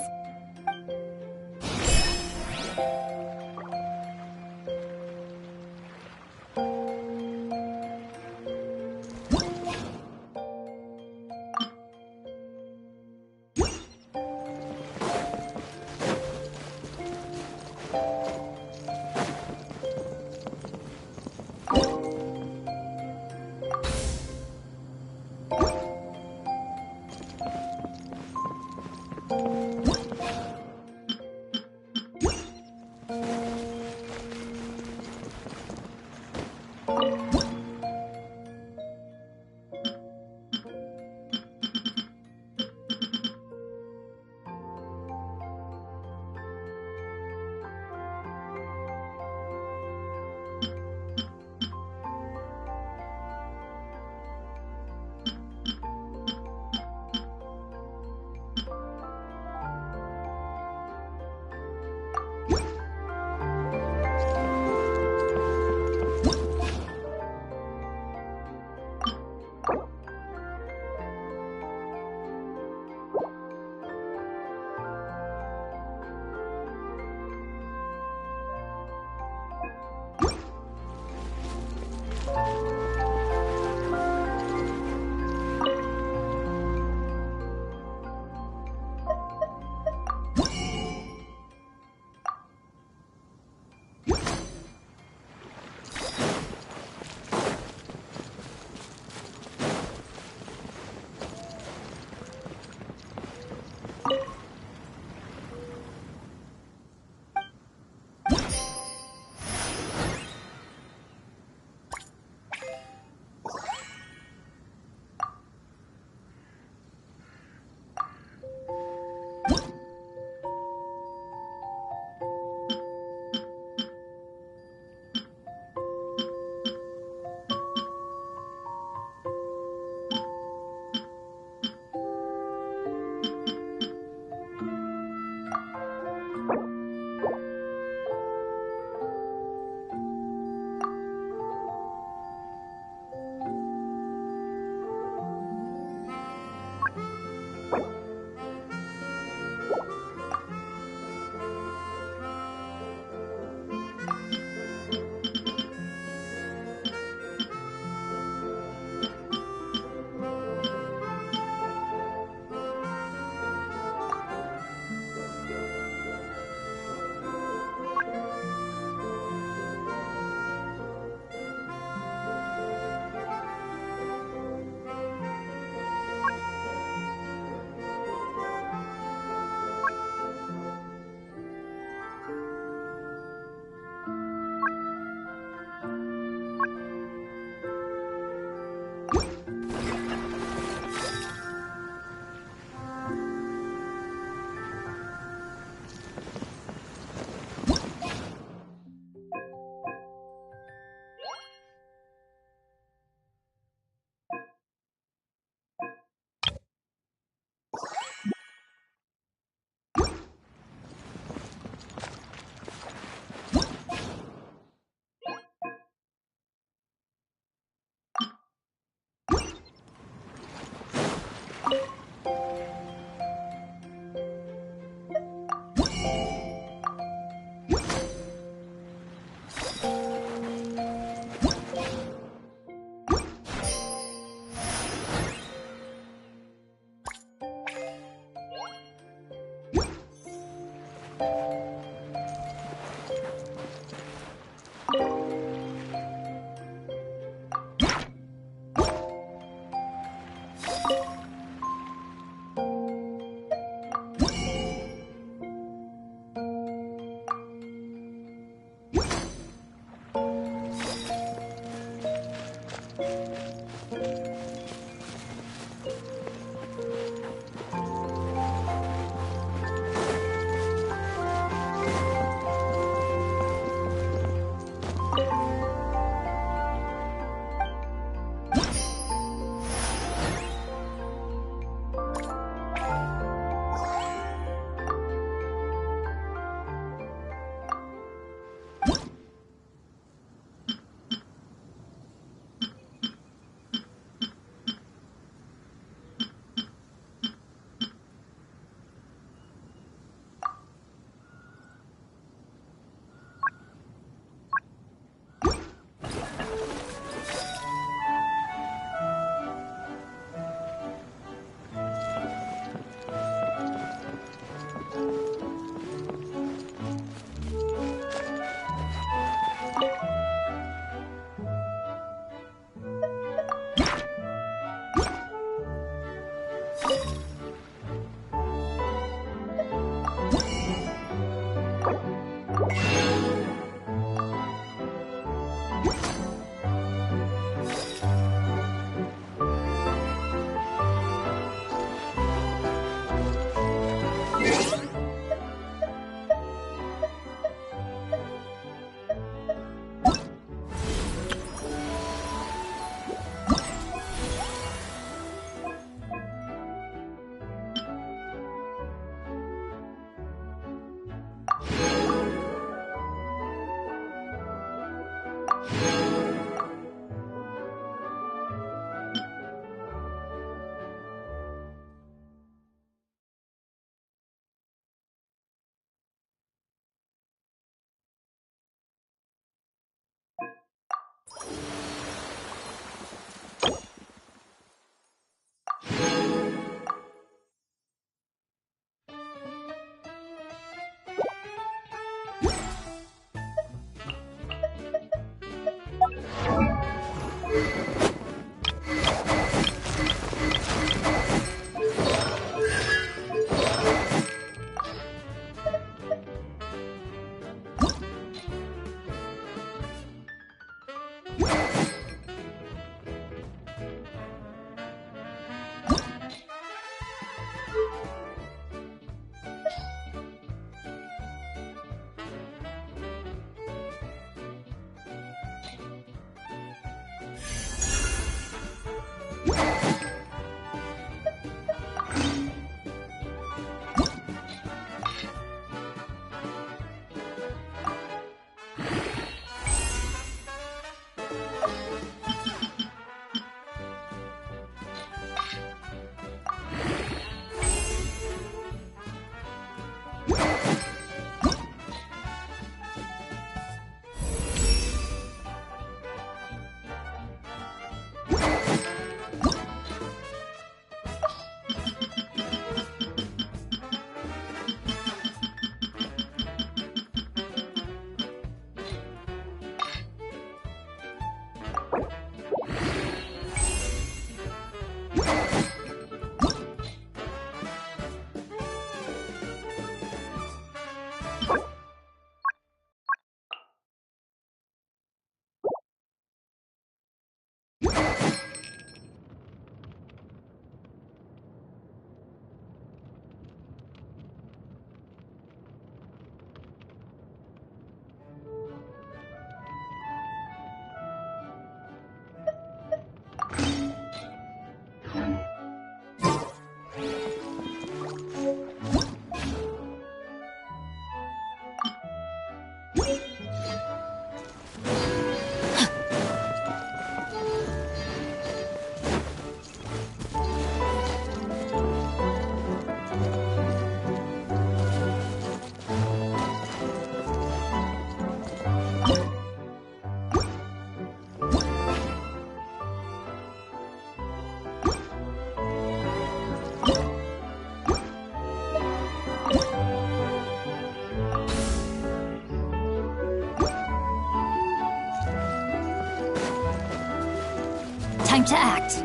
Time to act.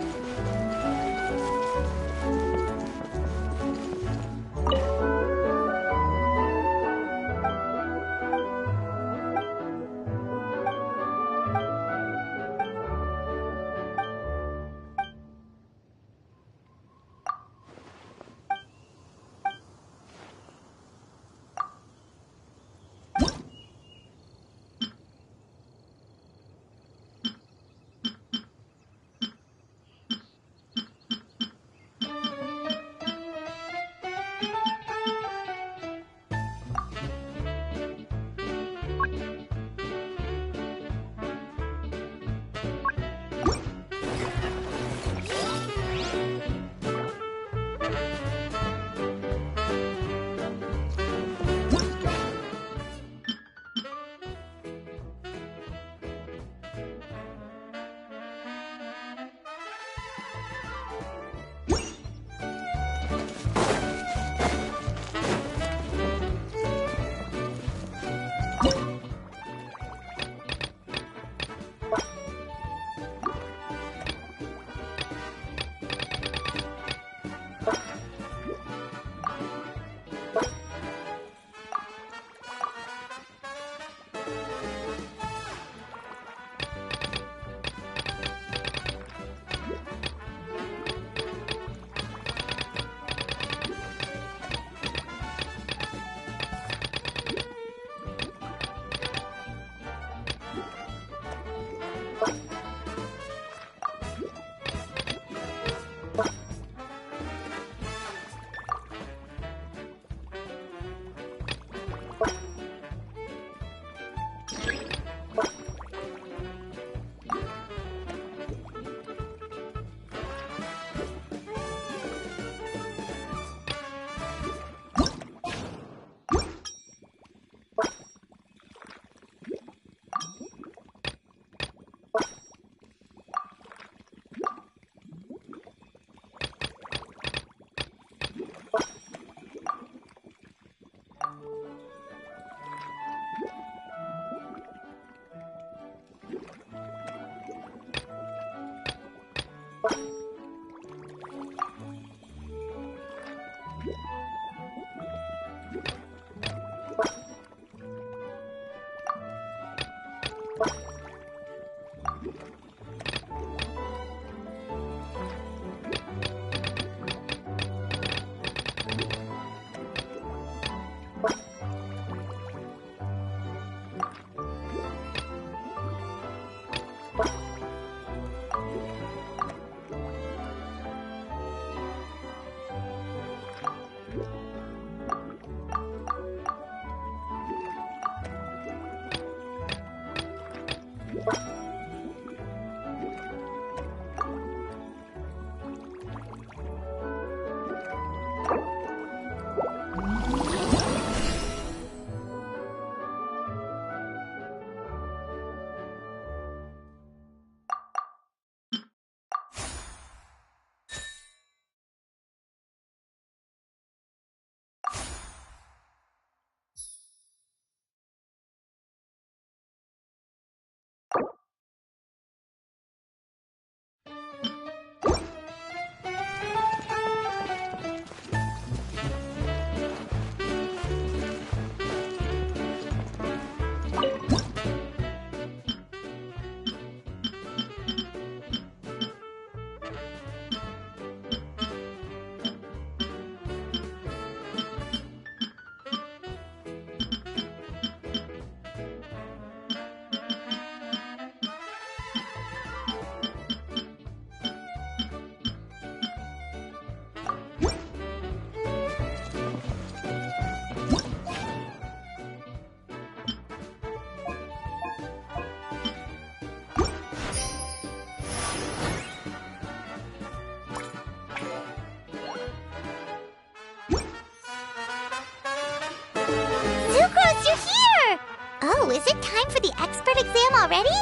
Oh, is it time for the expert exam already?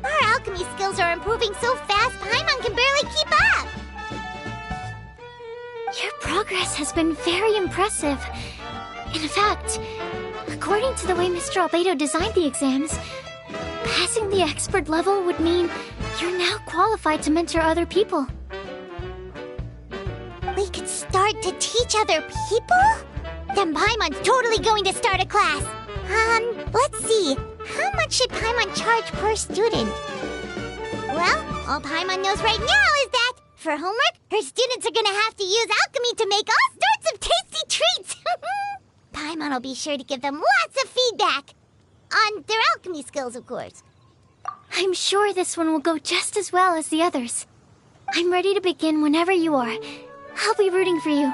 Our alchemy skills are improving so fast, Paimon can barely keep up! Your progress has been very impressive. In fact, according to the way Mr. Albedo designed the exams, passing the expert level would mean you're now qualified to mentor other people. We could start to teach other people? Then Paimon's totally going to start a class. Let's see. How much should Paimon charge per student? Well, all Paimon knows right now is that, for homework, her students are gonna have to use alchemy to make all sorts of tasty treats. Paimon will be sure to give them lots of feedback. On their alchemy skills, of course. I'm sure this one will go just as well as the others. I'm ready to begin whenever you are. I'll be rooting for you.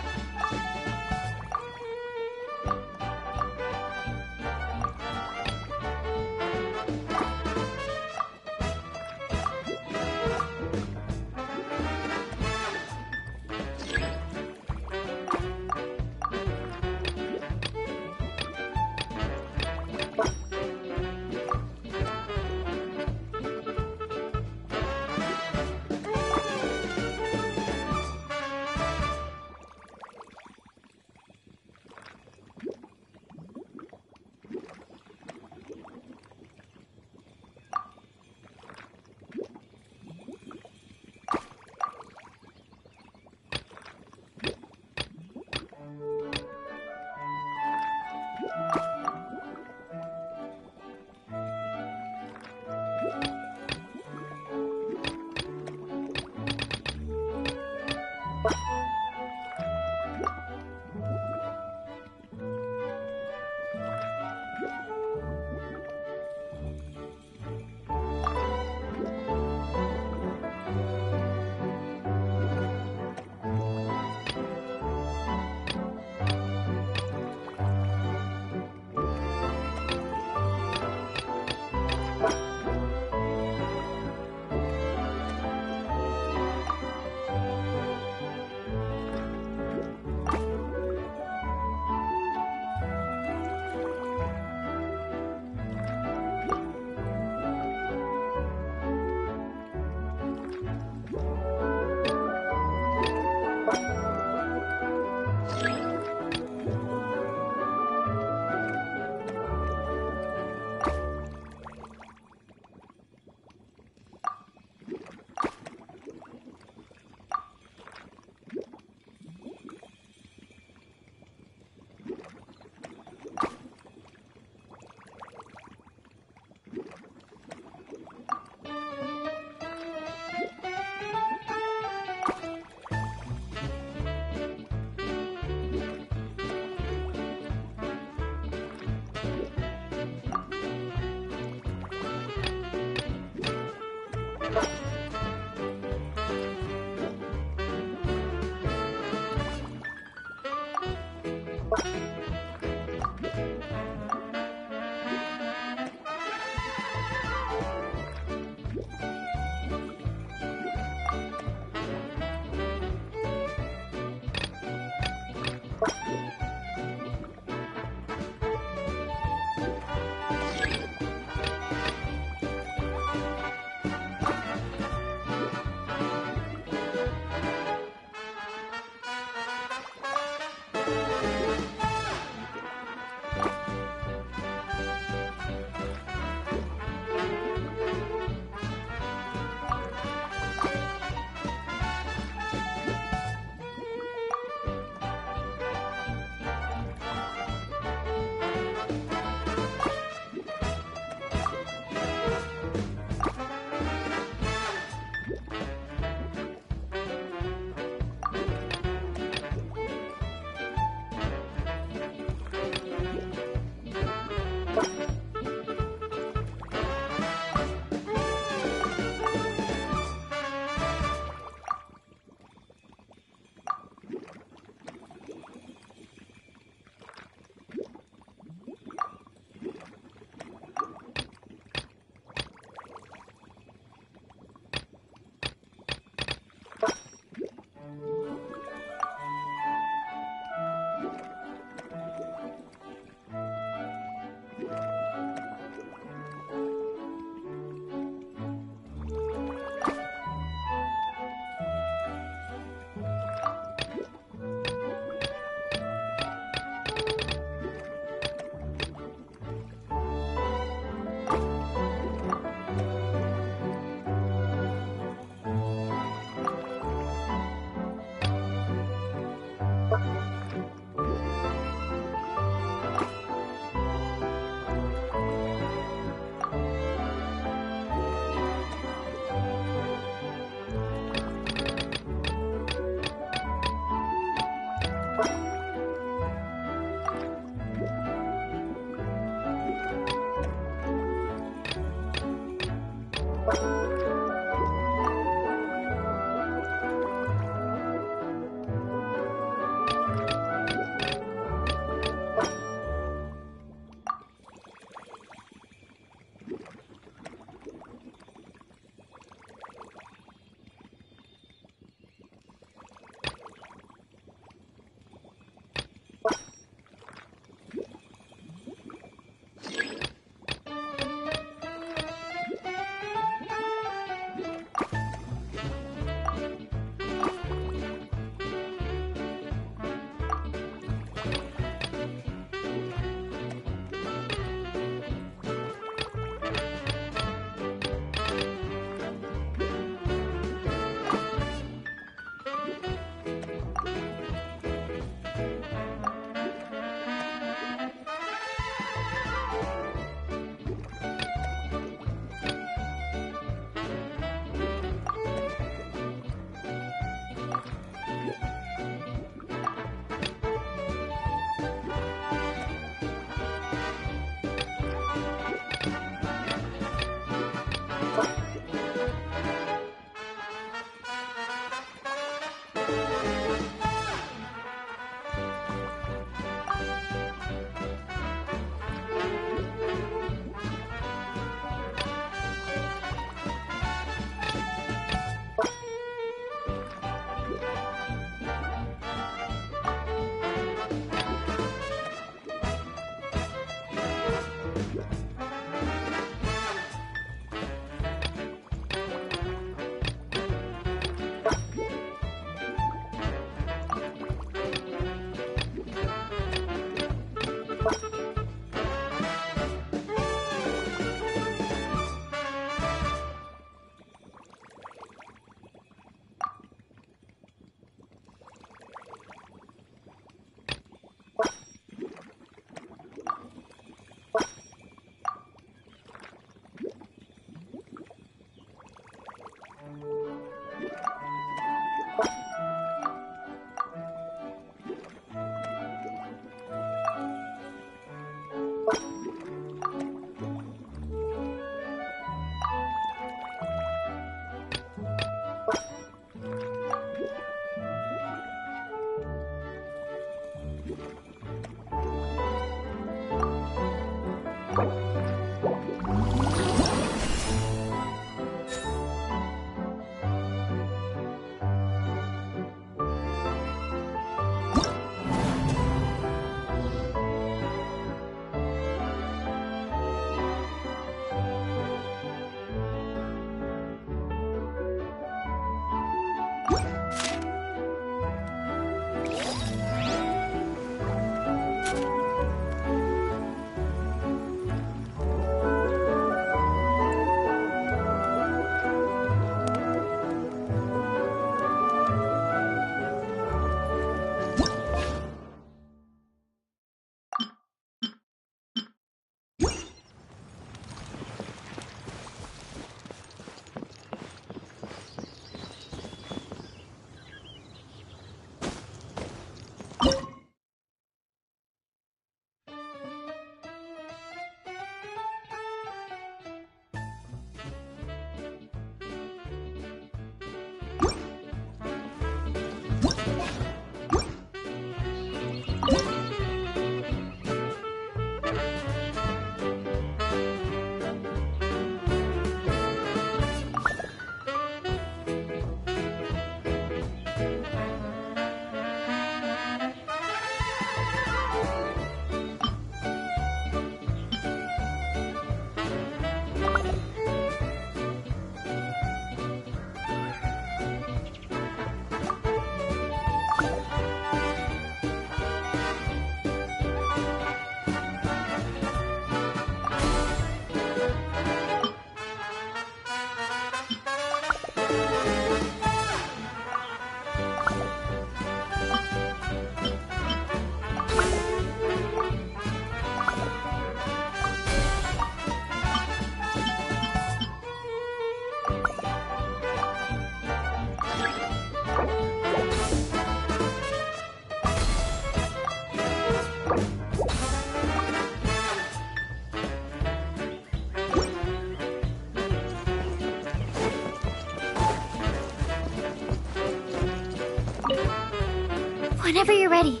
Whenever you're ready,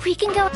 we can go.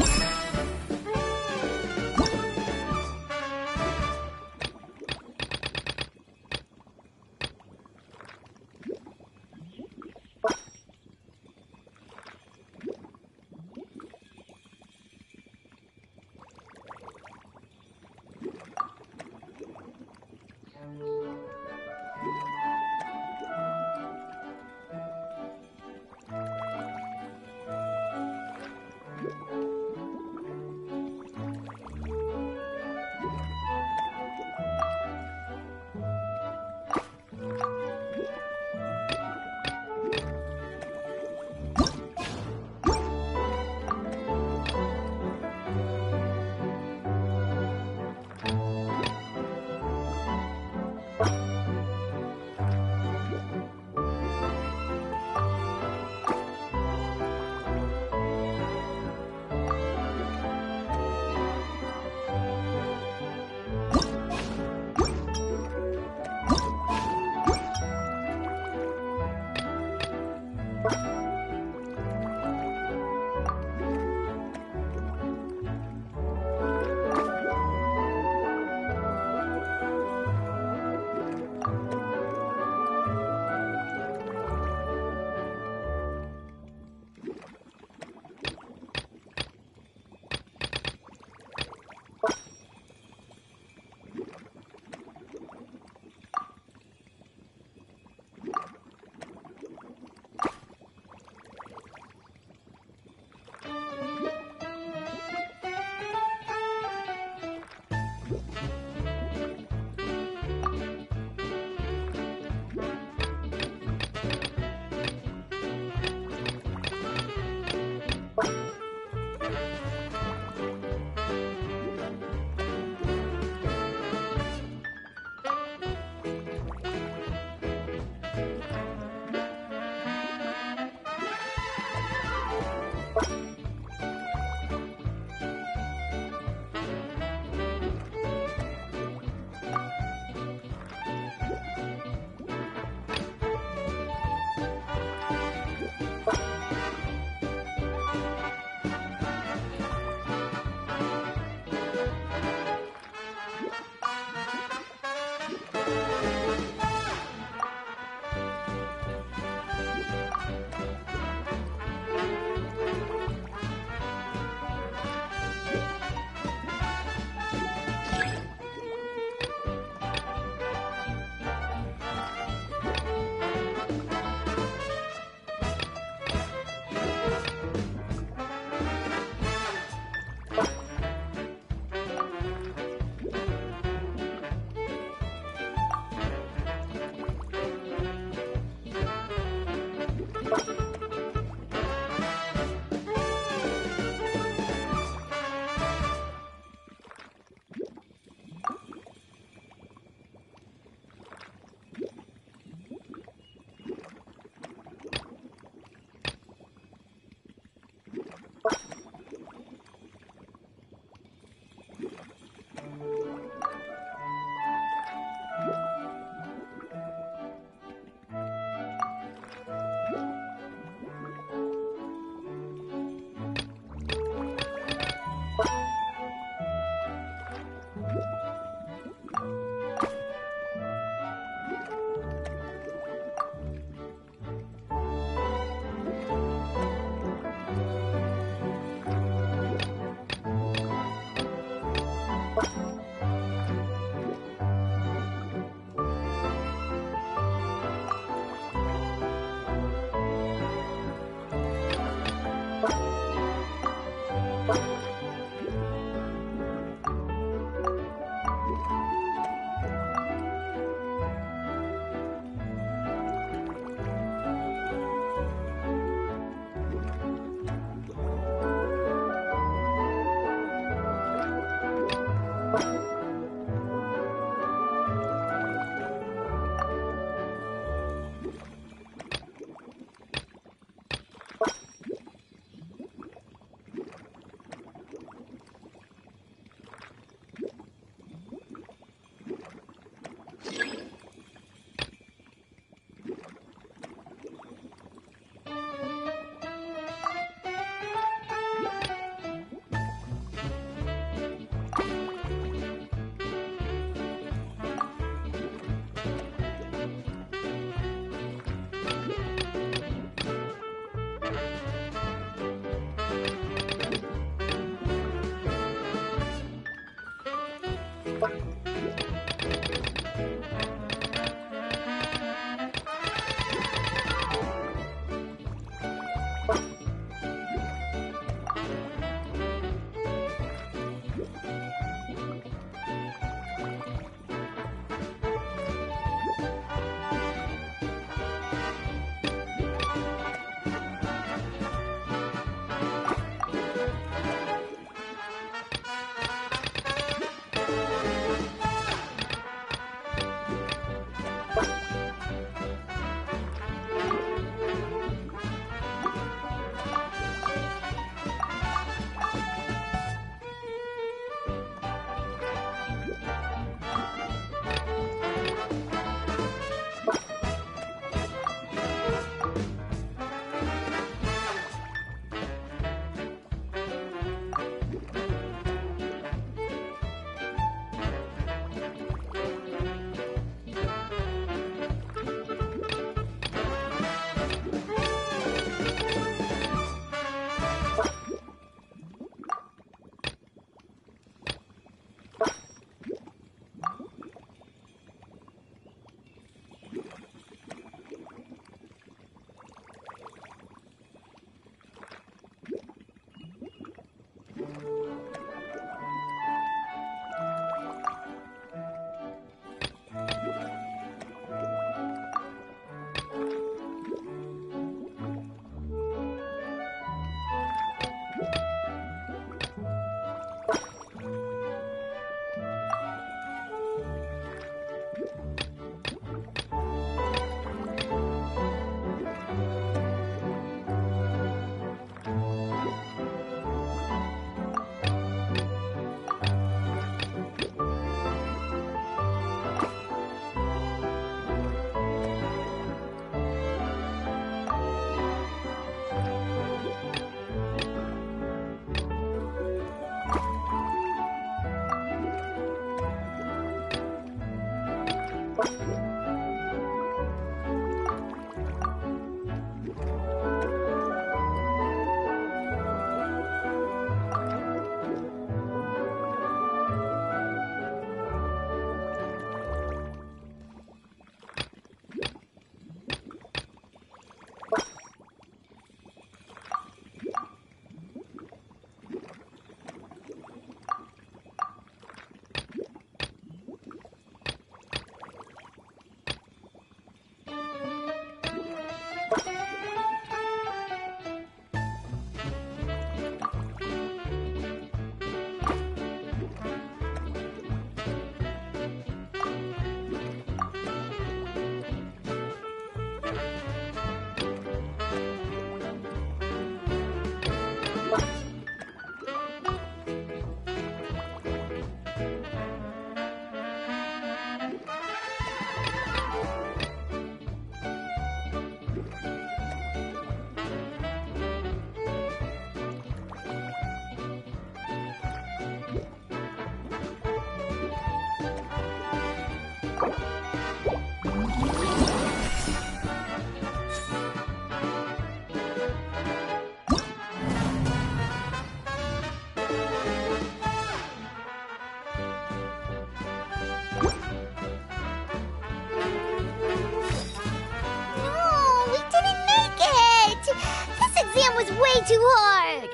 too hard!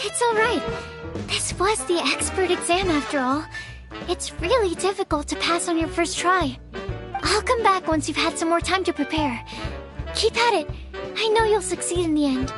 It's alright. This was the expert exam after all. It's really difficult to pass on your first try. I'll come back once you've had some more time to prepare. Keep at it. I know you'll succeed in the end.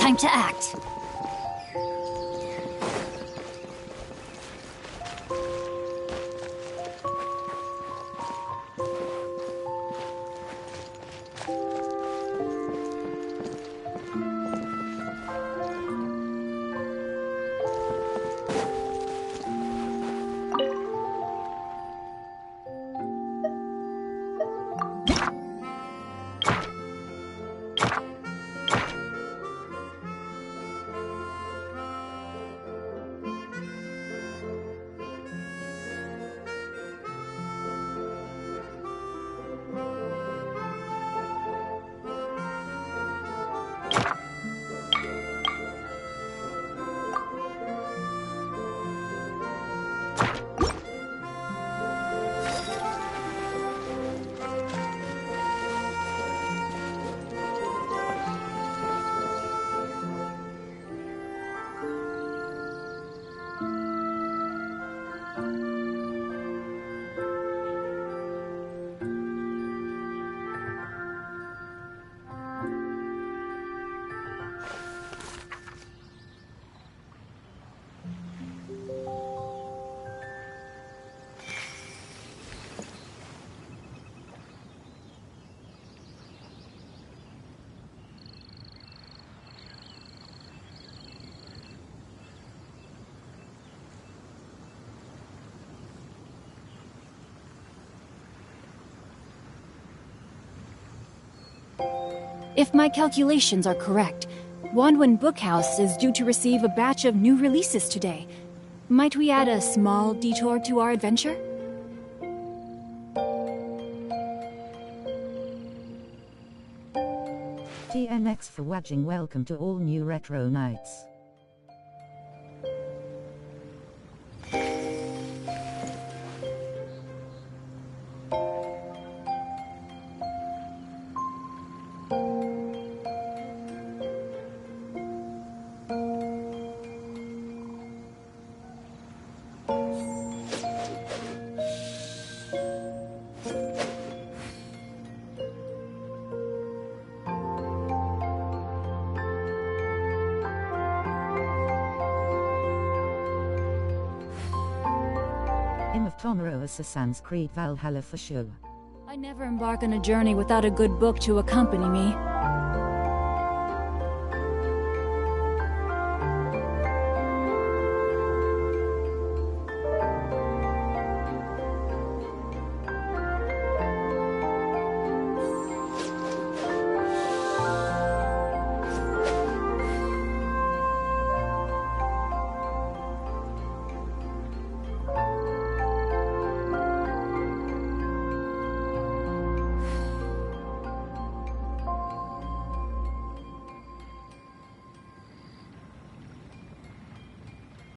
Time to act. If my calculations are correct, Wanwan Bookhouse is due to receive a batch of new releases today. Might we add a small detour to our adventure? TNX for watching. Welcome to all new Retro Nights. Im of Tomorrow Assassin's Creed Valhalla for sure. I never embark on a journey without a good book to accompany me.